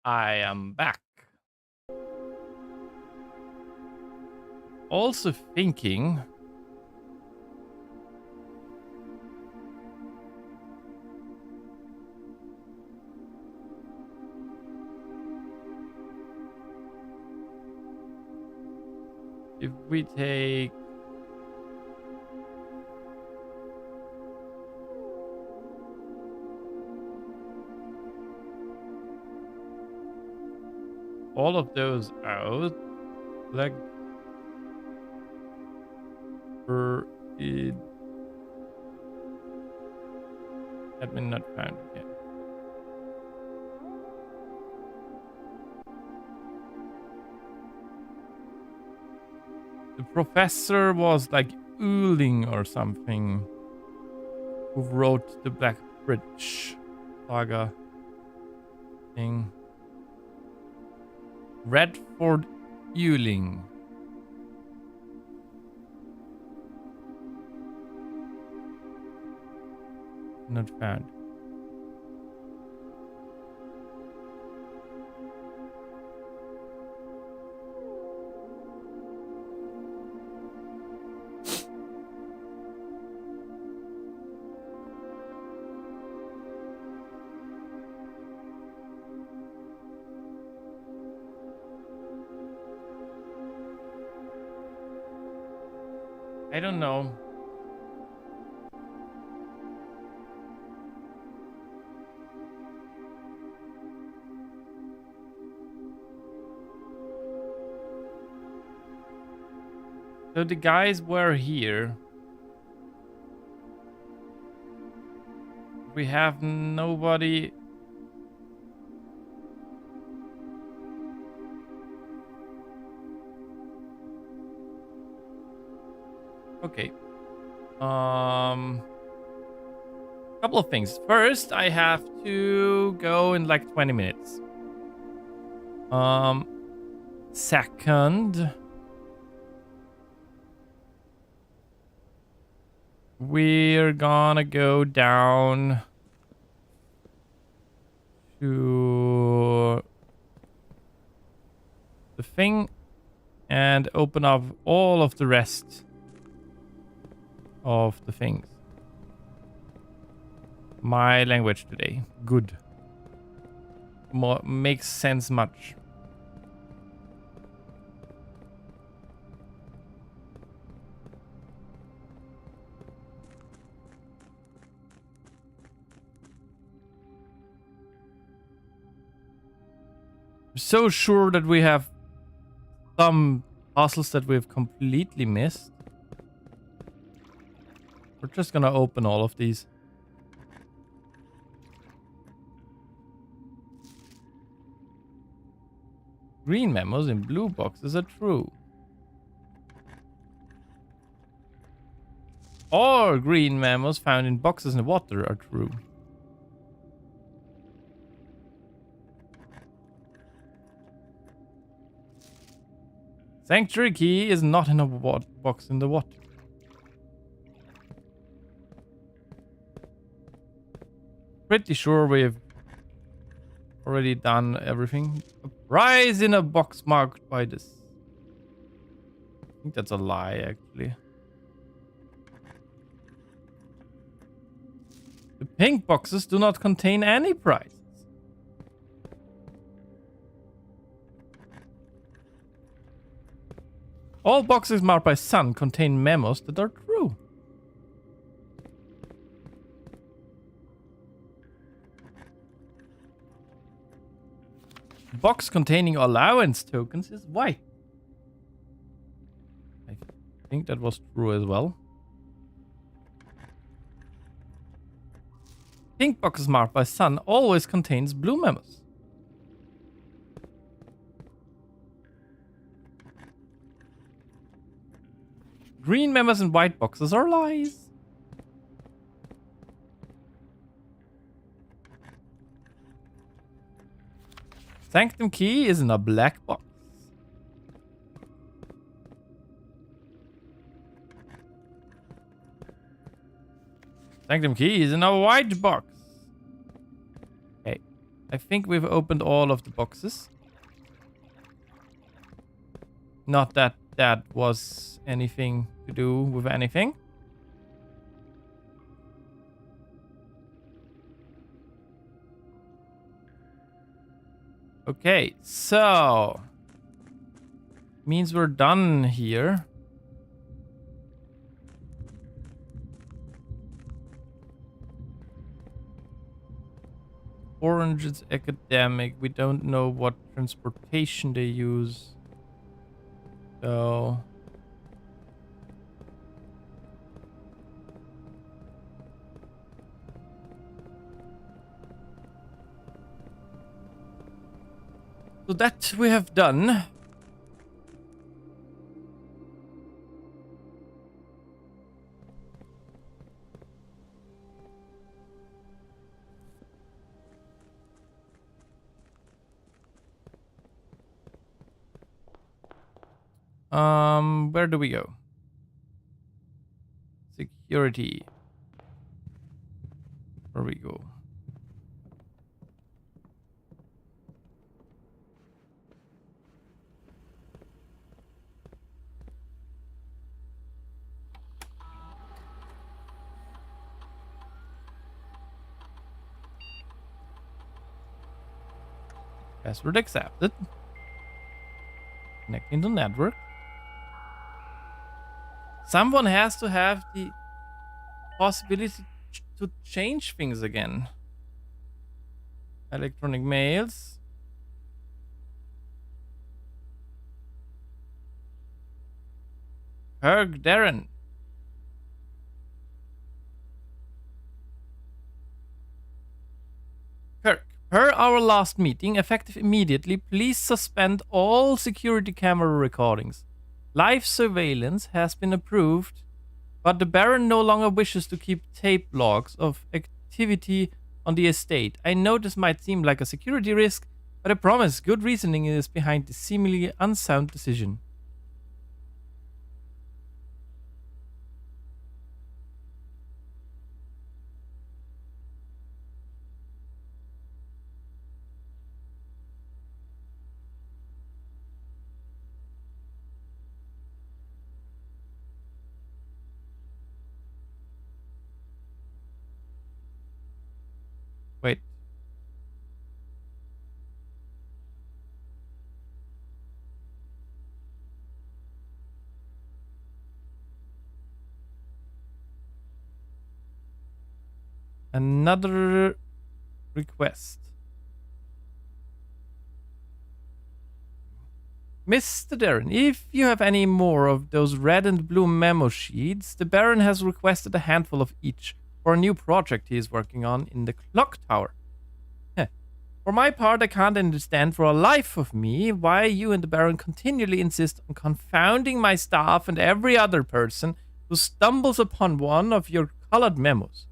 Speaker 1: I am back. Also thinking. If we take. All of those out. Like. It. Admin not found again. The professor was like Uling or something, who wrote the Black Bridge saga thing. Redford Uling. Not found. I don't know. So the guys were here. We have nobody. Okay. Couple of things. First, I have to go in like 20 minutes. Second, we're gonna go down to the thing and open up all of the rest of the things. My language today. Good. Makes sense much. I'm so sure that we have some puzzles that we've completely missed. We're just gonna open all of these. Green memos in blue boxes are true. Or green memos found in boxes in the water are true. Sanctuary key is not in a box in the water. Pretty sure we've already done everything. A prize in a box marked by this. I think that's a lie, actually. The pink boxes do not contain any prizes. All boxes marked by Sun contain memos that are true. Box containing allowance tokens is white. I think that was true as well. Pink boxes marked by Sun always contains blue memos. Green memos and white boxes are lies. Sanctum key is in a black box. Sanctum key is in a white box. Okay. I think we've opened all of the boxes. Not that that was anything to do with anything. Okay, so means we're done here. Orange is academic. We don't know what transportation they use. So that we have done. Where do we go? Security. Where we go? Password accepted. Connecting to network. Someone has to have the possibility to change things again. Electronic mails. Herg Darren. Kirk, per our last meeting, effective immediately, please suspend all security camera recordings. Live surveillance has been approved, but the Baron no longer wishes to keep tape logs of activity on the estate. I know this might seem like a security risk, but I promise good reasoning is behind this seemingly unsound decision. Wait. Another request. Mr. Darren, if you have any more of those red and blue memo sheets, the Baron has requested a handful of each for a new project he is working on in the clock tower. For my part, I can't understand for a life of me why you and the Baron continually insist on confounding my staff and every other person who stumbles upon one of your colored memos.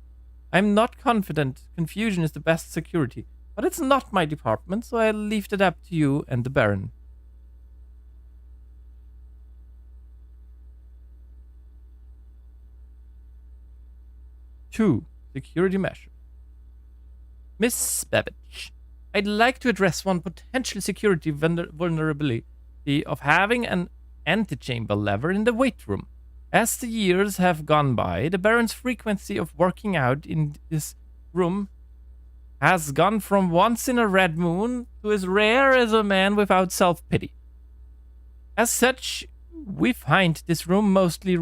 Speaker 1: I'm not confident confusion is the best security, but it's not my department, so I'll leave that up to you and the Baron. Two, security measure. Miss Babbage, I'd like to address one potential security vulnerability of having an antechamber lever in the weight room. As the years have gone by, the Baron's frequency of working out in this room has gone from once in a red moon to as rare as a man without self-pity. As such, we find this room mostly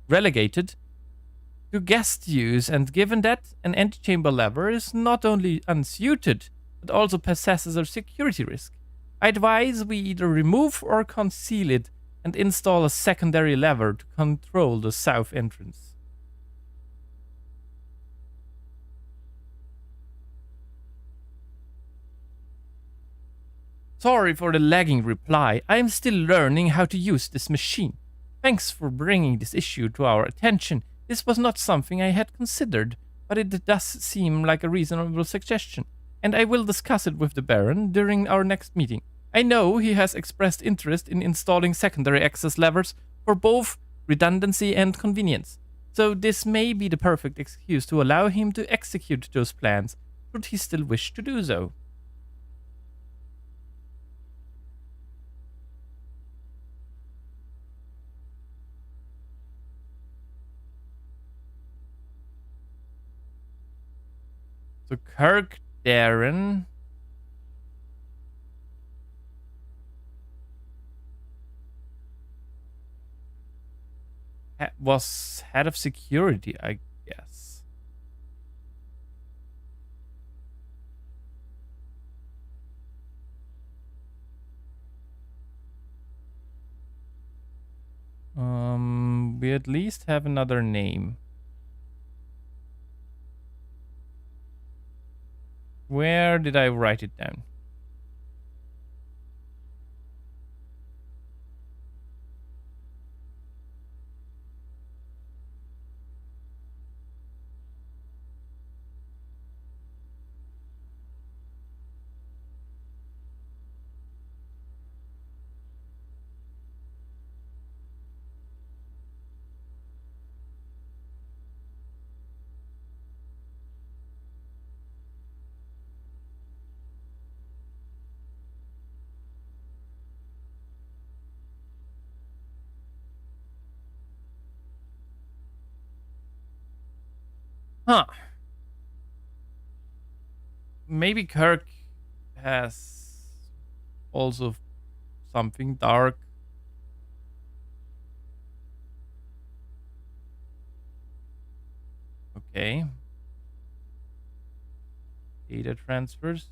Speaker 1: relegated to guest use, and given that an antechamber lever is not only unsuited, but also possesses a security risk, I advise we either remove or conceal it and install a secondary lever to control the south entrance. Sorry for the lagging reply. I am still learning how to use this machine. Thanks for bringing this issue to our attention. This was not something I had considered, but it does seem like a reasonable suggestion, and I will discuss it with the Baron during our next meeting. I know he has expressed interest in installing secondary access levers for both redundancy and convenience, So this may be the perfect excuse to allow him to execute those plans, should he still wish to do so. So Kirk Darren was head of security, I guess. We at least have another name. Where did I write it down? Huh. Maybe Kirk has also something dark. Okay. Data transfers.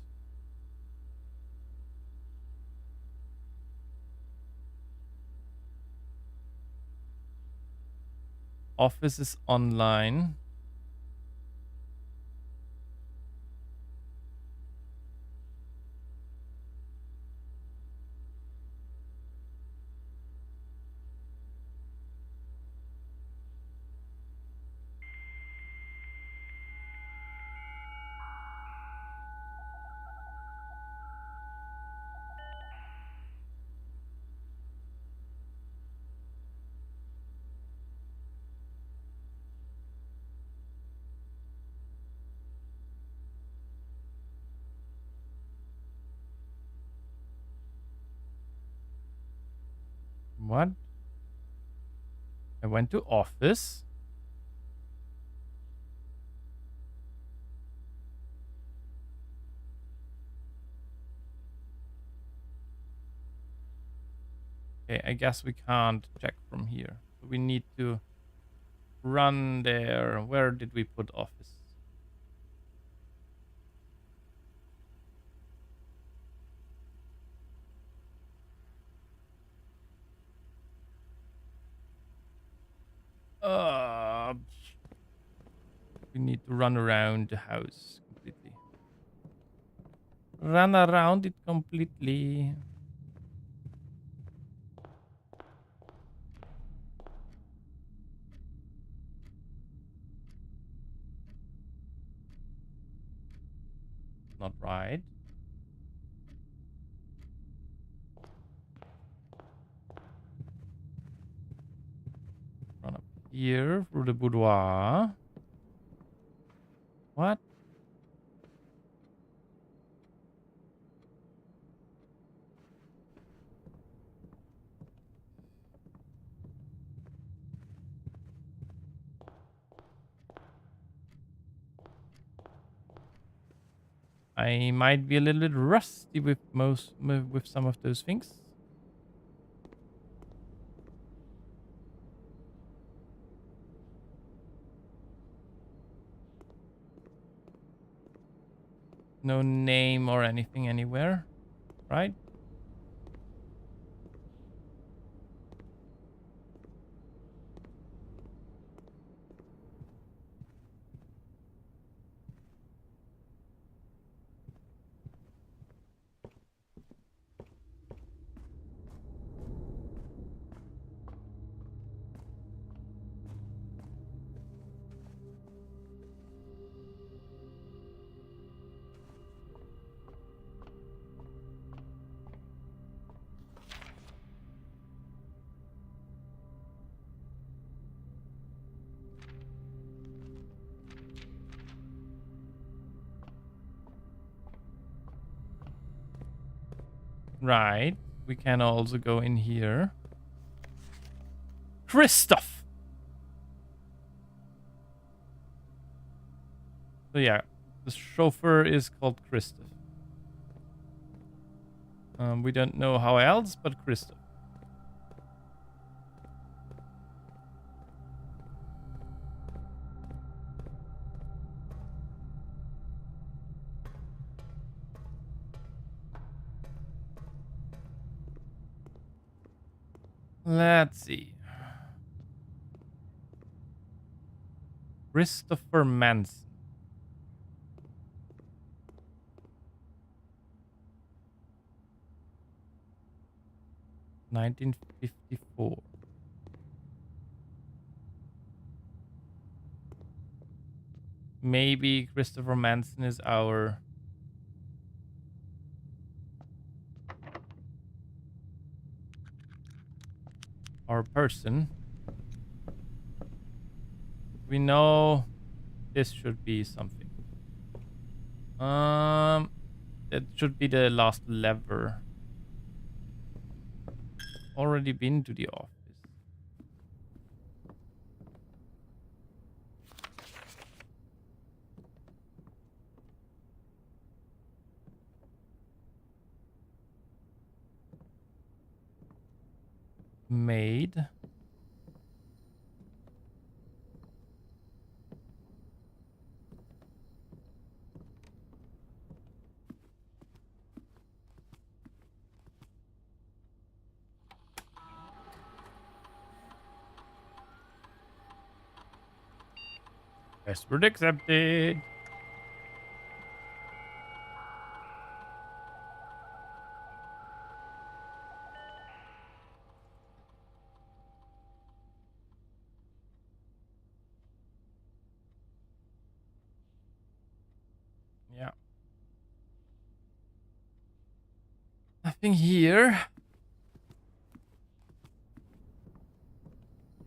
Speaker 1: Office is online. What? I went to office. Okay, I guess we can't check from here. So we need to run there. Where did we put office? We need to run around the house completely. Run around it completely. Not right. Run up here through the boudoir. What? I might be a little bit rusty with some of those things. No name or anything anywhere, right? Right. We can also go in here. Christoph. So yeah, the chauffeur is called Christoph. We don't know how else, but Christoph. Let's see. Christopher Manson. 1954. Maybe Christopher Manson is our person. We know this should be something. It should be the last lever. Already been to the office. Made. Password accepted. Yeah. Nothing here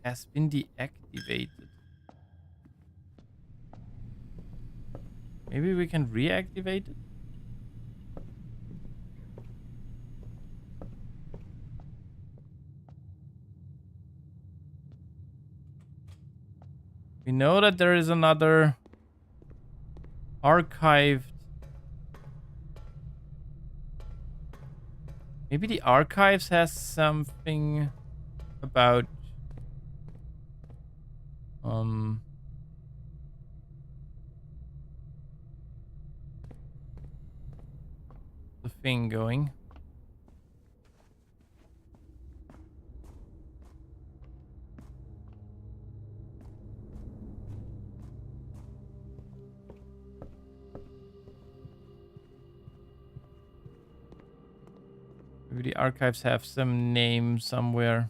Speaker 1: has been deactivated. Maybe we can reactivate it? We know that there is another archived. Maybe the archives has something about the thing going. Maybe the archives have some name somewhere.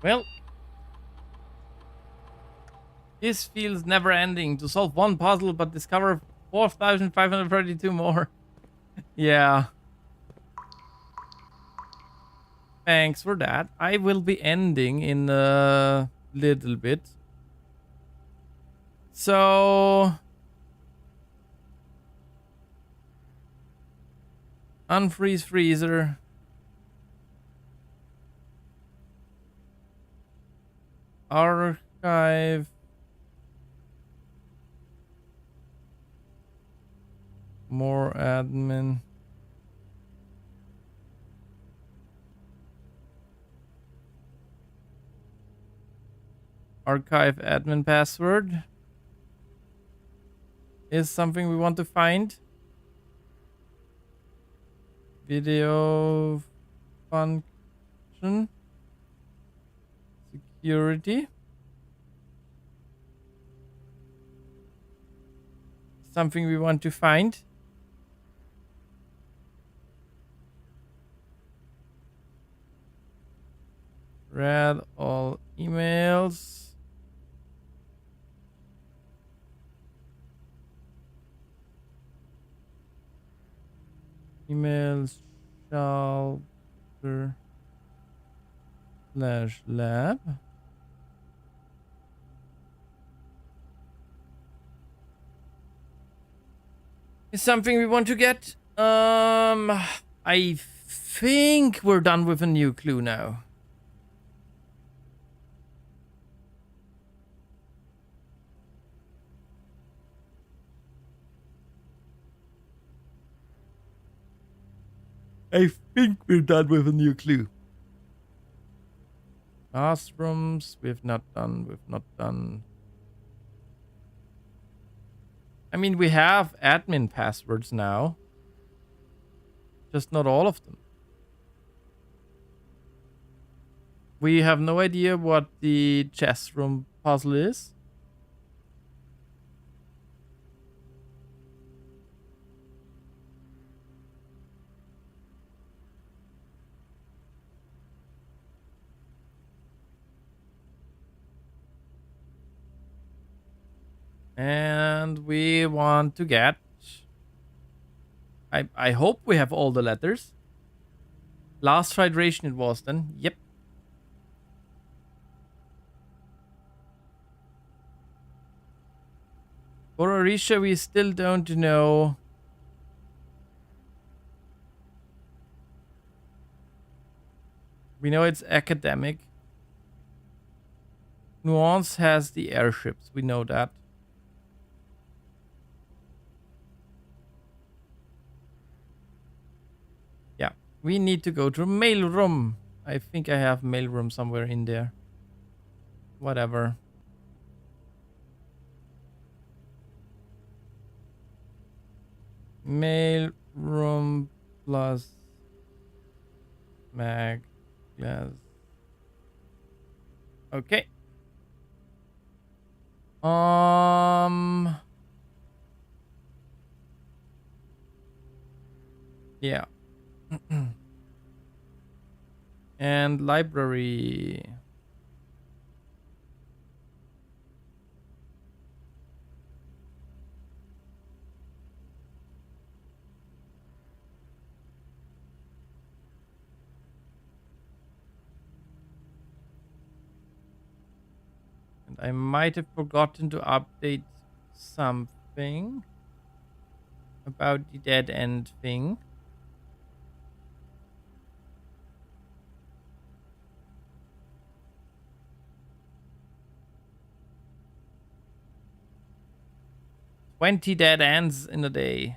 Speaker 1: Well, This feels never ending. To solve one puzzle but discover 4,532 more. Yeah. Thanks for that. I will be ending in a little bit. So... Unfreeze freezer. Archive. More admin. Archive admin password is something we want to find. Video function. Security. Something we want to find. Read all emails. Emails shelter / lab. Is something we want to get. I think we're done with a new clue now. I think we're done with a new clue. Classrooms, we've not done. I mean, we have admin passwords now. Just not all of them. We have no idea what the chess room puzzle is. And we want to get... I hope we have all the letters. Last hydration it was then. Yep. For Orisha, we still don't know. We know it's academic. Nuance has the airships. We know that. Yeah. We need to go to mailroom. I think I have mailroom somewhere in there. Whatever. Mailroom plus mag glass. Okay. Yeah. And library. And I might have forgotten to update something about the dead end thing. $20 dead ends in a day.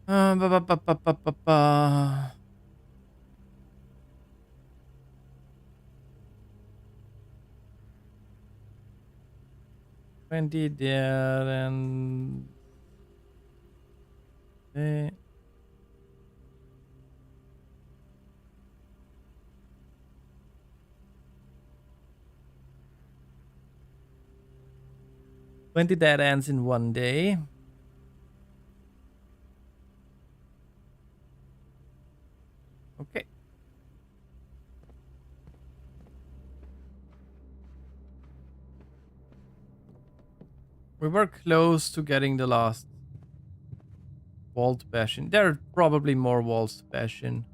Speaker 1: Ba, ba, ba, ba, ba, ba, ba. $20 dead and... Okay. $20 dead ends in one day. Okay. We were close to getting the last wall to bash in. There are probably more walls to bash in.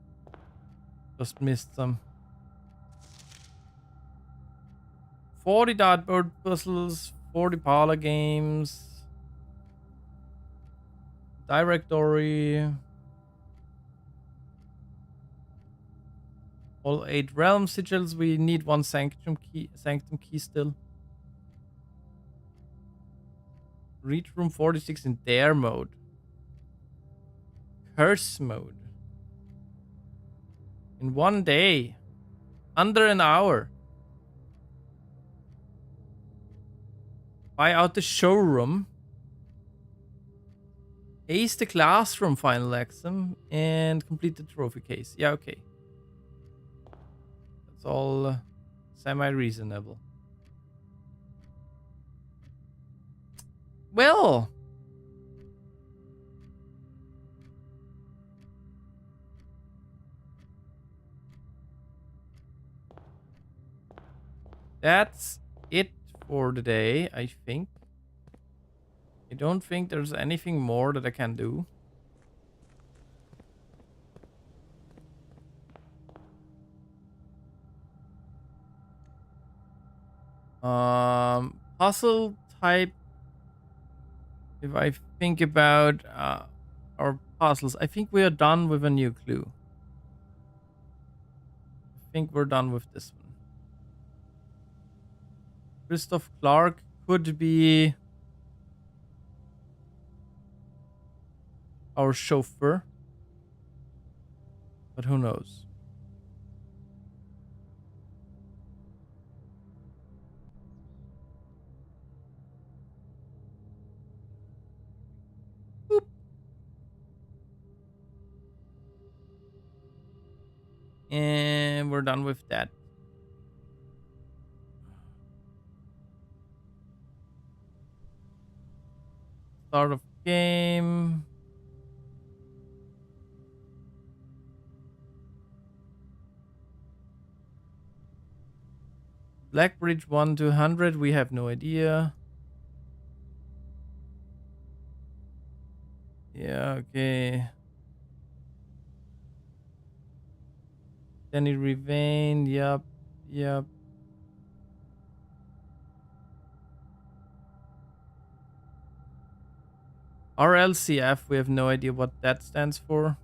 Speaker 1: Just missed some. 40 dartboard puzzles, 40 parlor games, directory, all 8 realm sigils. We need 1 sanctum key still. Reach room 46 in dare mode. Curse mode. In 1 day. Under an hour. Buy out the showroom. Ace the classroom final exam. And complete the trophy case. Yeah, okay. That's all semi-reasonable. Well. That's it for the day, I think. I don't think there's anything more that I can do. Puzzle type. If I think about our puzzles, I think we are done with a new clue. I think we're done with this one. Christoph Clark could be our chauffeur, but who knows? Boop. And we're done with that. Start of game. Blackbridge 1 to 100, we have no idea. Yeah, okay. Danny Revane, yep, yep. RLCF, we have no idea what that stands for.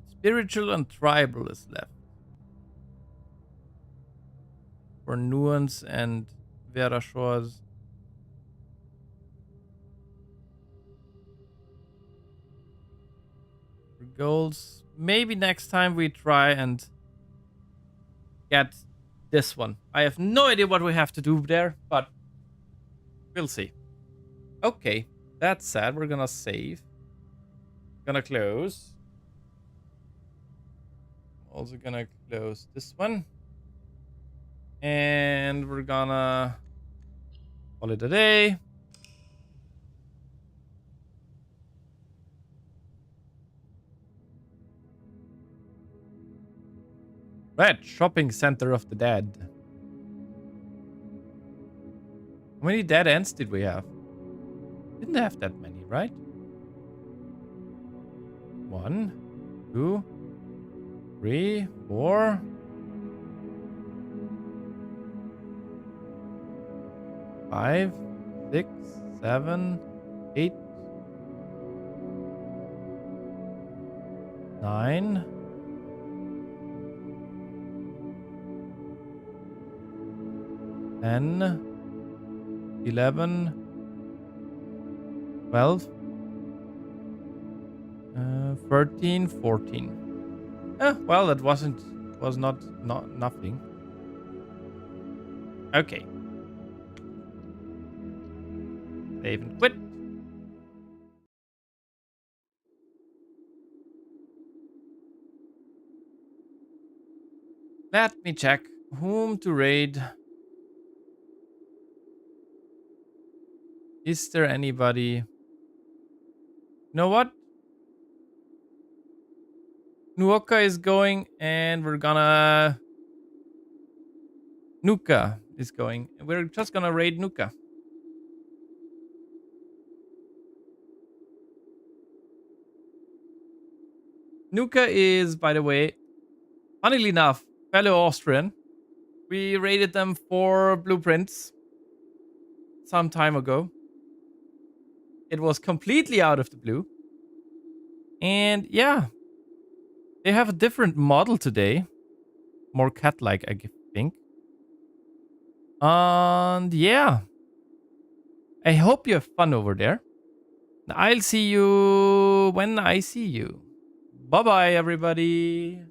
Speaker 1: Spiritual and tribal is left. For Nuance and Vera Shores. For goals, maybe next time we try and get this one. I have no idea what we have to do there, but we'll see. Okay, that's sad. We're gonna save. Gonna close. Also gonna close this one. And we're gonna call it a day. Red Shopping Center of the Dead. How many dead ends did we have? Didn't have that many, right? 1, 2, 3, 4. 5, 6, 7, 8, 9. 10, 11, 12, 13, 14. Well, that was not nothing. Okay. Save and quit. Let me check whom to raid. Is there anybody? You know what? Nuoka is going, and we're gonna. Nuka is going. We're just gonna raid Nuka. Nuka is, by the way, funnily enough, fellow Austrian. We raided them for blueprints some time ago. It was completely out of the blue. And yeah, they have a different model today. More cat-like, I think. And yeah, I hope you have fun over there. I'll see you when I see you. Bye-bye, everybody.